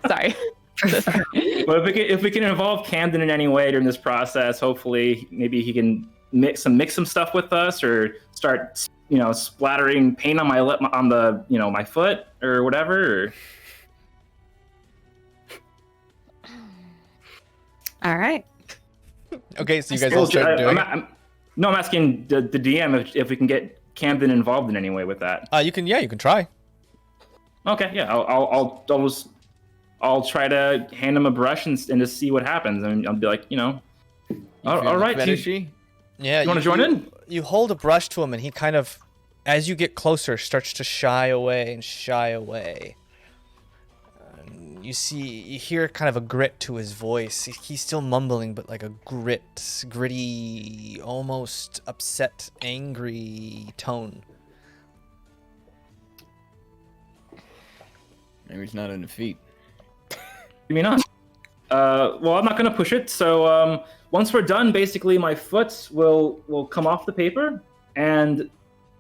Sorry. Well, if we can involve Camden in any way during this process, hopefully maybe he can mix some stuff with us, or start splattering paint on my lip, on the my foot or whatever. Or... All right. Okay, so you guys all start doing it. I'm asking the DM if we can get Camden involved in any way with that. You can try. Okay, yeah, I'll try to hand him a brush and just see what happens. And I'll be like, all right, Yeah, you want to join in? You hold a brush to him, and he kind of, as you get closer, starts to shy away and shy away. You hear kind of a grit to his voice. He's still mumbling, but like a gritty, almost upset, angry tone. Maybe he's not in defeat. Maybe not. Well, I'm not going to push it. So once we're done, basically my foot will come off the paper, and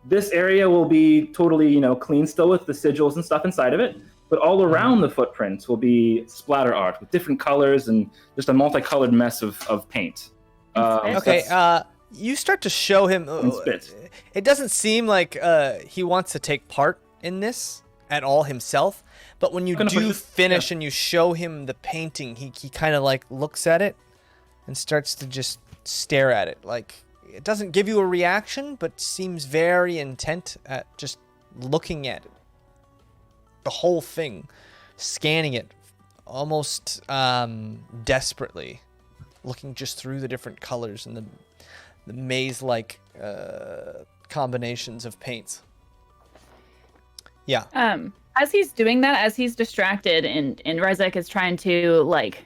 this area will be totally, clean still with the sigils and stuff inside of it. But all around the footprints will be splatter art with different colors and just a multicolored mess of paint. Okay, you start to show him. It doesn't seem like he wants to take part in this at all himself. But when you do finish and you show him the painting, he kind of like looks at it and starts to just stare at it. Like, it doesn't give you a reaction, but seems very intent at just looking at it. The whole thing, scanning it almost desperately, looking just through the different colors and the maze-like combinations of paints. Yeah. As he's doing that, as he's distracted, and Rezek is trying to like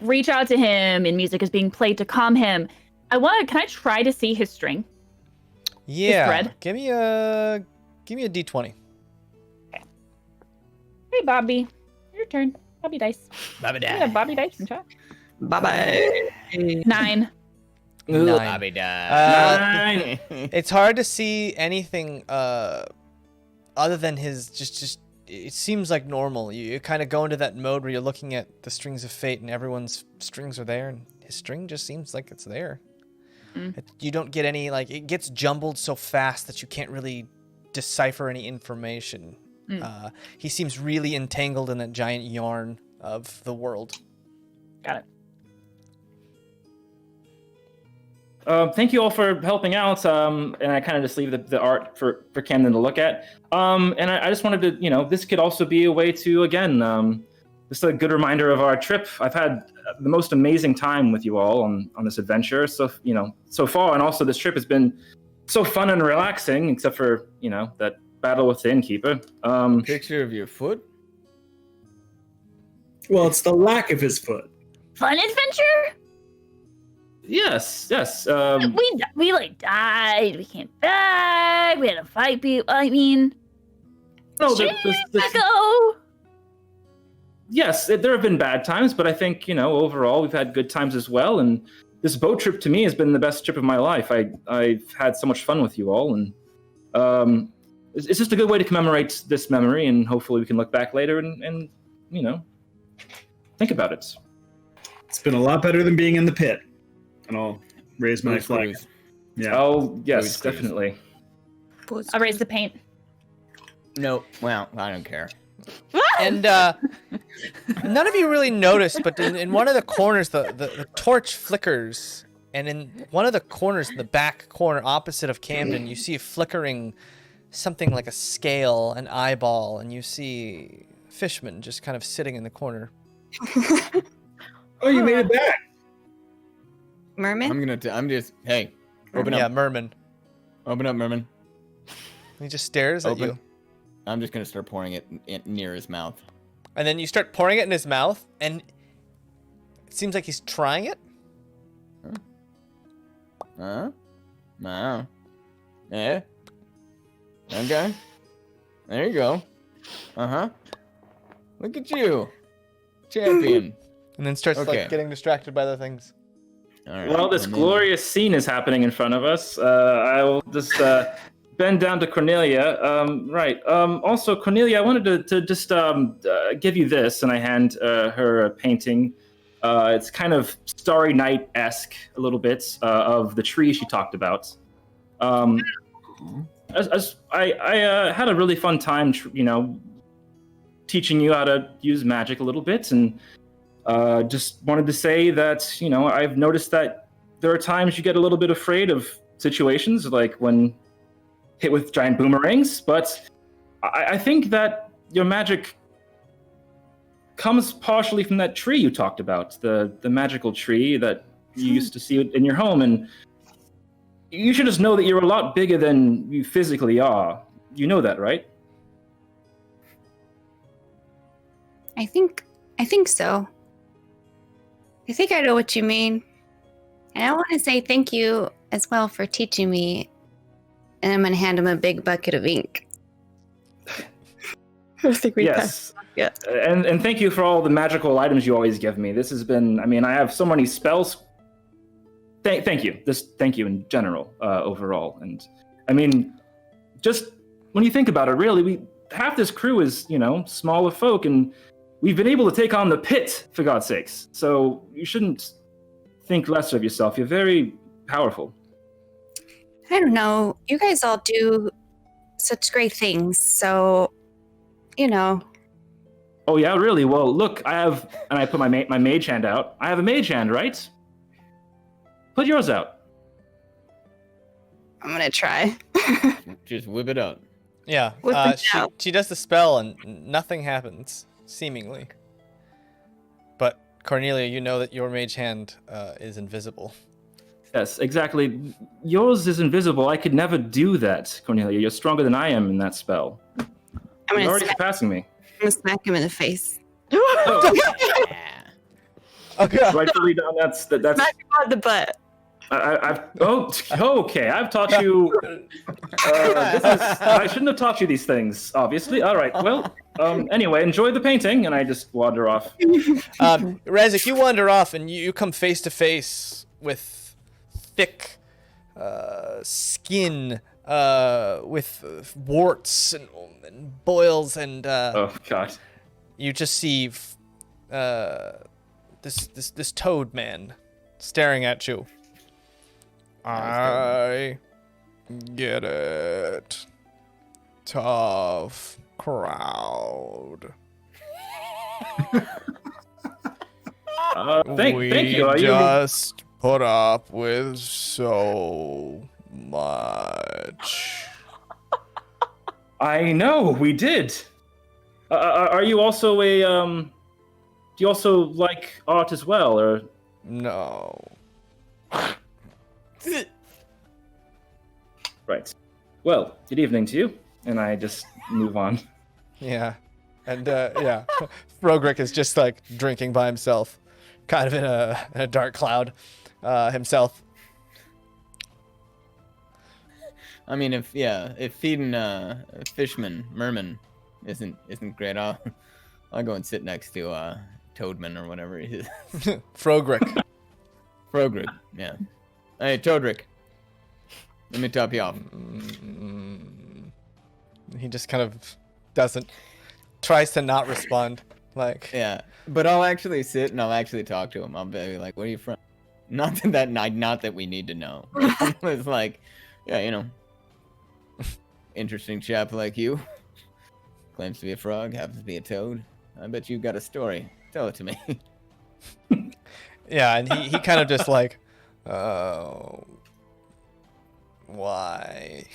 reach out to him, and music is being played to calm him. Can I try to see his string? Yeah. His thread? Give me a D20. Hey, Bobby. Your turn. Bobby dice. Bobby dice. Yeah, Bobby dice in chat. Bye-bye. 9. Bobby dice. It's hard to see anything other than his just it seems like normal. You kind of go into that mode where you're looking at the strings of fate and everyone's strings are there, and his string just seems like it's there. You don't get any, like, it gets jumbled so fast that you can't really decipher any information. He seems really entangled in that giant yarn of the world. Got it. Thank you all for helping out. And I kind of just leave the art for Camden to look at. And I just wanted to, this could also be a way to, again, just a good reminder of our trip. I've had the most amazing time with you all on this adventure. So, so far. And also this trip has been so fun and relaxing, except for, that battle with the innkeeper. Picture of your foot? Well, it's the lack of his foot. Fun adventure? Yes. We like died. We came back. We had to fight people. I mean, no, go. Yes, there have been bad times, but I think overall we've had good times as well. And this boat trip to me has been the best trip of my life. I've had so much fun with you all, and it's just a good way to commemorate this memory. And hopefully we can look back later and think about it. It's been a lot better than being in the pit. And I'll raise my flag. Yeah. Oh, yes, definitely. I'll raise the paint. Nope. Well, I don't care. And none of you really noticed, but in one of the corners, the torch flickers. And in one of the corners, in the back corner opposite of Camden, you see flickering something like a scale, an eyeball, and you see Fishman just kind of sitting in the corner. Oh, you made it back. Merman? Hey, open up. Yeah, Merman. Open up, Merman. He just stares at you. I'm just gonna start pouring it near his mouth. And then you start pouring it in his mouth, and it seems like he's trying it. Wow. Yeah. Okay. There you go. Look at you, champion. And then starts like getting distracted by other things. All right. Well, this glorious scene is happening in front of us. I will just bend down to Cornelia. Also, Cornelia, I wanted to just give you this, and I hand her a painting. It's kind of Starry Night-esque, a little bit, of the tree she talked about. I had a really fun time, teaching you how to use magic a little bit, and Just wanted to say that, I've noticed that there are times you get a little bit afraid of situations, like when hit with giant boomerangs, but I think that your magic comes partially from that tree you talked about, the magical tree that you used to see in your home, and you should just know that you're a lot bigger than you physically are. You know that, right? I think so. I think I know what you mean. And I want to say thank you as well for teaching me. And I'm going to hand him a big bucket of ink. I think we passed. Yeah. And thank you for all the magical items you always give me. This has been, I have so many spells. Thank you. Thank you in general, overall. And just when you think about it, really, half this crew is, small of folk, and we've been able to take on the pit, for God's sakes. So you shouldn't think less of yourself. You're very powerful. I don't know. You guys all do such great things. So, Oh, yeah, really? Well, look, and I put my mage hand out. I have a mage hand, right? Put yours out. I'm going to try. Just whip it out. Yeah. Whip it out. She does the spell and nothing happens, seemingly. But Cornelia, you know that your mage hand is invisible. Yes, exactly. Yours is invisible. I could never do that, Cornelia. You're stronger than I am in that spell. I'm You're already going surpassing me. to smack him in the face. Okay. Rightfully done. That's. Smack him on the butt. Okay. I've taught you. I shouldn't have taught you these things, obviously. All right. Well. Anyway, enjoy the painting, and I just wander off. Rezik, you wander off, and you come face to face with thick skin, with warts and boils, and Oh God. you just see this toad man staring at you. I get it. Tough crowd. Thank you. We just put up with so much. I know we did. Are you also a Do you also like art as well, or No. right? Well, good evening to you, and I just move on. Yeah. And yeah, Frogrick is just like drinking by himself, kind of in a dark cloud himself. If feeding merman isn't great, I'll go and sit next to Toadman or whatever he is. Frogrick. Frogrick, yeah. Hey, Toadrick. Let me top you off. He just kind of tries to not respond. Like, yeah, but I'll actually sit and I'll actually talk to him. I'll be like, "Where are you from?" Not that we need to know. It's like, yeah, interesting chap like you. Claims to be a frog, happens to be a toad. I bet you've got a story. Tell it to me. yeah, and he kind of just like, why?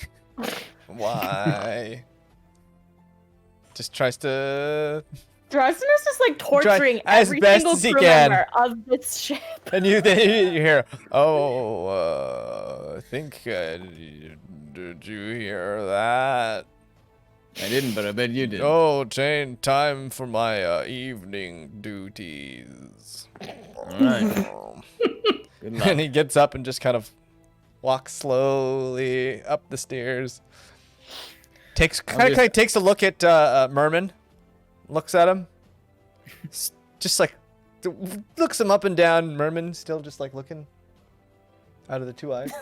Just tries to. Dresden is just like torturing as every best single as he crew can. member of this ship. And you hear, I think, did you hear that? I didn't, but I bet you did. Oh, Jane, time for my evening duties. All right. Good luck. And he gets up and just kind of walks slowly up the stairs. Takes a look at Merman, looks at him, just like looks him up and down. Merman still just like looking out of the two eyes,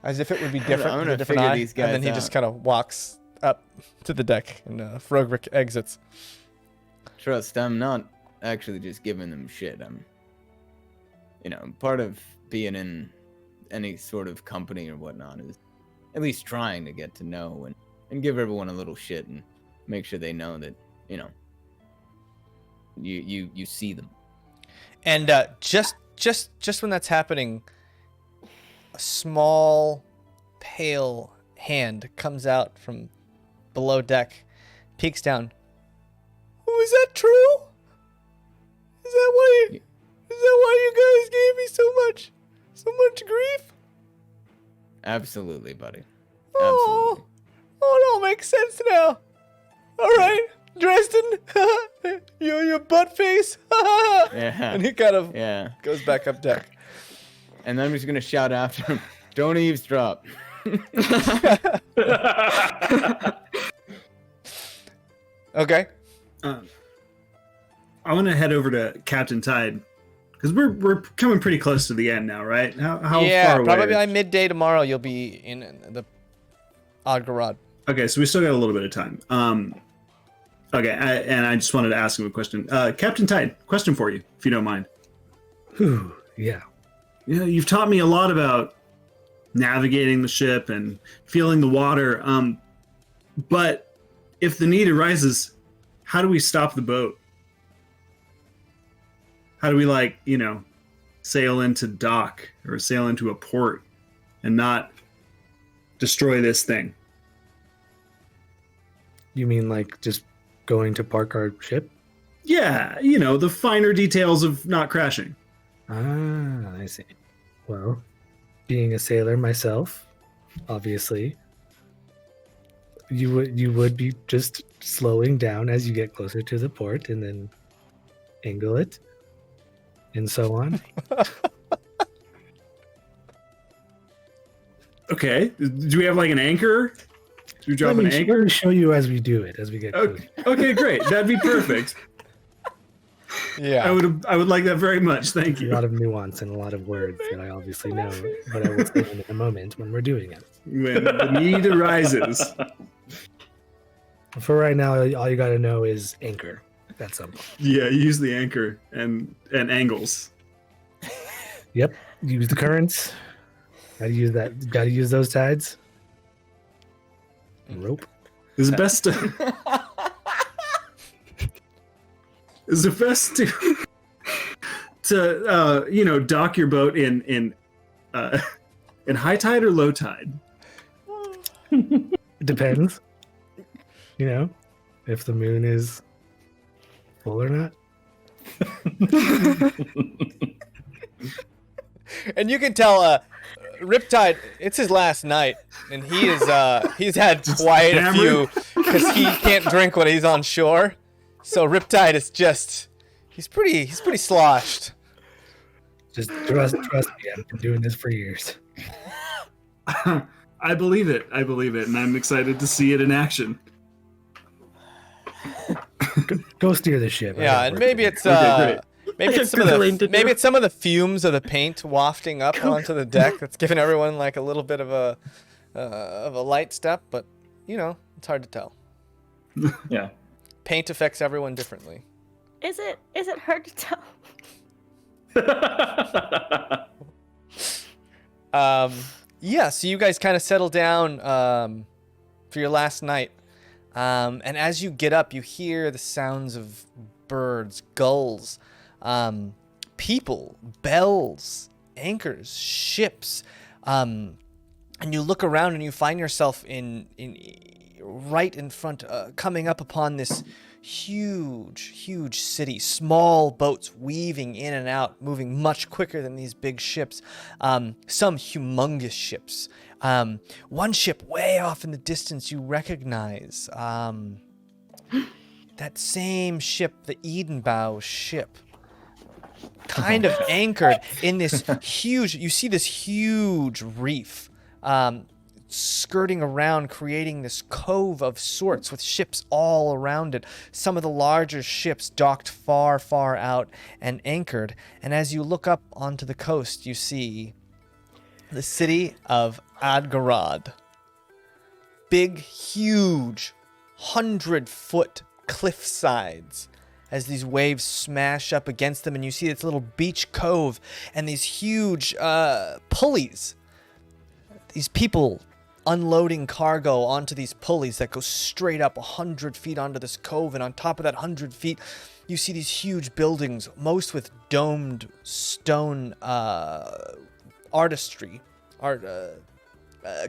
as if it would be different. I'm with gonna a different figure eye. these guys And then he out. just kind of walks up to the deck, and Frogrick exits. Trust, I'm not actually just giving them shit. I'm, part of being in any sort of company or whatnot is at least trying to get to know and give everyone a little shit and make sure they know that, you see them. And just when that's happening, a small, pale hand comes out from below deck, peeks down. Oh, is that true? Is that why you guys gave me so much grief? Absolutely, buddy. Oh, Absolutely. it all makes sense now. All right, Dresden, your butt face. Yeah. And he kind of Yeah. goes back up deck. And then I'm just gonna shout after him, "Don't eavesdrop." Okay. I want to head over to Captain Tide because we're coming pretty close to the end now, right? How far away? Probably by midday tomorrow you'll be in the Adghorad. Okay, so we still got a little bit of time. Okay, and I just wanted to ask him a question. Captain Tide, question for you, if you don't mind. Whew, yeah. Yeah, you've taught me a lot about navigating the ship and feeling the water. But if the need arises, how do we stop the boat? How do we, sail into dock or sail into a port and not destroy this thing? You mean just going to park our ship? Yeah, the finer details of not crashing. Ah, I see. Well, being a sailor myself, obviously, you would be just slowing down as you get closer to the port and then angle it and so on. Okay. Do we have an anchor? Do we drop an anchor? Let me show you as we do it, as we get closer. Okay, great. That'd be perfect. Yeah. I would like that very much. Thank A you. lot of nuance and a lot of words that I obviously know, but I will say them in a moment when we're doing it. When the need arises. For right now, all you got to know is anchor. That's something. Yeah, use the anchor and angles. Yep. Use the currents. Gotta use that. Gotta use those tides. And rope. Is it best to dock your boat in high tide or low tide? It depends. If the moon is full or not. And you can tell Riptide, it's his last night, and he's had quite a few because he can't drink when he's on shore. So Riptide is he's pretty sloshed. Just trust me, I've been doing this for years. I believe it, and I'm excited to see it in action. Go steer the ship. Yeah, and maybe it's maybe it's some of the fumes of the paint wafting up onto the deck that's giving everyone a little bit of a light step, but it's hard to tell. Yeah. Paint affects everyone differently. Is it hard to tell? Yeah, so you guys kind of settle down for your last night. And as you get up, you hear the sounds of birds, gulls, people, bells, anchors, ships. And you look around and you find yourself right in front, coming up upon this huge city. Small boats weaving in and out, moving much quicker than these big ships. Some humongous ships. One ship way off in the distance you recognize. That same ship, the Edenbow ship. Kind of anchored in this huge... You see this huge reef. Skirting around, creating this cove of sorts with ships all around it. Some of the larger ships docked far out and anchored. And as you look up onto the coast, you see the city of Adghorad. Big, huge, 100-foot cliff sides as these waves smash up against them, and you see this little beach cove and these huge pulleys. These people unloading cargo onto these pulleys that go straight up 100 feet onto this cove. And on top of that 100 feet, you see these huge buildings, most with domed stone artistry,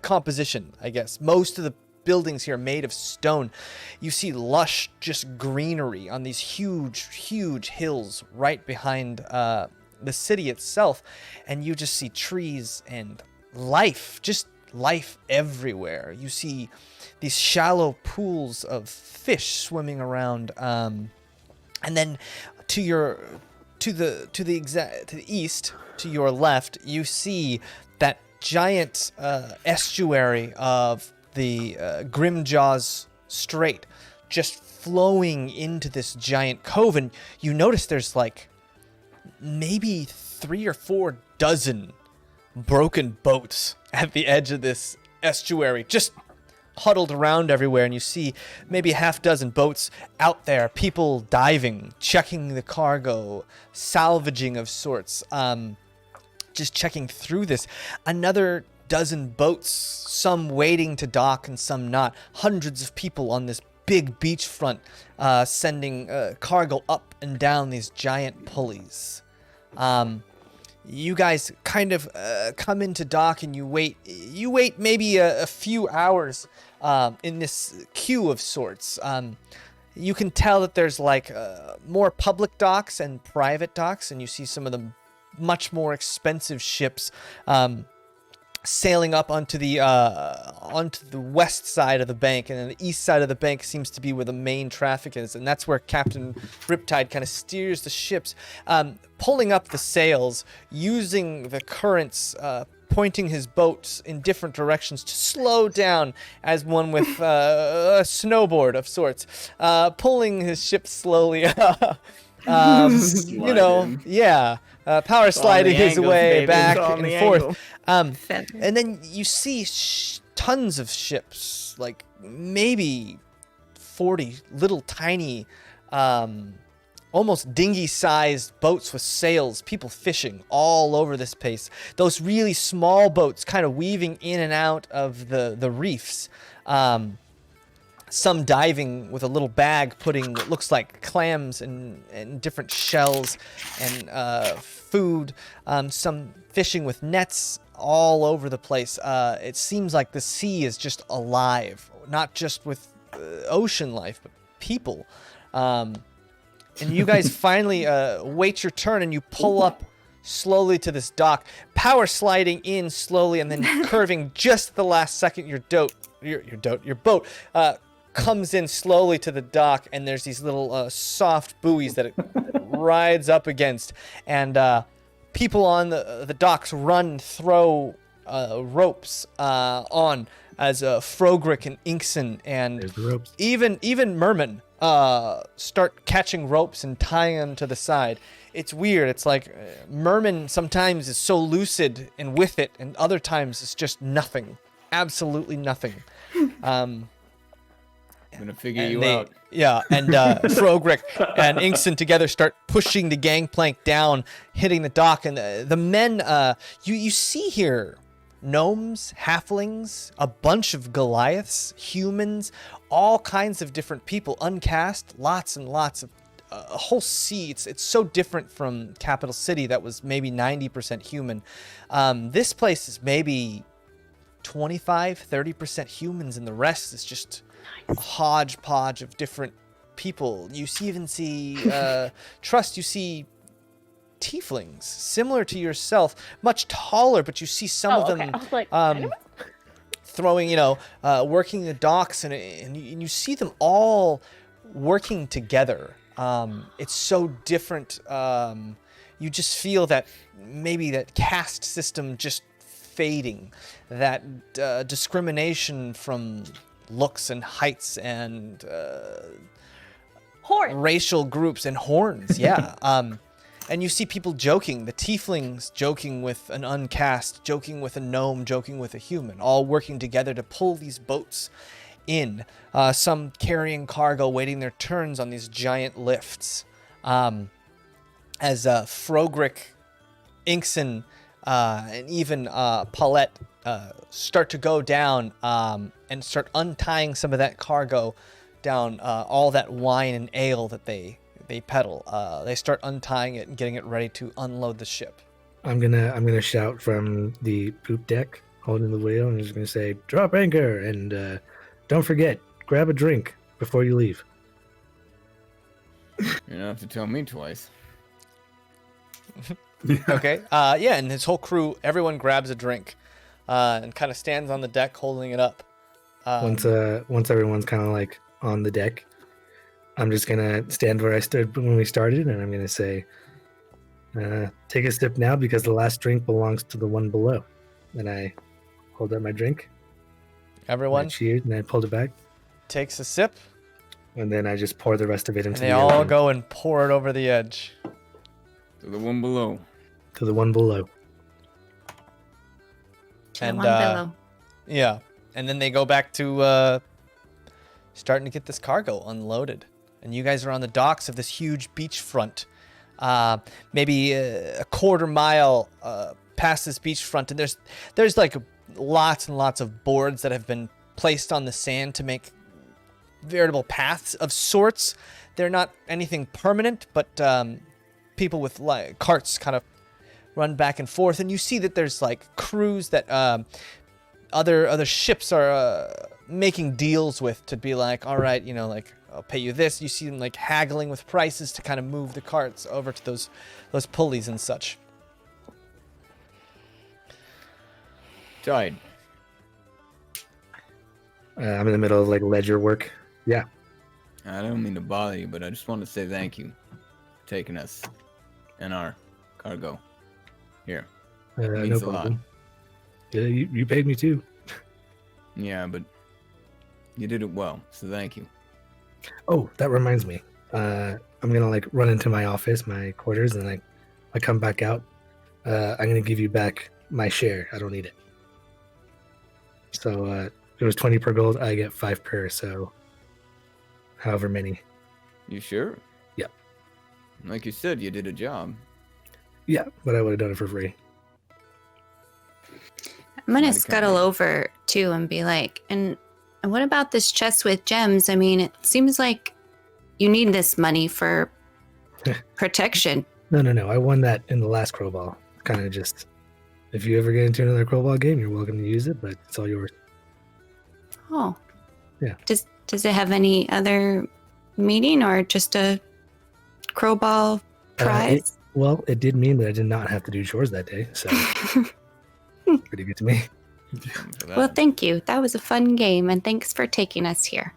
composition, I guess. Most of the buildings here are made of stone. You see lush, just greenery on these huge hills right behind the city itself. And you just see trees and life, just life everywhere. You see these shallow pools of fish swimming around, and then to the east, to your left, you see that giant estuary of the Grimjaws Strait just flowing into this giant cove. And you notice there's like maybe 3 or 4 dozen broken boats at the edge of this estuary, just huddled around everywhere. And you see maybe 6 boats out there, people diving, checking the cargo, salvaging of sorts, just checking through this. Another 12 boats, some waiting to dock and some not. Hundreds of people on this big beachfront, sending cargo up and down these giant pulleys. You guys kind of come into dock and you wait maybe a few hours in this queue of sorts. You can tell that there's like more public docks and private docks, and you see some of the much more expensive ships sailing up onto the west side of the bank, and then the east side of the bank seems to be where the main traffic is, and that's where Captain Riptide kind of steers the ships, pulling up the sails, using the currents, pointing his boats in different directions to slow down as one with a snowboard of sorts, pulling his ship slowly up. You know, yeah. Power sliding his way back and forth. And then you see tons of ships, like maybe 40 little tiny, almost dinghy-sized boats with sails, people fishing all over this place. Those really small boats kind of weaving in and out of the reefs. Some diving with a little bag, putting what looks like clams and different shells and food. Some fishing with nets all over the place. It seems like the sea is just alive, not just with ocean life, but people. And you guys finally wait your turn, and you pull up slowly to this dock, power sliding in slowly, and then curving just at the last second. Your boat comes in slowly to the dock, and there's these little soft buoys that it rides up against, and people on the docks throw ropes on as Frogrick and Inkson and even Merman start catching ropes and tying them to the side. It's weird. It's like Merman sometimes is so lucid and with it, and other times it's just nothing, absolutely nothing. I'm gonna figure you out. Yeah, and Frogrick and Inkson together start pushing the gangplank down, hitting the dock, and the men, you see here, gnomes, halflings, a bunch of Goliaths, humans, all kinds of different people, uncast, lots and lots of, a whole sea. It's so different from Capital City that was maybe 90% human. This place is maybe 25-30% humans, and the rest is just a hodgepodge of different people. You even see Trust, you see tieflings similar to yourself, much taller, but you see some of them I was like, throwing, working the docks, and you see them all working together. It's so different. You just feel that maybe that caste system just fading, that discrimination from looks and heights and racial groups and horns. Yeah. And you see people joking, the tieflings joking with an uncast, joking with a gnome, joking with a human, all working together to pull these boats in, some carrying cargo, waiting their turns on these giant lifts. As Frogrick, Inkson, and even Paulette start to go down and start untying some of that cargo down, all that wine and ale that they peddle. They start untying it and getting it ready to unload the ship. I'm gonna shout from the poop deck, holding the wheel, and I'm just gonna say, "Drop anchor!" and don't forget, grab a drink before you leave. You don't have to tell me twice. Okay. Yeah, and his whole crew, everyone grabs a drink, and kind of stands on the deck holding it up. Once everyone's kind of like on the deck, I'm just gonna stand where I stood when we started, and I'm gonna say, "Take a sip now, because the last drink belongs to the one below." And I hold up my drink. Everyone cheered, and I pulled it back. Takes a sip. And then I just pour the rest of it into and they the all ocean. go and pour it over the edge. To the one below. To the one below. To the one below. Yeah. And then they go back to starting to get this cargo unloaded. And you guys are on the docks of this huge beachfront. Maybe a quarter mile past this beachfront. And there's like lots and lots of boards that have been placed on the sand to make veritable paths of sorts. They're not anything permanent, but people with like carts kind of run back and forth, and you see that there's like crews that other ships are making deals with to be like, all right, you know, like I'll pay you this. You see them like haggling with prices to kind of move the carts over to those pulleys and such. Tide. I'm in the middle of like ledger work. Yeah. I don't mean to bother you, but I just want to say thank you for taking us and our cargo. Here. Means No a lot. problem. Yeah, you paid me too. Yeah, but you did it well, so thank you. Oh, that reminds me. I'm gonna like run into my office, my quarters, and I come back out. I'm gonna give you back my share. I don't need it. So it was 20 per gold. I get 5 per. So however many. You sure? Yeah. Like you said, you did a job. Yeah, but I would have done it for free. I'm gonna scuttle over too and be like, and what about this chest with gems? I mean, it seems like you need this money for protection. No. I won that in the last Crowball. Kind of just, if you ever get into another Crowball game, you're welcome to use it, but it's all yours. Oh. Yeah. Does it have any other meaning or just a Crowball prize? It did mean that I did not have to do chores that day, so pretty good to me. Well, thank you. That was a fun game, and thanks for taking us here.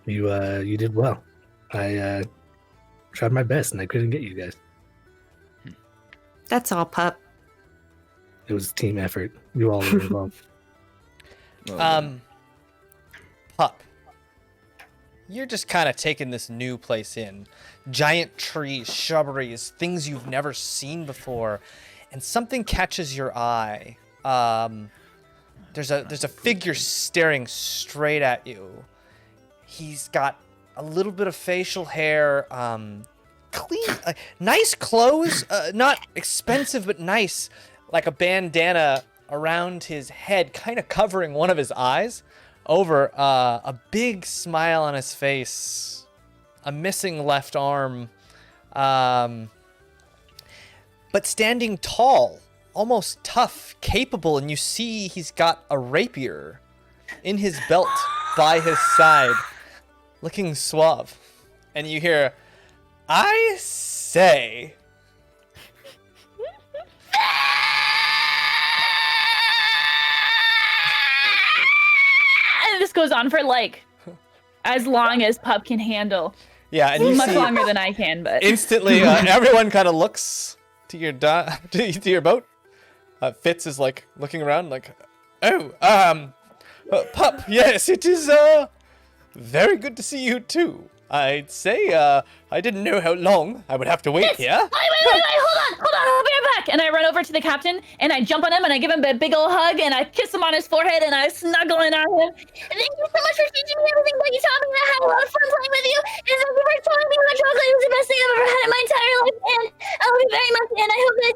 You did well. I tried my best, and I couldn't get you guys. That's all, pup. It was a team effort. You all were involved. Pup, you're just kind of taking this new place in. Giant trees, shrubberies, things you've never seen before, and something catches your eye. There's a figure staring straight at you. He's got a little bit of facial hair, clean, nice clothes, not expensive but nice, like a bandana around his head, kind of covering one of his eyes. Over a big smile on his face, a missing left arm, but standing tall, almost tough, capable, and you see he's got a rapier in his belt by his side, looking suave. And you hear, "I say." This goes on for like as long as Pup can handle. Yeah, and you much see longer than I can, but instantly everyone kind of looks to your to your boat. Fitz is like looking around like, "Oh, Pup, yes, it is very good to see you too. I'd say I didn't know how long I would have to wait here." Wait, hold on, I'll be right back. And I run over to the captain and I jump on him and I give him a big old hug and I kiss him on his forehead and I snuggle in on him. And thank you so much for teaching me everything that you taught me. I had a lot of fun playing with you. And thank you for telling me that chocolate was the best thing I've ever had in my entire life. And I love you very much. And I hope that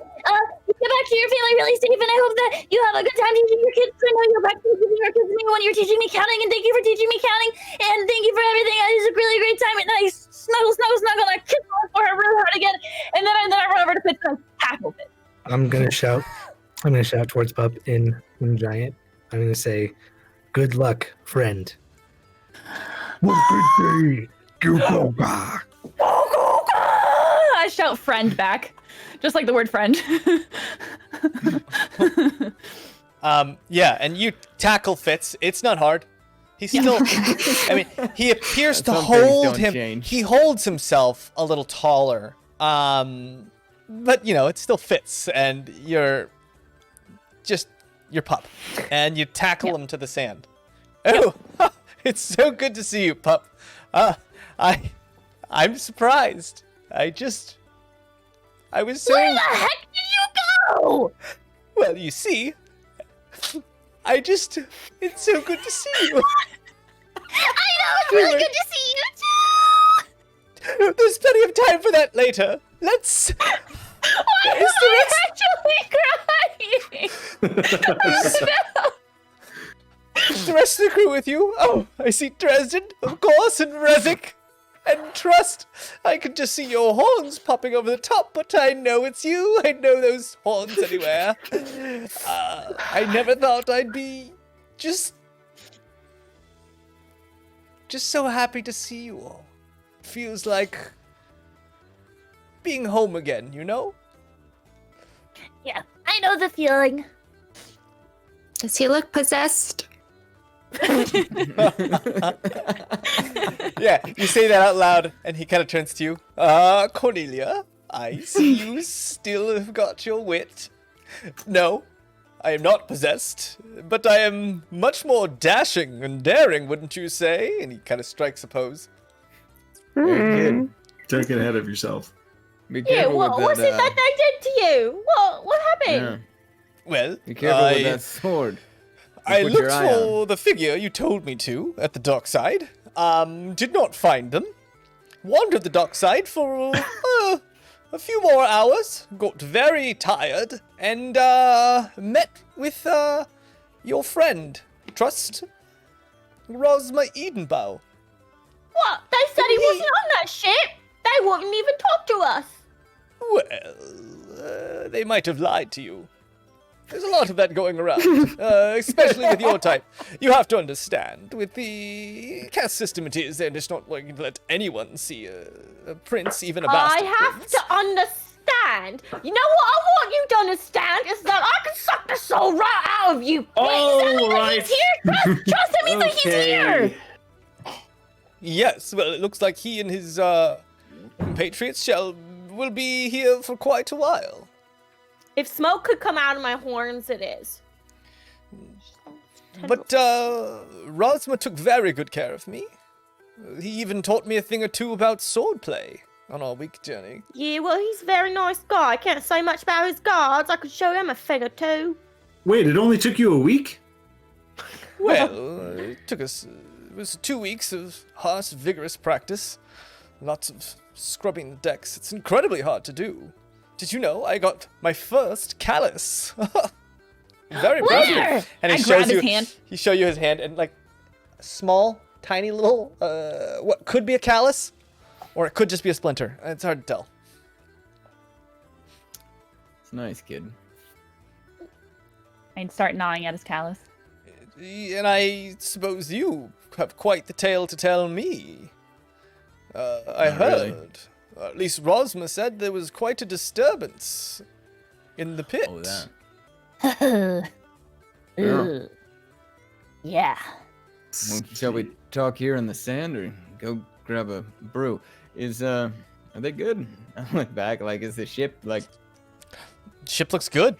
you get back to you're feeling really safe, and I hope that you have a good time teaching your kids. I know you're back to teaching your kids when you're teaching me counting, and thank you for teaching me counting, and thank you for everything. It was a really great time, and I snuggle, and I kiss her really hard again, and then I run over to Fitz and I tackle Fitz. I'm gonna shout towards Pup in Giant. I'm gonna say, "Good luck, friend." What good day? I shout friend back. Just like the word friend. Yeah, and you tackle Fitz. It's not hard. He's still, I mean, he appears to hold him. Change. He holds himself a little taller. But, you know, it still fits. And you're just your Pup. And you tackle him to the sand. Oh, it's so good to see you, Pup. I'm surprised. I was so... Where the heck did you go? Well, you see, it's so good to see you. I know, it's really good to see you too. There's plenty of time for that later. Let's... Why am I actually crying? The rest of the crew with you. Oh, I see Dresden, of course, and Rezik. And Trust. I can just see your horns popping over the top, but I know it's you. I know those horns anywhere. I never thought I'd be just so happy to see you all. Feels like being home again, you know? Yeah, I know the feeling. Does he look possessed? Yeah, you say that out loud, and he kind of turns to you. Cornelia, I see you still have got your wit. No, I am not possessed, but I am much more dashing and daring, wouldn't you say? And he kind of strikes a pose. Very good. Don't get ahead of yourself. Be Yeah, careful what with was it that they did to you? What happened? Yeah. Well, Be careful with that sword. I Put your looked eye for the figure you told me to at the dockside. Did not find them. Wandered the dockside for a few more hours. Got very tired and met with your friend, Trust, Rosma Edenbow. What? They said he wasn't on that ship. They wouldn't even talk to us. Well, they might have lied to you. There's a lot of that going around, especially with your type. You have to understand, with the caste system it is, they're just not going to let anyone see a prince, even a bastard I have prince. to understand. You know what I want you to understand is that I can suck the soul right out of you. All right. He's here. Trust him. He's like he's here. Yes, well, it looks like he and his compatriots will be here for quite a while. If smoke could come out of my horns, it is. But Rosma took very good care of me. He even taught me a thing or two about swordplay on our week journey. Yeah, well, he's a very nice guy. I can't say much about his guards. I could show him a thing or two. Wait, it only took you a week? Well, it was 2 weeks of harsh, vigorous practice. Lots of scrubbing the decks. It's incredibly hard to do. Did you know I got my first callus? Very proud of you. And I grab his hand. He show you his hand and like a small, tiny little what could be a callus, or it could just be a splinter. It's hard to tell. It's nice, kid. I'd start gnawing at his callus. And I suppose you have quite the tale to tell me. I Not really. heard. At least Rosma said there was quite a disturbance in the pit. Oh, that. Yeah. Well, shall we talk here in the sand or go grab a brew? Are they good? I look back, like, is the ship, like... Ship looks good.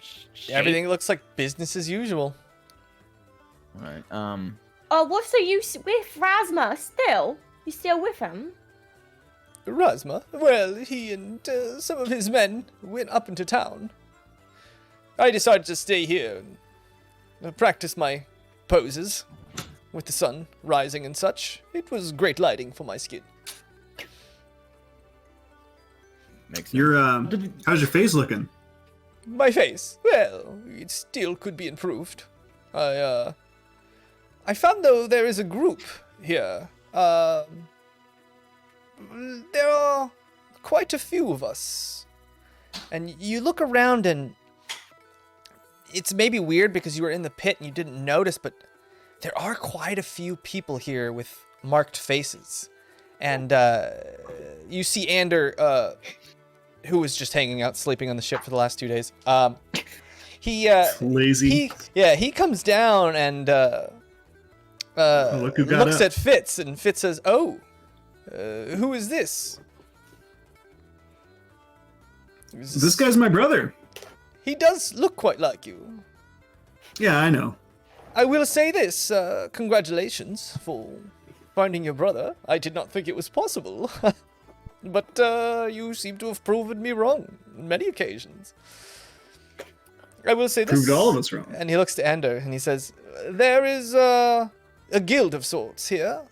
Everything looks like business as usual. Alright, Oh, what's the use with Rasma still? You still with him? Rosma? Well, he and some of his men went up into town. I decided to stay here and practice my poses with the sun rising and such. It was great lighting for my skin. makes sense. You're how's your face looking? My face? Well, it still could be improved. I found, though, there is a group here. There are quite a few of us. And you look around and it's maybe weird because you were in the pit and you didn't notice, but there are quite a few people here with marked faces. And you see Ander, who was just hanging out, sleeping on the ship for the last 2 days. He lazy. He comes down and looks at Fitz, and Fitz says, "Oh, who is this?" This guy's my brother. He does look quite like you. Yeah, I know. I will say this, congratulations for finding your brother. I did not think it was possible. But you seem to have proven me wrong on many occasions. I will say this. Proved all of us wrong. And he looks to Ander and he says, there is a guild of sorts here,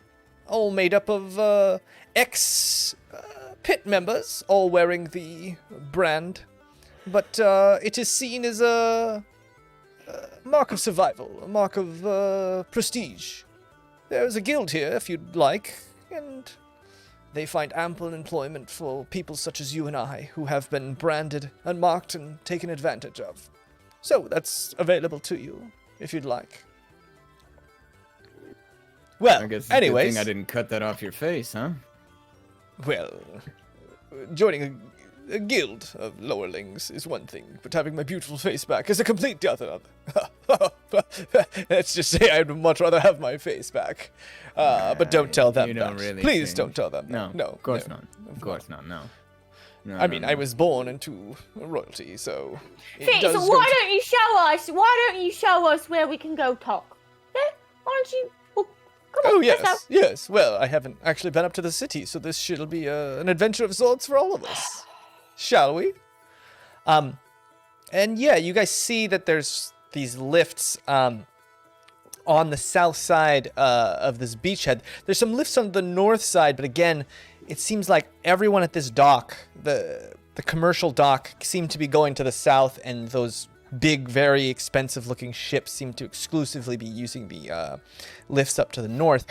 all made up of ex-pit members, all wearing the brand. But it is seen as a mark of survival, a mark of prestige. There is a guild here, if you'd like, and they find ample employment for people such as you and I, who have been branded and marked and taken advantage of. So that's available to you, if you'd like. Well, I guess it's anyways, a good thing I didn't cut that off your face, huh? Well, joining a guild of lowerlings is one thing, but having my beautiful face back is a complete other. Let's just say I'd much rather have my face back. But don't tell them that. Really Please don't tell them no, that. No, of course not. Of course not, no. I mean, I was born into royalty, so... Fitz, why don't you show us? Why don't you show us where we can go talk? Yeah? Why don't you... Well, come on, yes. Well, I haven't actually been up to the city, so this should be an adventure of sorts for all of us. Shall we? And yeah, you guys see that there's these lifts on the south side of this beachhead. There's some lifts on the north side, but again, it seems like everyone at this dock, the commercial dock, seem to be going to the south, and those big, very expensive-looking ships seem to exclusively be using the lifts up to the north.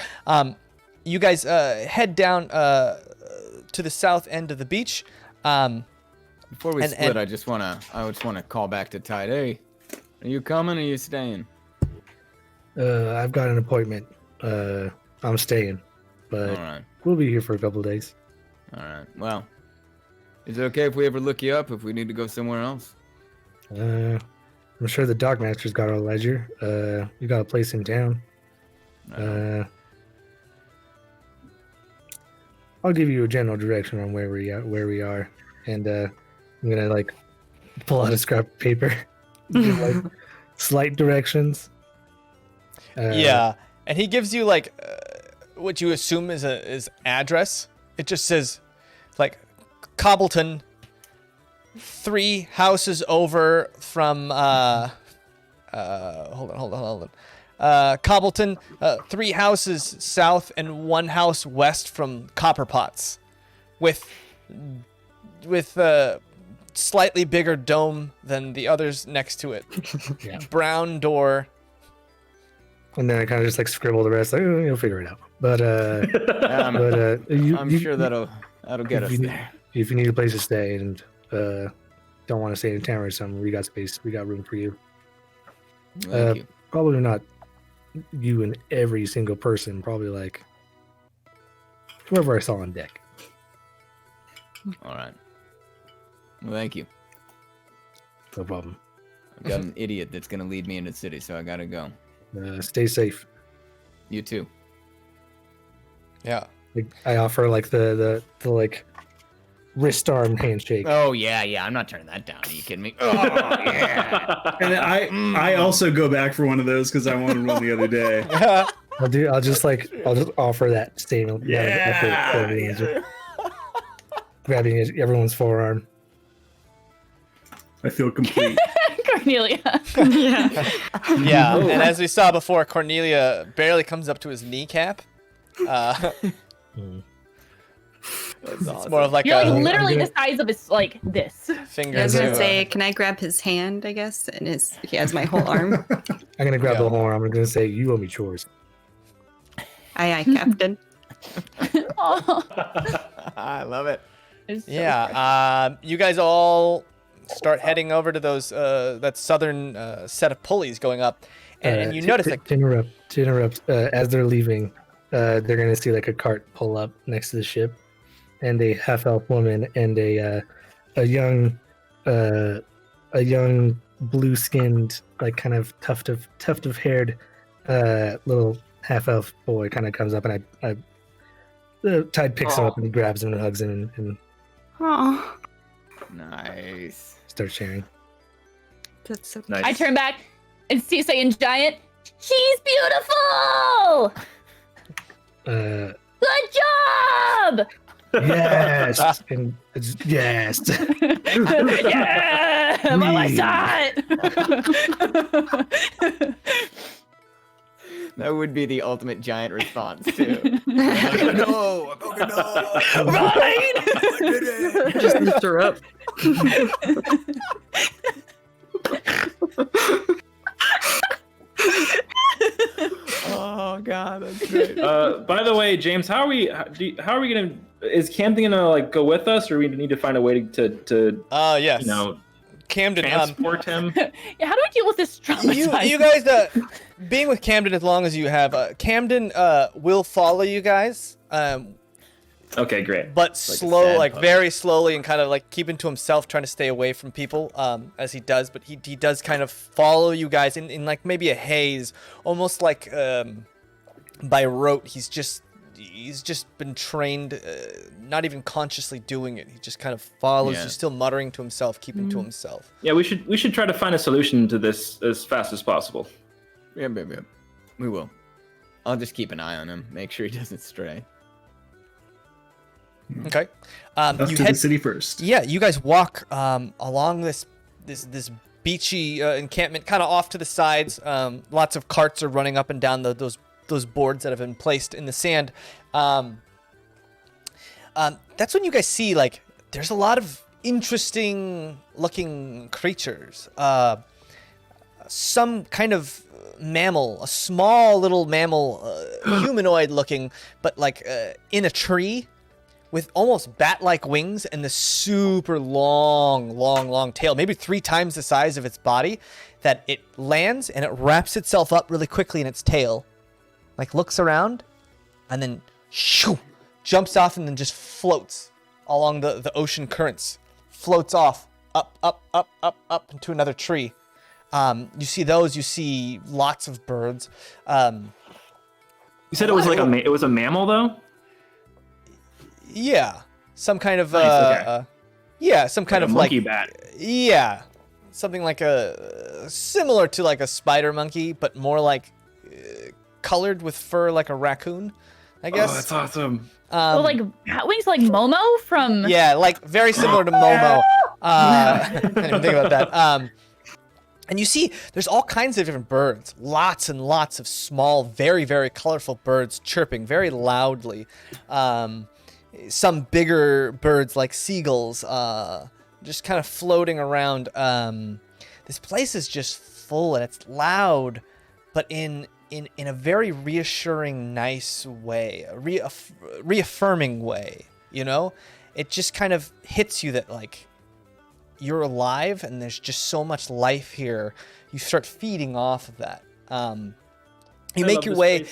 You guys head down to the south end of the beach. Before we split, I just wanna call back to Daye. Hey, are you coming or are you staying? I've got an appointment. I'm staying, but All right. we'll be here for a couple of days. All right. Well, is it okay if we ever look you up if we need to go somewhere else? I'm sure the dockmaster's got our ledger. You got a place in town. I'll give you a general direction on where we are, and I'm gonna like pull out a scrap of paper, give, like slight directions. Yeah, and he gives you like what you assume is address. It just says like Cobbleton, 3 houses over from hold on. Cobbleton, 3 houses south and 1 house west from Copperpots, with slightly bigger dome than the others next to it. Yeah. Brown door. And then I kind of just like scribble the rest. Like, you'll figure it out. But I'm sure that'll get us there. If you need a place to stay and don't want to stay in town or something, we got space. We got room for you. Thank you. Probably not you and every single person. Probably like whoever I saw on deck. All right. Well, thank you. No problem. I've got an idiot that's gonna lead me into the city, so I gotta go. Stay safe. You too. Yeah. Like, I offer like the like wrist arm handshake. Oh yeah. I'm not turning that down. Are you kidding me? Oh yeah. And I also go back for one of those because I wanted one the other day. I'll just offer that same effort. Grabbing everyone's forearm. I feel complete. Cornelia. Yeah, and as we saw before, Cornelia barely comes up to his kneecap. That's awesome. It's more of like You're a like literally the size of his like this. finger. I was gonna to, say, can I grab his hand? I guess, and he has my whole arm. I'm gonna grab the whole arm. I'm gonna say, "You owe me chores." Aye, aye, Captain. Oh, I love it. it's so Yeah, you guys all start heading over to those that southern set of pulleys going up, and you notice like to interrupt. As they're leaving, they're gonna see like a cart pull up next to the ship, and a half-elf woman and a young blue-skinned, like kind of tuft of haired little half-elf boy kind of comes up, and Tide picks him up and he grabs him and hugs him and Oh, Nice. starts sharing. that's so Nice. I turn back and say in giant, she's beautiful! Uh, Good job! yes, and yes. Yeah! Mama Me. shot! That would be the ultimate giant response too. No, Right? just interrupt. Oh god, that's great. By the way, James, how are we gonna? Is Camden gonna like go with us, or we need to find a way to yes, you know Camden. transport him? Yeah, how do I deal with this trauma? You guys, being with Camden as long as you have, Camden will follow you guys, Okay, great. but a slow, sad like puppy. very slowly, and kind of like keeping to himself, trying to stay away from people, as he does. But he does kind of follow you guys in like maybe a haze, almost like by rote. He's just been trained, not even consciously doing it. He just kind of follows Yeah. you, still muttering to himself, keeping to himself. Yeah, we should try to find a solution to this as fast as possible. Yep. We will. I'll just keep an eye on him, make sure he doesn't stray. Okay. Up You to head the city first. Yeah, you guys walk along this beachy encampment, kind of off to the sides. Lots of carts are running up and down those boards that have been placed in the sand. That's when you guys see like there's a lot of interesting looking creatures. Some kind of mammal, a small little mammal, humanoid looking, but like in a tree, with almost bat-like wings and this super long tail, maybe 3 times the size of its body, that it lands and it wraps itself up really quickly in its tail, like looks around, and then shoo, jumps off and then just floats along the ocean currents, floats off, up into another tree. You see those, you see lots of birds. You said it was like it was a mammal though. Yeah, some kind of Nice, okay. yeah, some kind Like of a monkey like bat. yeah, something like a similar to like a spider monkey, but more like colored with fur, like a raccoon, I guess. Oh, that's awesome. Well, like bat wings, like Momo from. Yeah, like very similar to Momo. I didn't even think about that. And you see, there's all kinds of different birds. Lots and lots of small, very, very colorful birds chirping very loudly. Some bigger birds like seagulls, just kind of floating around. This place is just full and it's loud, but in a very reassuring, nice way, a reaffirming way. You know, it just kind of hits you that like you're alive and there's just so much life here. You start feeding off of that. You make your way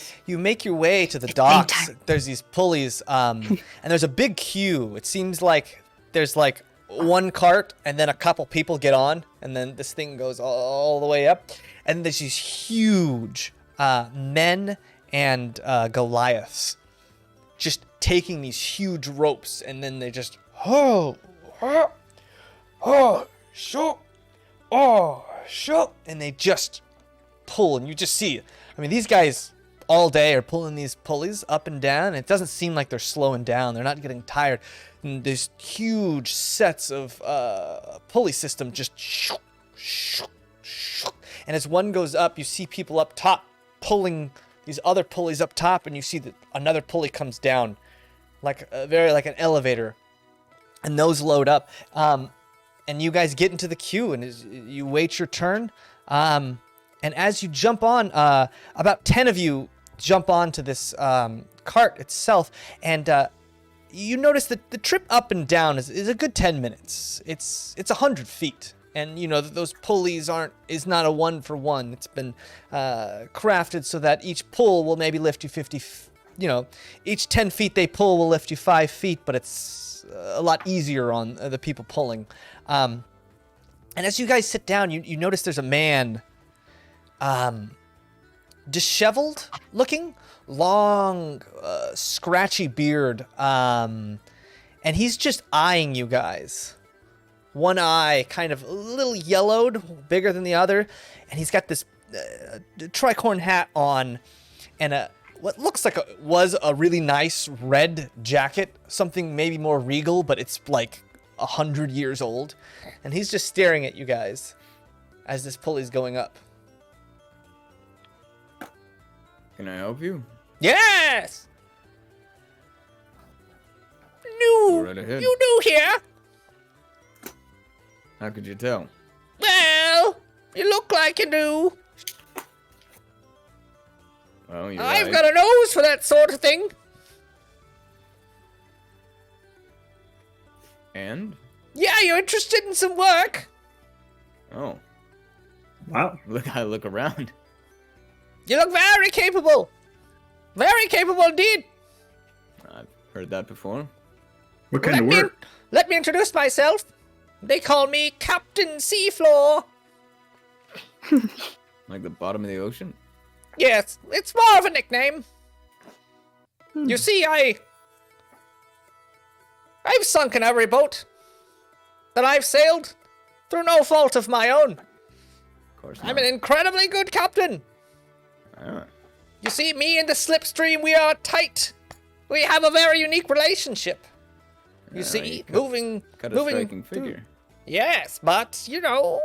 to the docks. There's these pulleys, and there's a big queue. It seems like there's like one cart and then a couple people get on, and then this thing goes all the way up. And there's these huge men and Goliaths just taking these huge ropes, and then they just shoot, and they just pull, and you just see. I mean, these guys all day are pulling these pulleys up and down, and it doesn't seem like they're slowing down. They're not getting tired. And there's huge sets of pulley system just and as one goes up, you see people up top pulling these other pulleys up top, and you see that another pulley comes down, like an elevator, and those load up. And you guys get into the queue, and you wait your turn. And as you jump on, about 10 of you jump onto this cart itself, and you notice that the trip up and down is a good 10 minutes. It's 100 feet. And you know that those pulleys is not a 1-for-1. It's been crafted so that each pull will maybe lift you 50. Each 10 feet they pull will lift you 5 feet, but it's a lot easier on the people pulling. And as you guys sit down, you notice there's a man, disheveled looking, long, scratchy beard, and he's just eyeing you guys. One eye kind of a little yellowed, bigger than the other, and he's got this tricorn hat on, and what looks like was a really nice red jacket, something maybe more regal, but it's like 100 years old, and he's just staring at you guys as this pulley's going up. Can I help you? Yes! New! Right ahead. You new here? How could you tell? Well, you look like you do. Well, you're I've right. got a nose for that sort of thing. And? Yeah, you're interested in some work? Oh. Wow. I look around. You look very capable. Very capable indeed. I've heard that before. What kind of work? Let me introduce myself. They call me Captain Seafloor. Like the bottom of the ocean? Yes, it's more of a nickname. You see, I've sunken every boat that I've sailed through no fault of my own. Of course not. I'm an incredibly good captain. Ah. You see, me and the Slipstream, we are tight. We have a very unique relationship. You see, moving Got a striking figure. Yes, but, you know...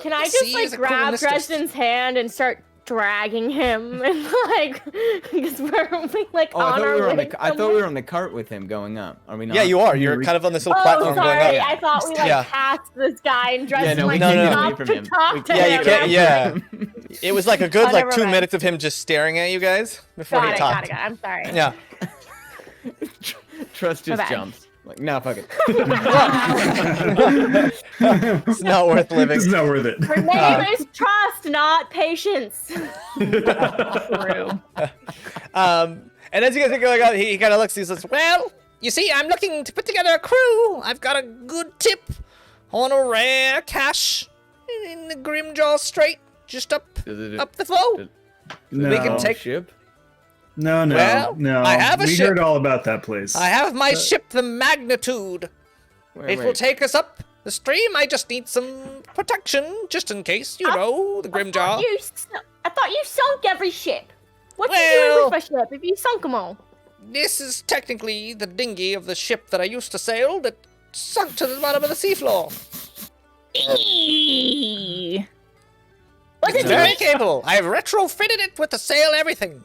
Can I the just, sea like, is a grab cool mistress. Dresden's hand and start dragging him? And, like, because we're, like, Oh, on our way I thought we were on the cart with him going up. Are we not? Yeah, you are. You're kind of on this little Oh, platform sorry. going up. I thought we, like, Yeah. passed this guy and Dresden, no, we like, can't get stopped away from to him. talk to Yeah, him. you can't. Yeah, it was like a good Oh, like never 2 mind. minutes of him just staring at you guys before Got he it, talked. got it. I'm sorry. Yeah. Trust My just bad. jumps. Like, nah, fuck it. It's not worth living. It's not worth it. Her name is trust, not patience. True. And as you guys are going up, he kind of looks. He says, "Well, you see, I'm looking to put together a crew. I've got a good tip on a rare cache in the Grimjaw Strait, just up the flow. No. We can take- ship. No. Well, I have a we ship. heard all about that place. I have my ship, the Magnitude. It will take us up the stream. I just need some protection, just in case, you know, the Grimjaw. I thought you sunk every ship. What you Well- doing with my ship if you sunk them all? This is technically the dinghy of the ship that I used to sail that sunk to the bottom of the seafloor. Eee. What's It's it very doing? capable. I have retrofitted it with the sail, everything.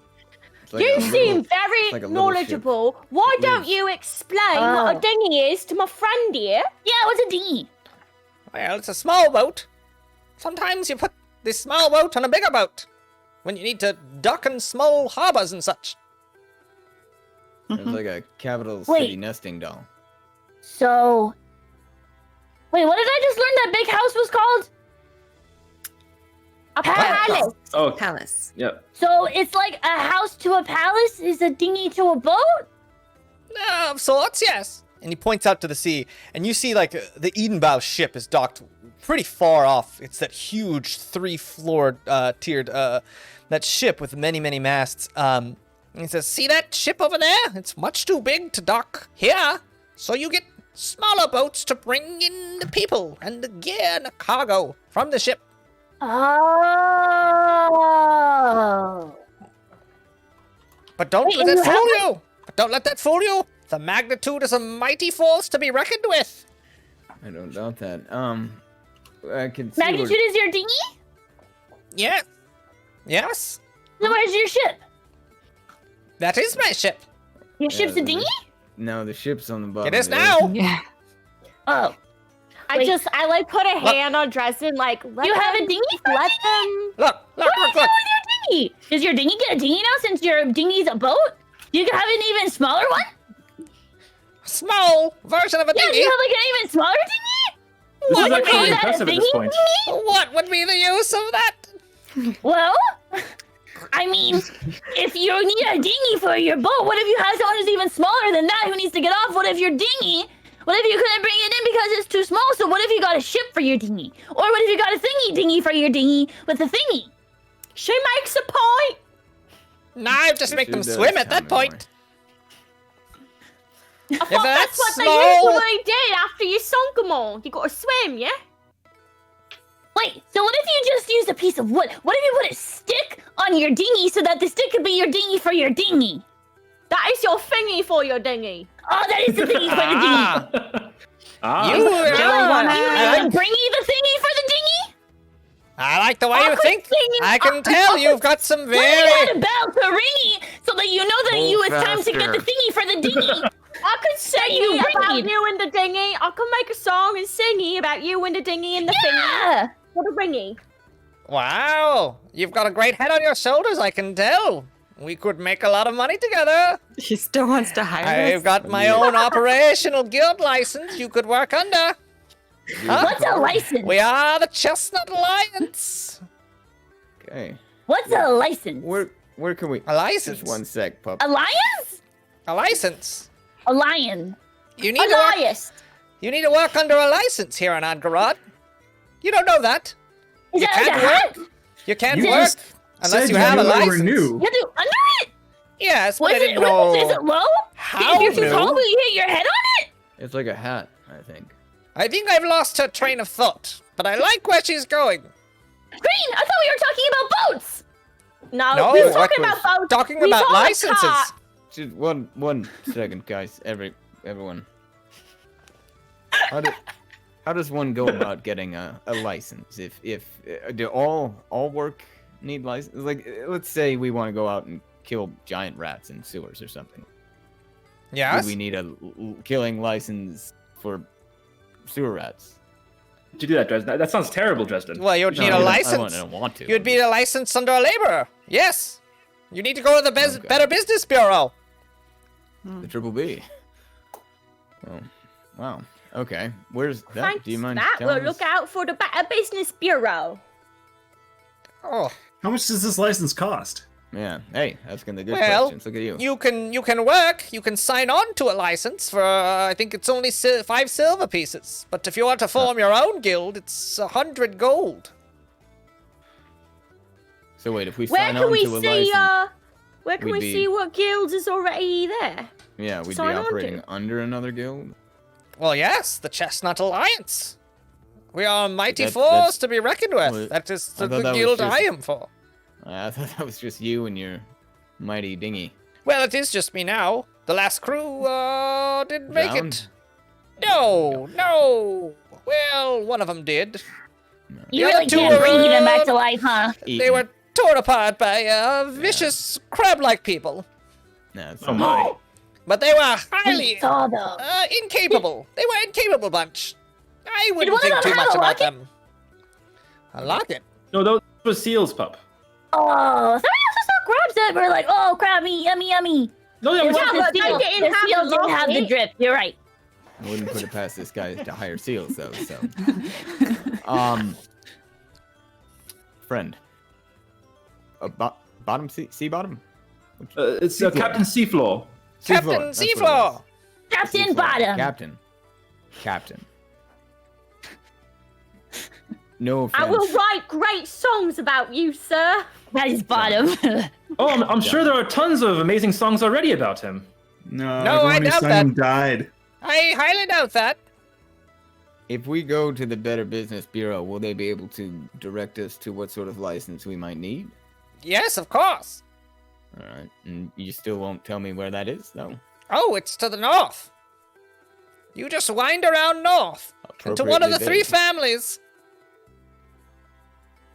It's like You a little- seem very like a little ship. knowledgeable. Why don't you explain what a dinghy is to my friend here? Yeah, what's a dinghy? Well, it's a small boat. Sometimes you put this small boat on a bigger boat when you need to dock in small harbors and such. It's like a capital Wait. city nesting doll. So, wait, what did I just learn that big house was called? A palace. Oh, Palace. yep. So it's like a house to a palace is a dinghy to a boat? Of sorts, yes. And he points out to the sea, and you see like the Edenbow ship is docked pretty far off. It's that huge 3-floor tiered that ship with many masts. And he says, "See that ship over there? It's much too big to dock here, so you get smaller boats to bring in the people and the gear and the cargo from the ship." Oh. But don't Wait, let and that you fool have you. But don't let that fool you. The Magnitude is a mighty force to be reckoned with. I don't doubt that. I can see Magnitude is your dinghy? Yeah. Yes. So where's your ship? That is my ship. Your ship's a dinghy? No, the ship's on the bottom. It is now. Yeah. Oh, I like put a hand on Dresden, like you have a dinghy for let a them. Look. What do you do with your dinghy? Does your dinghy get a dinghy now since your dinghy's a boat? You can have an even smaller one? Small version of a Yeah, dinghy. you have like an even smaller dinghy? This is would actually call that a impressive at this dinghy? point. What would be the use of that? Well, I mean, if you need a dinghy for your boat, what if you have someone who's even smaller than that who needs to get off? What if your dinghy? What if you couldn't bring it in because it's too small? So what if you got a ship for your dinghy? Or what if you got a thingy dinghy for your dinghy with a thingy? She makes a point. No, just make them She does swim at that tell me point. I thought that's that's what small- they usually did after you sunk them all. You got to swim, yeah? Wait, so what if you just use a piece of wood? What if you put a stick on your dinghy so that the stick could be your dinghy for your dinghy? That is your thingy for your dinghy. Oh, that is the thingy for the dinghy. You Like bringy the thingy for the dinghy? I like the way I you could think. sing it. I can tell you've got some Well, you very. had a bell to ringy so that you know that it's time to get the thingy for the dinghy. I could sing you about read. you and the dinghy. I could make a song and sing about you and the dinghy and the thingy. Yeah. What a ringy. Wow, you've got a great head on your shoulders. I can tell. We could make a lot of money together. He still wants to hire I've us. got my own operational guild license you could work under. Huh? What's a license? We are the Chestnut Alliance. Okay. What's a license? Where can we? A license. Just one sec, pup. A lions? A license. A lion. You need to work. Elias. You need to work under a license here in Adghorad. You don't know that. Is You that like a can't hat? work. You can't You work just unless said you have a knew we were license. new. You have to under it? Yes, but What I is it? didn't know. Is it low? How If you're too new? tall, will you hit your head on it? It's like a hat, I think. I think I've lost her train of thought, but I like where she's going. Green, I thought we were talking about boats. No, No, we were what talking was- about boats. Talking We about saw a licenses. cart. Just one second, guys. Everyone. How does one go about getting a license? If do all work need license? Like, let's say we want to go out and kill giant rats in sewers or something. Yes. Do we need a killing license for sewer rats? To do that, Dresden. That sounds terrible, Dresden. Well, you'd No, need I a don't- license. I don't want to. You'd be a license under a laborer. Yes. You need to go to the Okay. Better Business Bureau. The Triple B. Oh, wow. Okay. Where's that? Thanks, Do you mind Matt. telling We'll us? look out for the Better Business Bureau. Oh. How much does this license cost? Yeah. Hey, asking the good Well, questions. Look at you. You can work. You can sign on to a license for I think it's only 5 silver pieces. But if you want to form your own guild, it's 100 gold. So wait, if we Where sign can on we to a see? license, Where can we'd we be- see what guilds is already there? yeah, we'd be sign on to? operating under another guild. Well, yes, the Chestnut Alliance. We are a mighty That- force that's- to be reckoned with. well, That is I the thought that was guild just- I am for. I thought that was just you and your mighty dinghy. Well, it is just me now. The last crew didn't make Drowned? it. No. Well, one of them did. You The really other two can't bring were, them back to life, huh? They were torn apart by vicious crab-like people. Nah, it's Oh my. But they were We highly saw them. incapable. They were incapable bunch. I wouldn't one of think them too have much a about locket? them. A locket? No, those were seals, pup. Oh, somebody else just saw crabs that were like, oh, crabby, yummy, yummy. No, that It was was Yeah, the but they seal. didn't The have seal the didn't have the locket. drip. You're right. I wouldn't put it past this guy to hire seals though. So, friend, bottom sea bottom. It's Seafloor. Captain Seafloor. Captain Seafloor, that's what it Seafloor. is. Captain Seafloor. Bottom. Captain. No offense. I will write great songs about you, sir. That is Bottom. Oh, I'm sure there are tons of amazing songs already about him. No, No, I everyone who doubt signed him died. I highly doubt that. If we go to the Better Business Bureau, will they be able to direct us to what sort of license we might need? Yes, of course. All right, and you still won't tell me where that is, though. Oh, it's to the north. You just wind around north into one of the Appropriately 3 vague. families.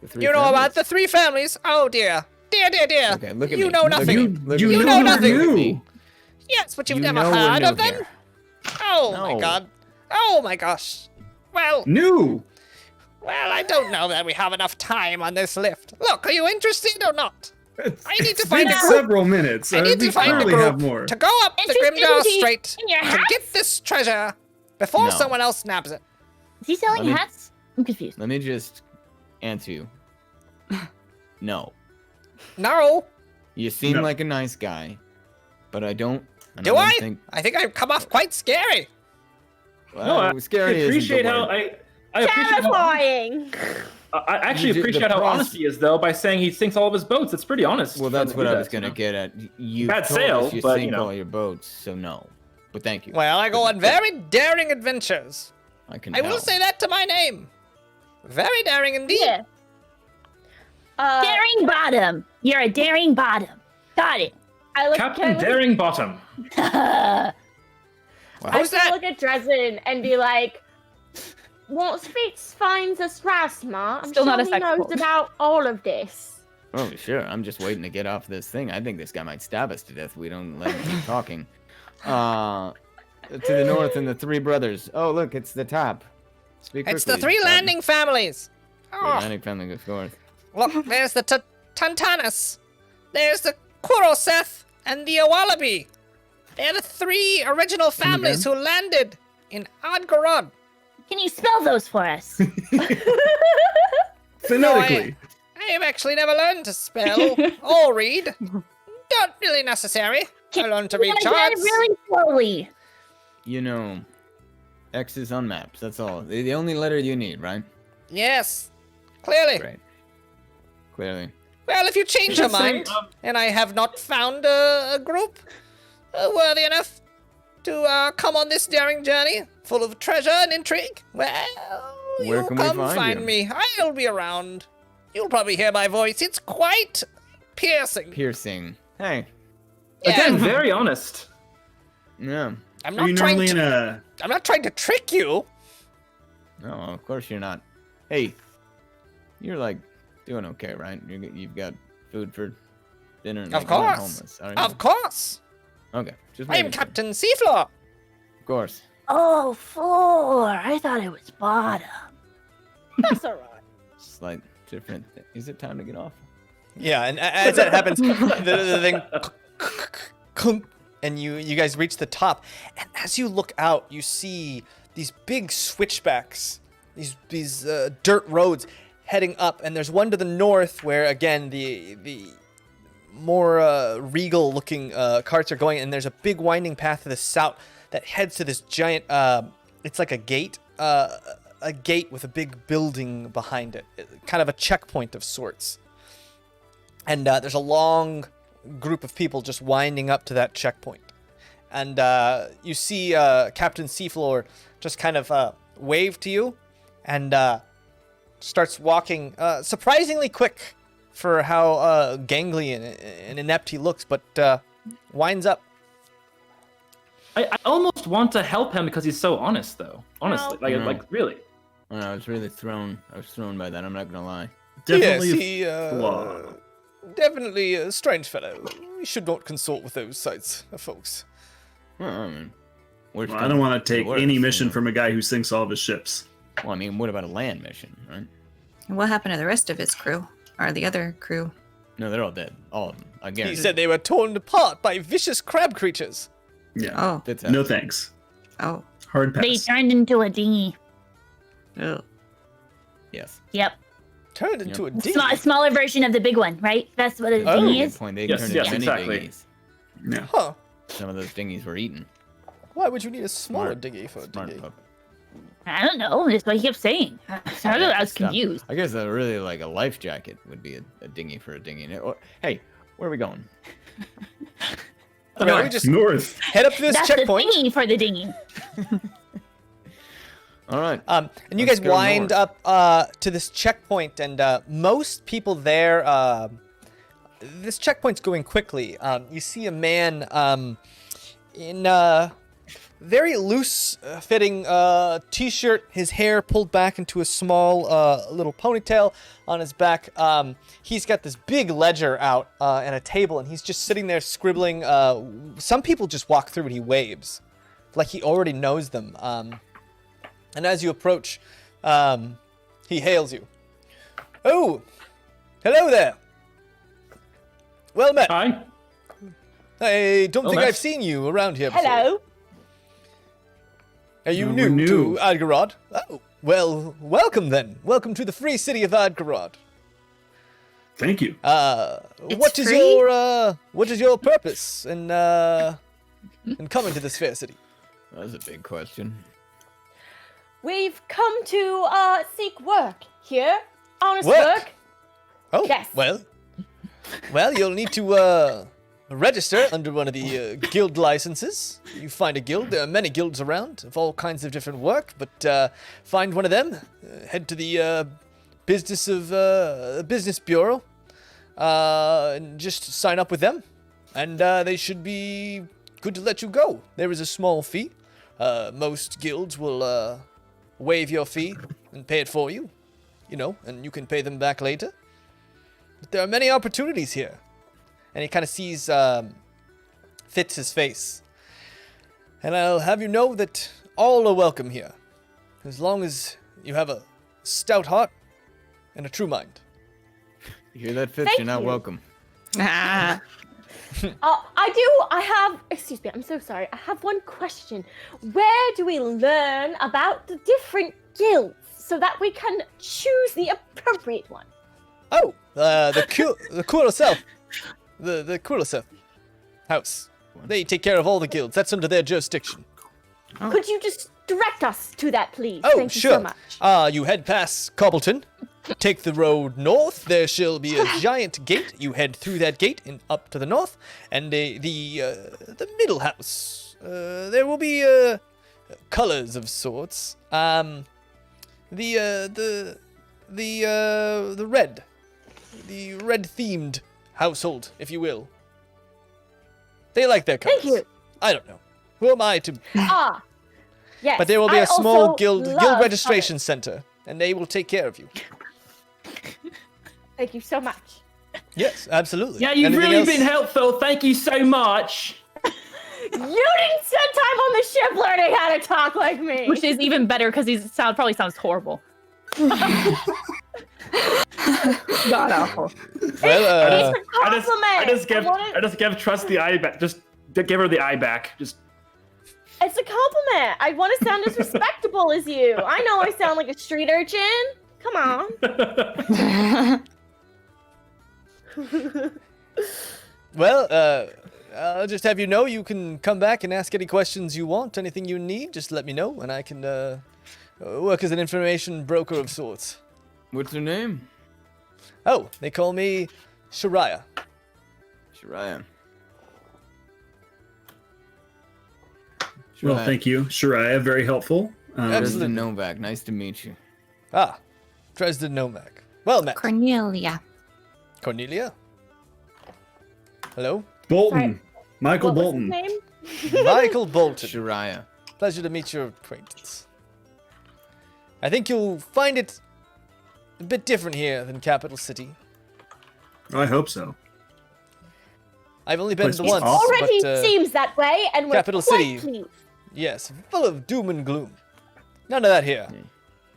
The three You know families. about the 3 families? Oh dear. Dear. Okay, look at you me. know Look at nothing. me. Look at You me. know know nothing. new. Yes, but you've You never know we're heard new of them? here. Oh my No. god. Oh my gosh. Well, New. I don't know that we have enough time on this lift. Look, are you interested or not? I need to find a group. several minutes. I need we to find a clearly group have more. to go up the Interested Grimdar in Strait in your to hats? get this treasure before No. someone else nabs it. Is he selling Let me- hats? I'm confused. Let me just answer you. No. No. You seem No. like a nice guy, but I don't. and Do don't I? Think, I think I've come off quite scary. well, I scary appreciate isn't the how word. I appreciate how, Terrifying. I actually You do- appreciate the how process- honest he is, though, by saying he sinks all of his boats. It's pretty honest. Well, for that's him what do I that, was gonna you know? get at. You Bad told sale, us you but, sink you know. all your boats, so no. But thank you. Well, I go on very daring adventures. I can. I will tell. say that to my name. Very daring indeed. Yeah. Daring bottom. You're a daring bottom. Got it. I look Captain kind of- Daring Bottom. I Who's still that? look at Dresden and be like, once Fitz finds us Rasma, I'm Still sure not a he sex knows cult. about all of this. Oh, sure. I'm just waiting to get off this thing. I think this guy might stab us to death if we don't let him keep talking. To the north and the three brothers. Oh, look, it's the top. Speak It's the quickly, three Captain. landing families. The Oh, landing family goes north. look, there's the Tantanus. There's the Kuroseth and the Awalabi. They're the three original families who landed in Adghorad. Can you spell those for us? Phonetically. I have actually never learned to spell or read. Not really necessary. I learned to read You gotta get it charts. really slowly. You know, X's on maps. That's all. The only letter you need, right? Yes, clearly. Right. Clearly. Well, if you change your Just saying, mind, and I have not found a group worthy enough to come on this daring journey, full of treasure and intrigue, well, Where you can we come find you? me. I'll be around. You'll probably hear my voice. It's quite piercing. Piercing. Hey. Yeah, Again, very honest. Yeah. I'm Are you not trying normally to. in a? I'm not trying to trick you. No, of course you're not. Hey, you're like doing okay, right? You've got food for dinner. Of like, you're not course. homeless, are you? Of course. Okay. Just I am making sure. Captain Seafloor. Of course. Oh, floor. I thought it was bottom. That's alright. Just like different. Is it time to get off? Yeah, and as that happens, the thing, and you guys reach the top, and as you look out, you see these big switchbacks, these dirt roads heading up, and there's one to the north where again the more regal-looking carts are going, and there's a big winding path to the south that heads to this giant. It's like a gate with a big building behind it, kind of a checkpoint of sorts. And there's a long group of people just winding up to that checkpoint. And you see Captain Seafloor just kind of wave to you and starts walking surprisingly quick for how gangly and inept he looks, but winds up. I almost want to help him because he's so honest, though. Honestly, No. like really. Oh, no, I was really thrown. I was thrown by that. I'm not gonna lie. Definitely Yes, flaw. definitely a strange fellow. We should not consult with those sites of folks. Well, I mean, worst Well, I comes don't want to take worst, any you mission know. from a guy who sinks all of his ships. Well, I mean, what about a land mission, right? And what happened to the rest of his crew? Or the other crew? No, they're all dead. All of them. I He guarantee. said they were torn apart by vicious crab creatures. Yeah. Oh. That's No thanks. Oh. Hard pass. They turned into a dinghy. Oh. Yes. Yep. Turned into a dinghy. A smaller version of the big one, right? That's what a Oh. dinghy Good is. point. They Yes, turned yes, into many exactly. dinghies. Yeah. Huh. Some of those dinghies were eaten. Why would you need a smaller Smart. dinghy for a Smart dinghy? pup. I don't know. That's what he kept saying. So I was Stop. confused. I guess really like a life jacket would be a dinghy for a dinghy. Hey, where are we going? Well, we just North. head up to this That's checkpoint. the dinghy for the dinghy. All right. And you Let's guys go wind north. up to this checkpoint, and most people there. This checkpoint's going quickly. You see a man in very loose fitting t-shirt, his hair pulled back into a small little ponytail on his back. He's got this big ledger out and a table, and he's just sitting there scribbling. Some people just walk through and he waves, like he already knows them. And as you approach, he hails you. Oh, hello there. Well met. Hi. I don't think nice. I've seen you around here before. Hello. Are you No, new we're new. to Adghorad? Oh, well, welcome then. Welcome to the free city of Adghorad. Thank you. What is free? your purpose in coming to this fair city? That's a big question. We've come to seek work here. Honest Work? work. Oh, Yes. well, you'll need to register under one of the guild licenses. You find a guild. There are many guilds around of all kinds of different work, but find one of them. Head to the business bureau, and just sign up with them, and they should be good to let you go. There is a small fee. Most guilds will waive your fee and pay it for you, and you can pay them back later. But there are many opportunities here. And he kind of sees Fitz's face. And I'll have you know that all are welcome here, as long as you have a stout heart and a true mind. You hear that, Fitz? Thank You're not you. welcome. I have, excuse me, I'm so sorry. I have one question. Where do we learn about the different guilds so that we can choose the appropriate one? Oh, the Kurosel. The Kurosel house. They take care of all the guilds. That's under their jurisdiction. Could you just direct us to that, please? Oh, Thank sure. you so much. You head past Cobbleton. Take the road north. There shall be a giant gate. You head through that gate and up to the north, and the middle house. There will be colors of sorts. The red themed household, if you will. They like their colors. Thank you. I don't know. Who am I to? Yes. But there will be I a small also guild love registration colors. center, and they will take care of you. Thank you so much. Yes, absolutely. Yeah, you've Anything really else? been helpful. Thank you so much. You didn't spend time on the ship learning how to talk like me. Which is even better because he probably sounds horrible. God awful. Well, It's a compliment. I just give Trust the eye back. Just give her the eye back. Just. It's a compliment. I want to sound as respectable as you. I know I sound like a street urchin. Come on. well, I'll just have you know you can come back and ask any questions you want, anything you need. Just let me know, and I can work as an information broker of sorts. What's her name? Oh, they call me Shariah. Shariah. Well, thank you, Shariah. Very helpful. Dresden Novak. Nice to meet you. Ah, Dresden Novak. Well met. Cornelia. Cornelia? Hello? Bolton. Sorry. Michael What was Bolton. his name? Michael Bolton. Shariah. Pleasure to meet your acquaintance. I think you'll find it a bit different here than Capital City. I hope so. I've only been Place to is once, awesome. Already but seems that way, and we're Capital quite City. pleased. yes, full of doom and gloom. None of that here.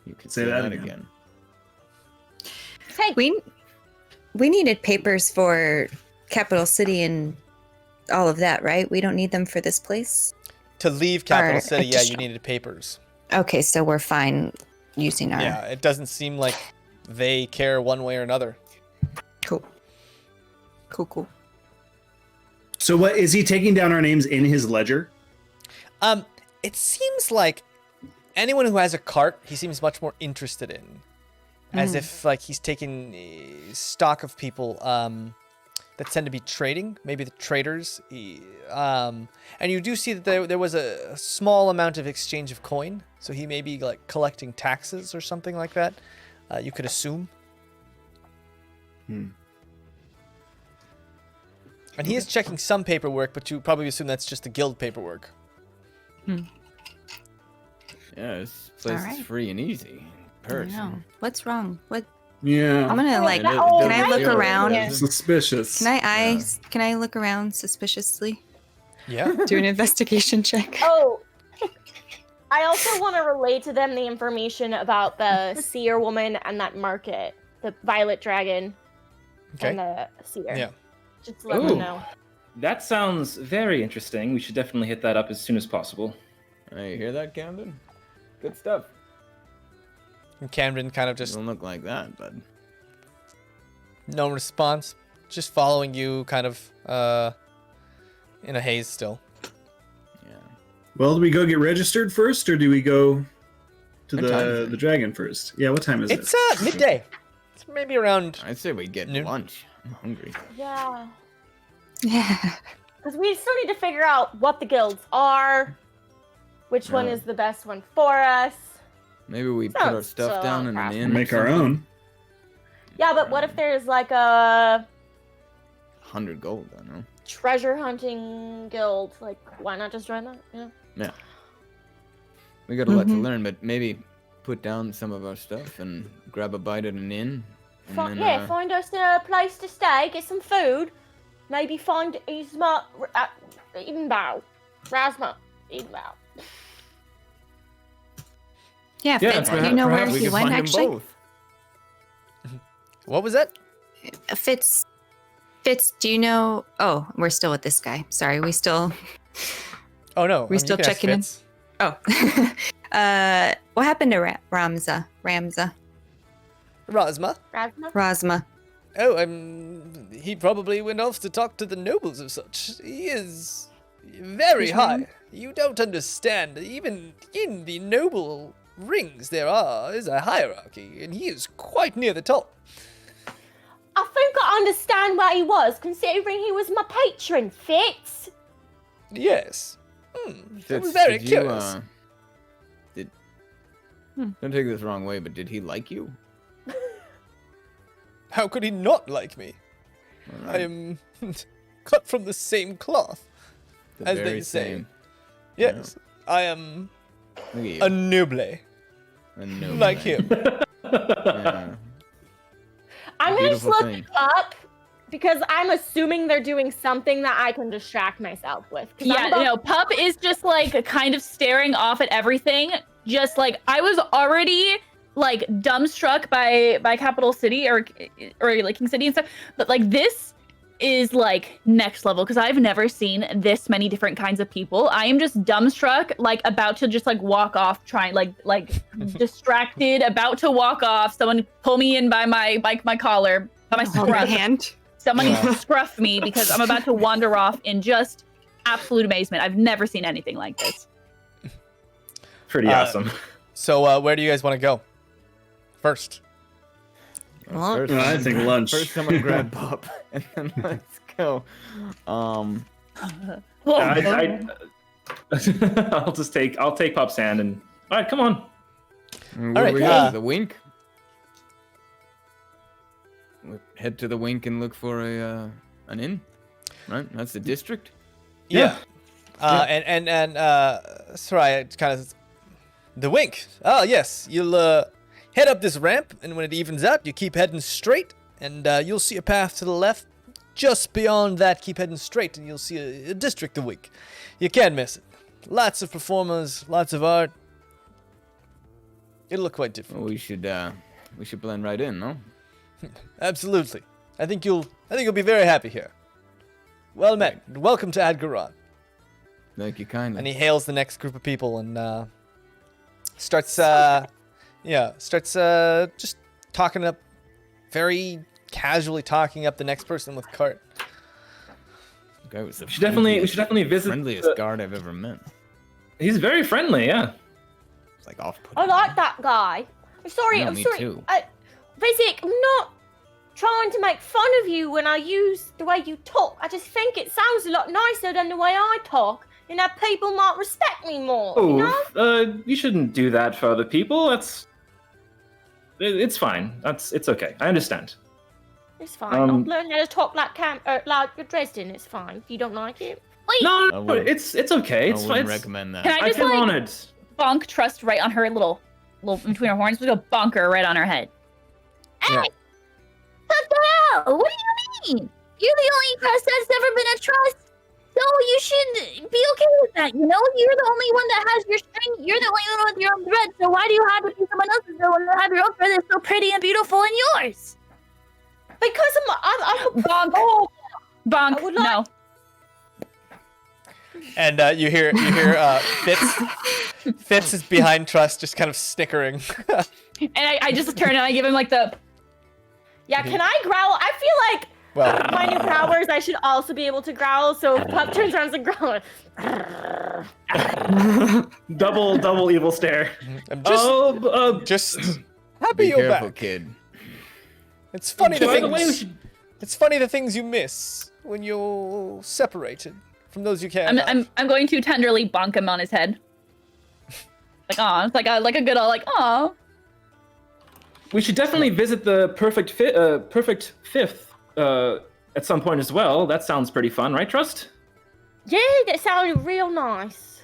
You could Say say that that again. again. Hey, We needed papers for Capital City and all of that, right? We don't need them for this place. To leave Capital Or City, yeah, you additional. needed papers. Okay, so we're fine using our. Yeah, it doesn't seem like they care one way or another. Cool. Cool. So, what is he taking down our names in his ledger? It seems like anyone who has a cart, he seems much more interested in. As if like he's taking stock of people that tend to be trading, maybe the traders. And you do see that there was a small amount of exchange of coin, so he may be like collecting taxes or something like that. You could assume. And he is checking some paperwork, but you probably assume that's just the guild paperwork. Yeah, this place Alright. is free and easy. I Perks. know. What's wrong? What? Yeah. I'm gonna like. Yeah, Can I look around? Yeah. Suspicious. Can I look around suspiciously? Yeah. Do an investigation check. Oh, I also want to relay to them the information about the seer woman and that market, the violet dragon, and the seer. Yeah. Just to let them know. That sounds very interesting. We should definitely hit that up as soon as possible. Hey, you hear that, Camden? Good stuff. And Camden kind of just Doesn't look like that, bud. no response, just following you, kind of in a haze still. Yeah. Well, do we go get registered first, or do we go to What time is the it? dragon first? Yeah, what time is It's it? midday. It's maybe around. I'd say we get Noon. lunch. I'm hungry. Yeah. Yeah. Because we still need to figure out what the guilds are, which one Yeah. is the best one for us. Maybe we put Sounds our stuff so down in an inn. or Make our something. own. Yeah, but what if there's like a 100 gold, I know. treasure hunting guild? Like, why not just join that? Yeah. Yeah. We got a lot to Mhm. learn, but maybe put down some of our stuff and grab a bite at an inn. And then, Find us a place to stay, get some food, maybe find Razma, Edenbow. Yeah, Yeah, Fitz, do you perhaps- know where perhaps we he can went find them actually? both. What was that? Fitz, do you know? Oh, we're still with this guy. Sorry, we still. Oh no, We still you can ask checking in? Fitz. Oh, what happened to Ramza? Rasma. Razma? Rasma. Oh, he probably went off to talk to the nobles of such. He is very He's high. wrong. You don't understand. Even in the noble rings, there is a hierarchy, and he is quite near the top. I think I understand where he was, considering he was my patron, Fitz. Yes. I Fitz, was very did you, curious. Don't take this the wrong way, but did he like you? How could he not like me? All I right. am cut from the same cloth, The as very they say. same. Yes, I am Look at you. a noble, A noble like man. him. Yeah. I'm gonna just Beautiful look thing. up because I'm assuming they're doing something that I can distract myself with. 'Cause I'm Yeah, about- no, Pup is just like kind of staring off at everything. Just like I was already like dumbstruck by Capital City or like King City and stuff, but like this is like next level because I've never seen this many different kinds of people. I am just dumbstruck, like about to just like walk off, trying like distracted, about to walk off. Someone pull me in by my collar, by my Hold my scruff. hand. Someone Yeah. scruff me because I'm about to wander off in just absolute amazement. I've never seen anything like this. Pretty awesome. So, where do you guys want to go? First. Well, First, I someone think grab- lunch. First, someone grab Pup, and then let's go. I'll take Pop's hand and all right, come on. Where right, we yeah. go? The Wink. We'll head to the Wink and look for an inn. Right, that's the district. Yeah. And sorry, it's kind of the wink. Oh yes, you'll head up this ramp, and when it evens out, you keep heading straight, and you'll see a path to the left. Just beyond that, keep heading straight, and you'll see a district. The Wink. You can't miss it. Lots of performers, lots of art. It'll look quite different. Well, we should blend right in, no? Absolutely. I think you'll be very happy here. Well met. Welcome to Adghorad. Thank you kindly. And he hails the next group of people and starts just talking up, very casually talking up the next person with cart. Guy was the We should definitely visit. friendliest guard I've ever met. He's very friendly, yeah. It's like off-putting. I like that guy. I'm sorry. No, I'm me sorry. too. Vizic, I'm not trying to make fun of you when I use the way you talk. I just think it sounds a lot nicer than the way I talk. You know, people might respect me more. You know? You shouldn't do that for other people. It's fine. It's okay. I understand. It's fine. I'll learn how to talk like Dresden. It's fine. If you don't like it, Wait. No, it's okay. It's I fine. wouldn't recommend that. Can I I just feel like honored. bonk Trust right on her little between her horns? We go bonk her right on her head. Hey! Yeah. What the hell? What do you mean? You're the only crust that's ever been a trust. So you should be okay with that, you know? You're the only one that has your string. You're the only one with your own thread. So why do you have to be someone else's thread when you have your own thread that's so pretty and beautiful and yours? Because I'm a Bonk. oh, Bonk. I would No. like- And you hear Fitz. Fitz is behind Trust, just kind of snickering. And I just turn and I give him like the. Yeah, can I growl? I feel like Well, my new powers, I should also be able to growl. So if Pup turns around and growls, Double evil stare. I'm just happy Be you're careful, back. kid. It's funny the By the way, we things. should. It's funny the things you miss when you're separated from those you care about. I'm going to tenderly bonk him on his head. Like aw, it's like a good old like aw. We should definitely visit the perfect fifth at some point as well. That sounds pretty fun, right, Trust? yeah, that sounded real nice.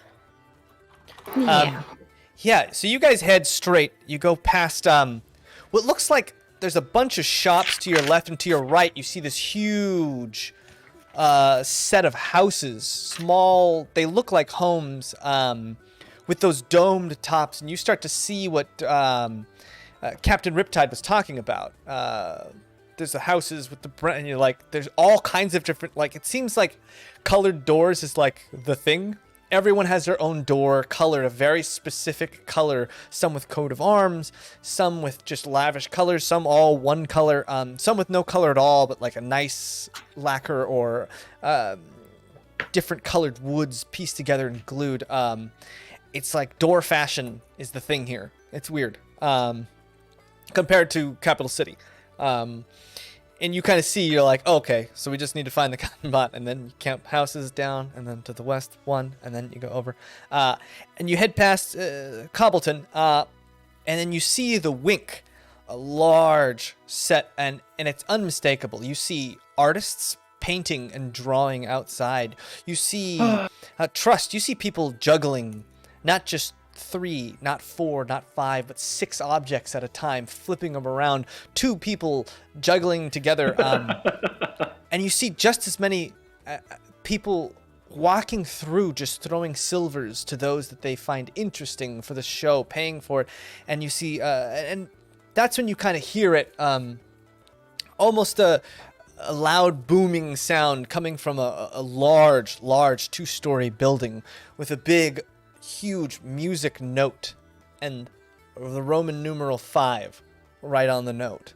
Yeah, so you guys head straight. You go past what looks like there's a bunch of shops to your left, and to your right you see this huge set of houses. Small, they look like homes with those domed tops, and you start to see what Captain Riptide was talking about. There's the houses with the and you're like, there's all kinds of different, like, it seems like colored doors is like the thing. Everyone has their own door colored a very specific color, some with coat of arms, some with just lavish colors, some all one color, some with no color at all, but like a nice lacquer or different colored woods pieced together and glued. It's like door fashion is the thing here. It's weird compared to Capital City. And you kind of see, you're like, oh, okay, so we just need to find the cotton bot, and then you count houses down, and then to the west, one, and then you go over. And you head past Cobbleton, and then you see the Wink, a large set, and it's unmistakable. You see artists painting and drawing outside. You see Trust, you see people juggling, not just 3, not 4, not 5, but 6 objects at a time, flipping them around, 2 people juggling together, and you see just as many people walking through, just throwing silvers to those that they find interesting for the show, paying for it. And you see and that's when you kind of hear it, almost a loud booming sound coming from a large 2-story building with a big huge music note and the Roman numeral 5 right on the note.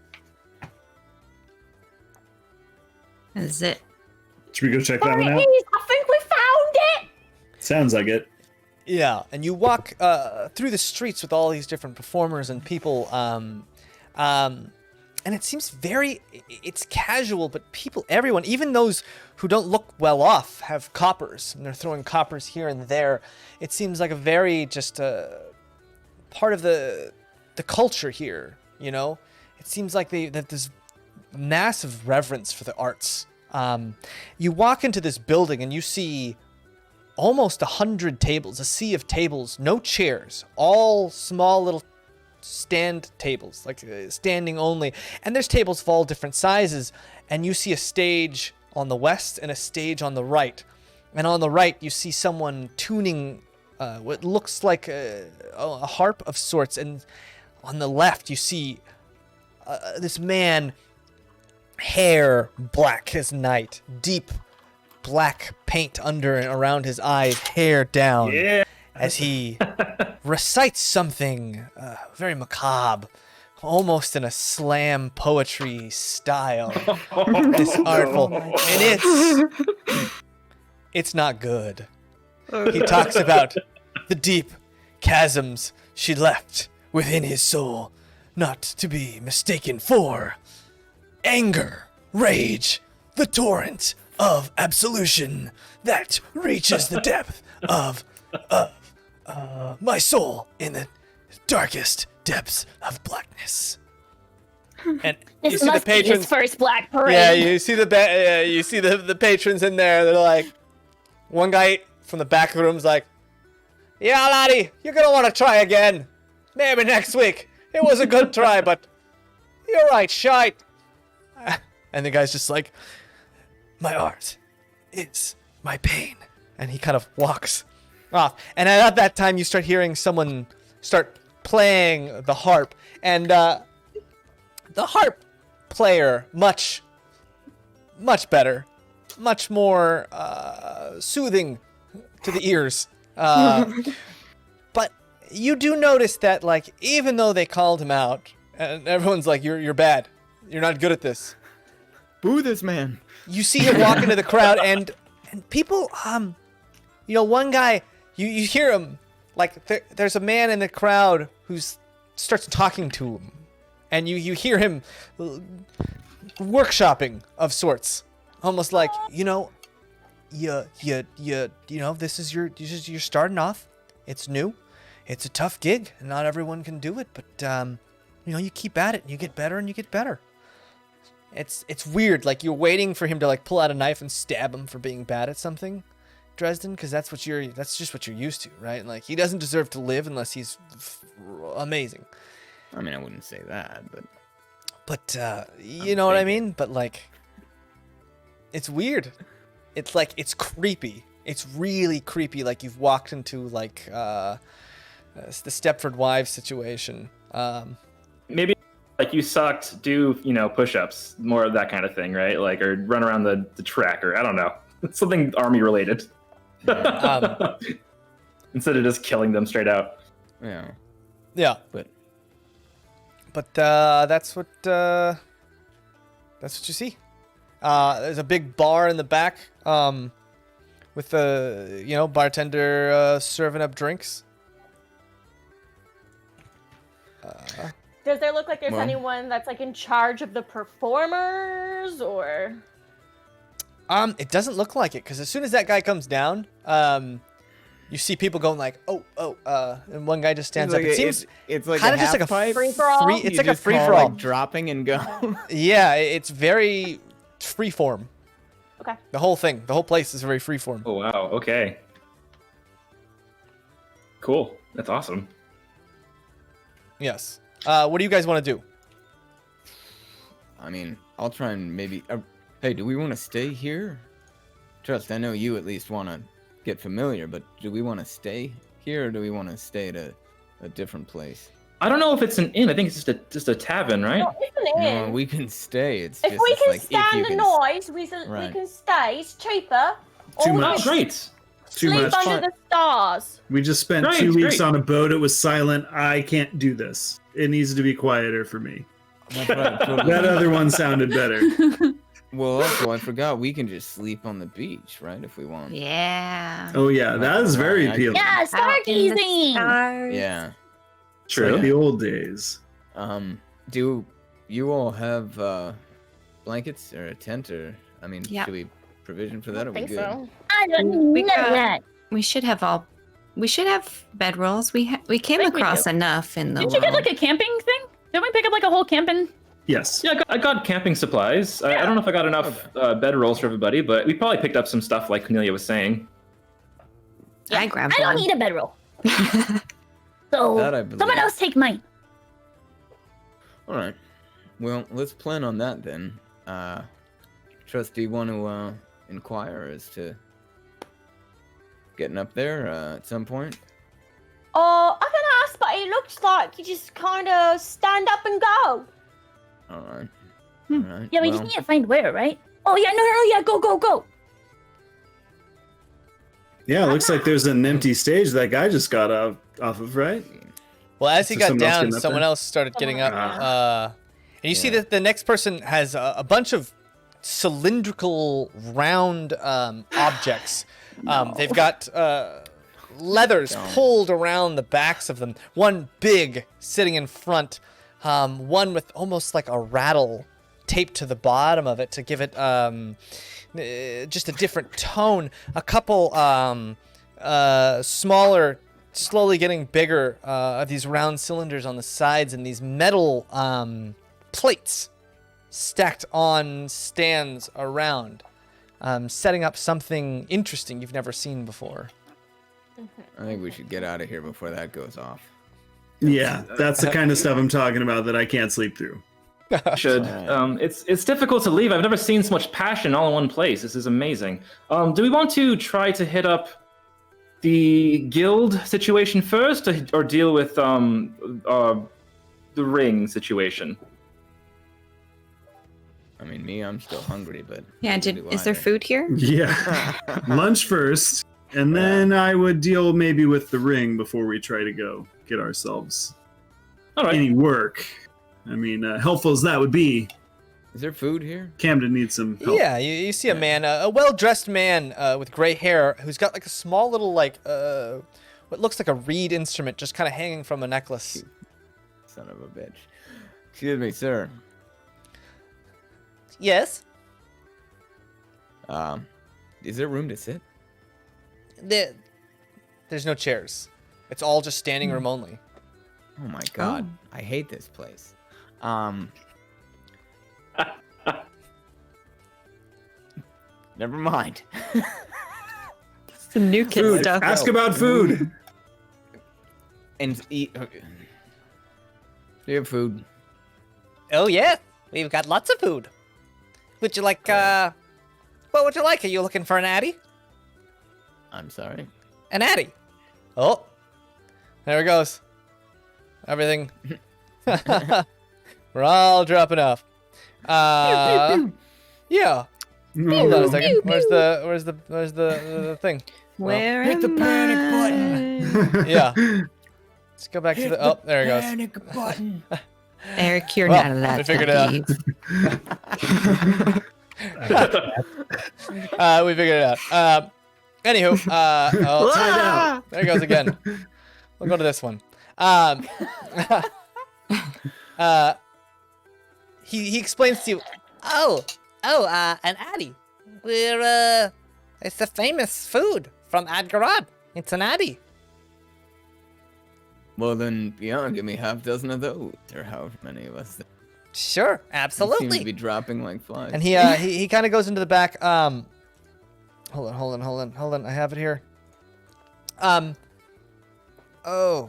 Is it? Should we go check that one out? I think we found it. Sounds like it. Yeah, and you walk through the streets with all these different performers and people, and it seems it's casual, but everyone, even those who don't look well off, have coppers, and they're throwing coppers here and there. It seems like a very just part of the culture here, you know? It seems like that there's massive reverence for the arts. You walk into this building and you see almost 100 tables, a sea of tables, no chairs, all small little stand tables, like standing only, and there's tables of all different sizes, and you see a stage on the west and a stage on the right, and on the right you see someone tuning what looks like a harp of sorts, and on the left you see this man, hair black as night, deep black paint under and around his eyes, hair down, as he recites something very macabre, almost in a slam poetry style. This artful, and it's not good. He talks about the deep chasms she left within his soul, not to be mistaken for anger, rage, the torrent of absolution that reaches the depth of my soul in the darkest depths of blackness. And you This see the must be his patrons. first black parade. Yeah, you see the patrons in there. They're like, One guy from the back of the room is like, "Yeah, laddie, you're gonna want to try again. Maybe next week. It was a good try, but you're right, shite." And the guy's just like, "My art is my pain." And he kind of walks off. And at that time, you start hearing someone start playing the harp. And the harp player, much better, much more soothing to the ears. But you do notice that, like, even though they called him out, and everyone's like, you're bad. You're not good at this. Boo this man. You see him walk into the crowd, and people, one guy, you hear him, like, there's a man in the crowd who starts talking to him, and you hear him workshopping of sorts, almost like, this is you're starting off. It's new. It's a tough gig, and not everyone can do it, but, you keep at it, and you get better, and you get better. It's weird, like, you're waiting for him to, like, pull out a knife and stab him for being bad at something, Dresden, because that's just what you're used to, right? Like, he doesn't deserve to live unless he's amazing. I mean, I wouldn't say that, but you know what I mean? But, like, it's weird. It's like, it's creepy. It's really creepy, like you've walked into, like, the Stepford Wives situation. Maybe, like, you sucked, do, push-ups, more of that kind of thing, right? Like, or run around the track, or I don't know. Something army related. Instead of just killing them straight out. Yeah. Yeah. But that's what you see. There's a big bar in the back, with the bartender serving up drinks. Does there look like there's anyone that's, like, in charge of the performers, or? It doesn't look like it, because as soon as that guy comes down, you see people going like, and one guy just stands up. It seems it's like kind of just like a free-for-all. It's like a free-for-all, like dropping and go. Yeah, it's very freeform. Okay. The whole place is very freeform. Oh wow. Okay. Cool. That's awesome. Yes. What do you guys want to do? I mean, I'll try and maybe. Hey, do we want to stay here? Trust, I know you at least want to get familiar, but do we want to stay here, or do we want to stay at a different place? I don't know if it's an inn. I think it's just a tavern, right? No, it's an inn. No, we can stay. It's if just we can like, stand the noise, we can stay. It's cheaper. Too Or we much. can Great. Too sleep much. under the stars. We just spent Great, 2 weeks great. on a boat. It was silent. I can't do this. It needs to be quieter for me. That's right, totally. That other one sounded better. Well, also, I forgot we can just sleep on the beach, right? If we want. Yeah. Oh yeah, that is very appealing. Yeah, Out in the stargazing. stars. Yeah. It's like the old days. Do you all have blankets or a tent, or Yeah. should we provision for that? Are we think good? so. I don't We know got- that. We should have bedrolls. We came think we across do. enough in the Didn't you get world. like a camping thing? Didn't we pick up like a whole camping? Yes. Yeah, I got camping supplies. I don't know if I got enough bedrolls for everybody, but we probably picked up some stuff like Cornelia was saying. I grabbed I don't one. need a bedroll. So That I believe. someone else take mine. All right. Well, let's plan on that then. Trust, do you want to inquire as to getting up there at some point? I can ask, but it looks like you just kind of stand up and go. All right. All right. Yeah, we well, just need to find where, right? Oh yeah, no, yeah, go. Yeah, it looks like there's an empty stage that guy just got off of, right? Well, as he So got someone else down, getting up someone there? else started getting up. And you see Yeah. that the next person has a bunch of cylindrical, round objects. They've got leathers pulled around the backs of them. One big sitting in front. One with almost like a rattle taped to the bottom of it to give it just a different tone. A couple smaller, slowly getting bigger of these round cylinders on the sides, and these metal plates stacked on stands around. setting up something interesting you've never seen before. I think we should get out of here before that goes off. Yeah, that's the kind of stuff I'm talking about that I can't sleep through. Should. It's difficult to leave. I've never seen so much passion all in one place. This is amazing. Do we want to try to hit up the guild situation first, or deal with the ring situation? I mean, I'm still hungry, but Yeah, is there food here? Yeah, lunch first, and then I would deal maybe with the ring before we try to go get ourselves any work. I mean, helpful as that would be. Is there food here? Camden needs some help. Yeah, you see a man, a well-dressed man with gray hair who's got like a small little what looks like a reed instrument just kind of hanging from a necklace. Son of a bitch. Excuse me, sir. Yes? Is there room to sit? There's no chairs. It's all just standing room only. Oh my god, I hate this place. Never mind. Some new kid Food. stuff. Ask about food. And eat. Do you have food? Oh, yeah. We've got lots of food. Would you like, what would you like? Are you looking for an addy? I'm sorry. An addy. Oh, there it goes. Everything. We're all dropping off. Yeah. Hold on a second. Where's the thing? Where hit the panic button. Yeah. Let's go back to the. Oh, there it goes. Panic button. Eric, you're Well, not allowed we to figured it out. leave. We figured it out. Anywho, there it goes again. We'll go to this one. He explains to you. An addy. It's the famous food from Adghorad. It's an addy. Well then, yeah, give me half dozen of those, or however many of us. Sure, Seem to absolutely. be dropping like flies. And he kind of goes into the back. Hold on. I have it here. Oh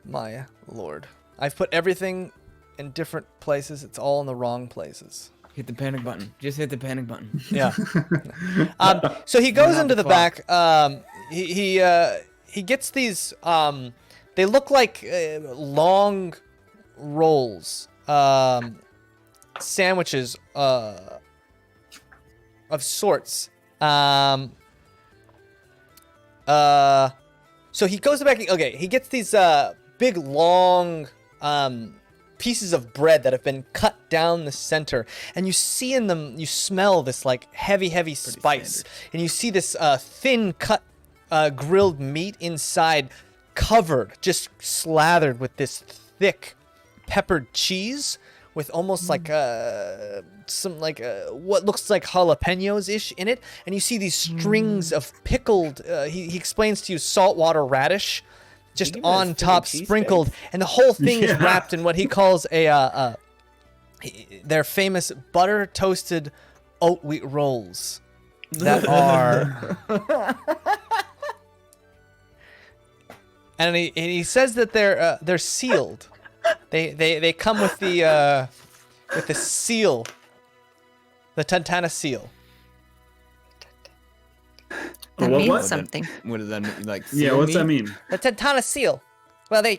my lord! I've put everything in different places. It's all in the wrong places. Hit the panic button. Just hit the panic button. Yeah. So he goes into the back. He gets these. They look like long rolls, sandwiches of sorts. So he goes back. Okay, he gets these big long pieces of bread that have been cut down the center, and you see in them, you smell this like heavy spice, and you see this thin cut grilled meat inside, covered, just slathered with this thick peppered cheese with almost like some like what looks like jalapenos ish in it, and you see these strings of pickled. He explains to you saltwater radish, just on top, sprinkled, and the whole thing is wrapped in what he calls their famous butter toasted oat wheat rolls that are. And he says that they're sealed. They come with the seal, the Tantana seal. That What- means what? something. What does that mean? Like, Yeah, seal what's that meat? mean? The Tantana seal. Well, they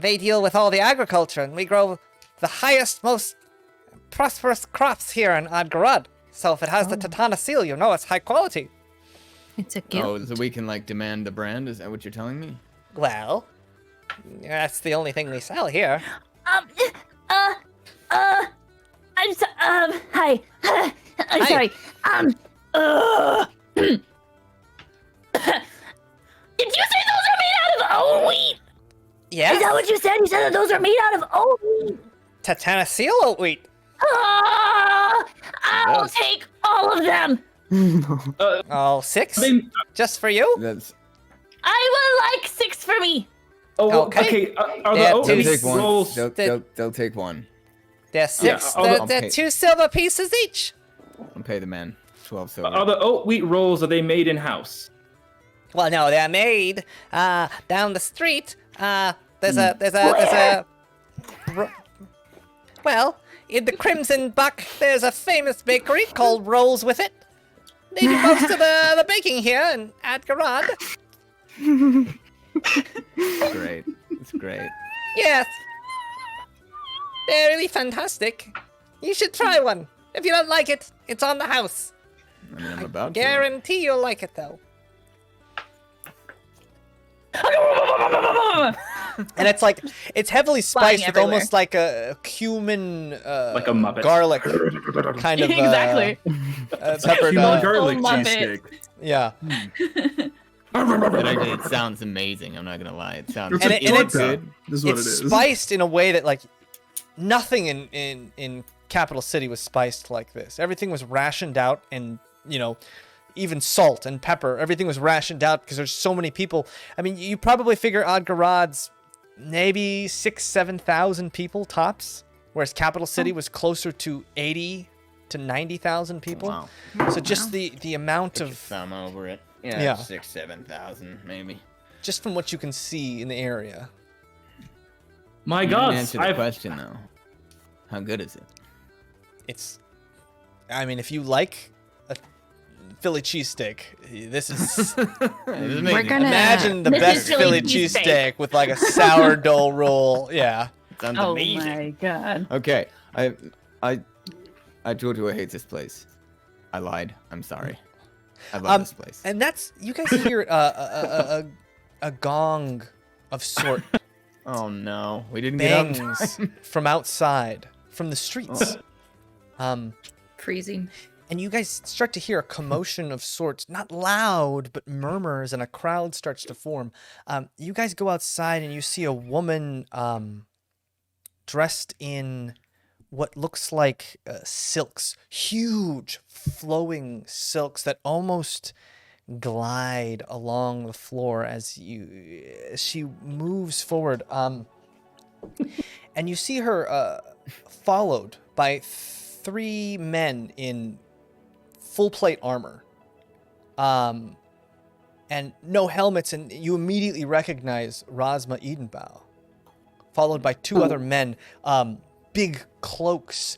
deal with all the agriculture, and we grow the highest, most prosperous crops here in Adghorad. So if it has the Tantana seal, you know it's high quality. It's a gift. Oh, so we can like demand the brand? Is that what you're telling me? Well, that's the only thing we sell here. Hi. I'm sorry. Did you say those are made out of oat wheat? Yes. Is that what you said? You said that those are made out of oat wheat. Tantana seal oat wheat. I'll take all of them. All 6? Just for you? That's. I would like 6 for me. Oh, Okay. okay. Are Yeah, the oat two They'll wheat take one. rolls? They'll take one. They're 6. I'll They're pay. 2 silver pieces each. I'll pay the man. 12 silver. Are the oat wheat rolls, are they made in house? Well, no, they're made down the street. There's a. Well, in the Crimson Buck, there's a famous bakery called Rolls With It. They do most of the baking here in Adghorad. It's great. It's great. Yes. They're really fantastic. You should try one. If you don't like it, it's on the house. I mean, I'm about to. Guarantee you'll like it, though. And it's like, it's heavily spiced with almost like a cumin, like a Muppet. garlic kind of Exactly. Cumin peppered. garlic Muppet. cheesesteak. Yeah. It sounds amazing. I'm not gonna lie. It sounds It's And a it- and it's- torta. This is what It's it is. spiced in a way that like nothing in Capital City was spiced like this. Everything was rationed out, and even salt and pepper, everything was rationed out because there's so many people. I mean, you probably figure Adghorad's maybe 6,000-7,000 people tops, whereas Capital City was closer to 80 to 90,000 people. Wow. So just the amount Put your of thumb over it. Yeah. Yeah, 7,000 maybe. just from what you can see in the area. My You didn't God, answer the question though. How good is it? I mean, if you like a Philly cheesesteak, this is. We're gonna Imagine the This best is Philly Philly cheesesteak cheesesteak. with like a sourdough roll. Yeah. Sounds Oh amazing. my god. Okay, I told you I hate this place. I lied. I'm sorry. I love this place. And that's, you guys hear a gong of sort Oh no, we didn't get up. bangs from outside, from the streets. freezing. And you guys start to hear a commotion of sorts, not loud, but murmurs, and a crowd starts to form. You guys go outside and you see a woman dressed in what looks like silks, huge flowing silks that almost glide along the floor as she moves forward. And you see her followed by 3 men in full plate armor, and no helmets, and you immediately recognize Rosma Edenbow, followed by 2 other men, big cloaks,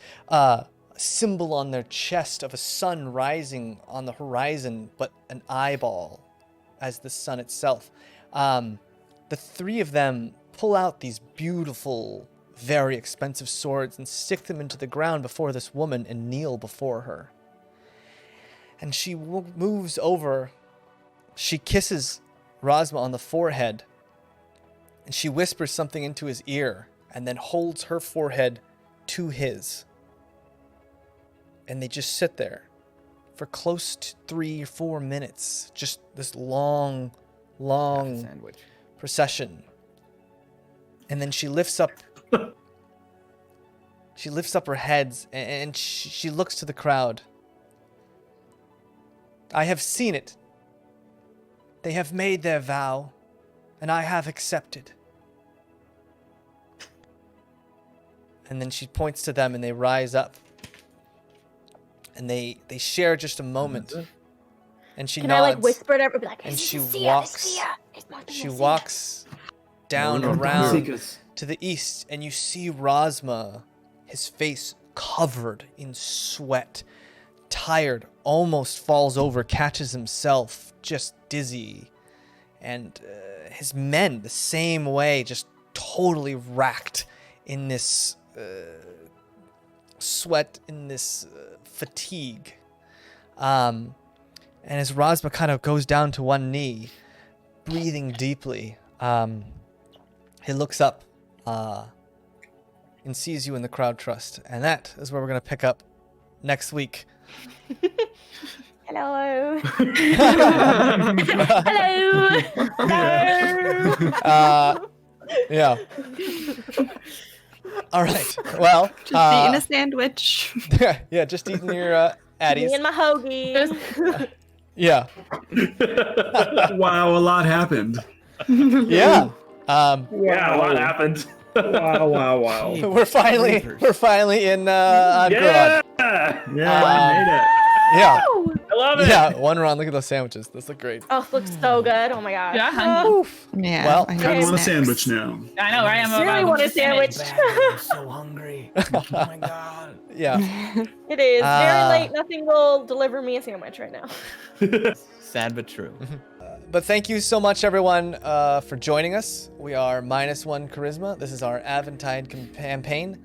symbol on their chest of a sun rising on the horizon, but an eyeball as the sun itself. The 3 of them pull out these beautiful, very expensive swords and stick them into the ground before this woman and kneel before her. And she moves over, she kisses Rosma on the forehead, and she whispers something into his ear, and then holds her forehead to his. And they just sit there for close to 3 or 4 minutes. Just this long Sandwich. procession. And then she lifts up her heads, and she looks to the crowd. I have seen it. They have made their vow, and I have accepted. And then she points to them, and they rise up. And they share just a moment. And she Can nods. I like whisper to everybody, like, And "It's she Lucia, walks. it's Lucia, it's my She Lucia." walks down Lord of around Seekers. to the east, and you see Rosma, his face covered in sweat, tired, almost falls over, catches himself, just dizzy. And his men, the same way, just totally racked in this sweat, in this fatigue. And as Rosma kind of goes down to one knee, breathing deeply, he looks up and sees you in the crowd trust. And that is where we're going to pick up next week. Hello. Hello. Yeah. All right. Well, Just eating a sandwich. yeah, just eating your Me Addies. and my hoagies. Yeah. Wow, a lot happened. Yeah. Yeah, what happened? Wow. We're finally in Adghorad. Yeah! Yeah, I made it. Yeah. I love it. Yeah, one round. Look at those sandwiches. Those look great. Oh, looks so good. Oh my god. Yeah, hungry. Yeah. Well, I I need want a snacks. sandwich now. I know, right? I really want a sandwich. I'm so hungry. Oh my god. Yeah. It is very Ah. late. Nothing will deliver me a sandwich right now. Sad but true. But thank you so much, everyone, for joining us. We are MinusOneCharisma. This is our Aventide campaign.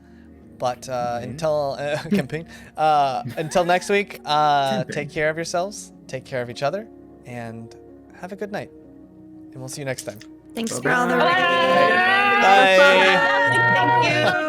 But until until next week, take care of yourselves, take care of each other, and have a good night. And we'll see you next time. Thanks for all the Bye. raid. Bye. Thank you.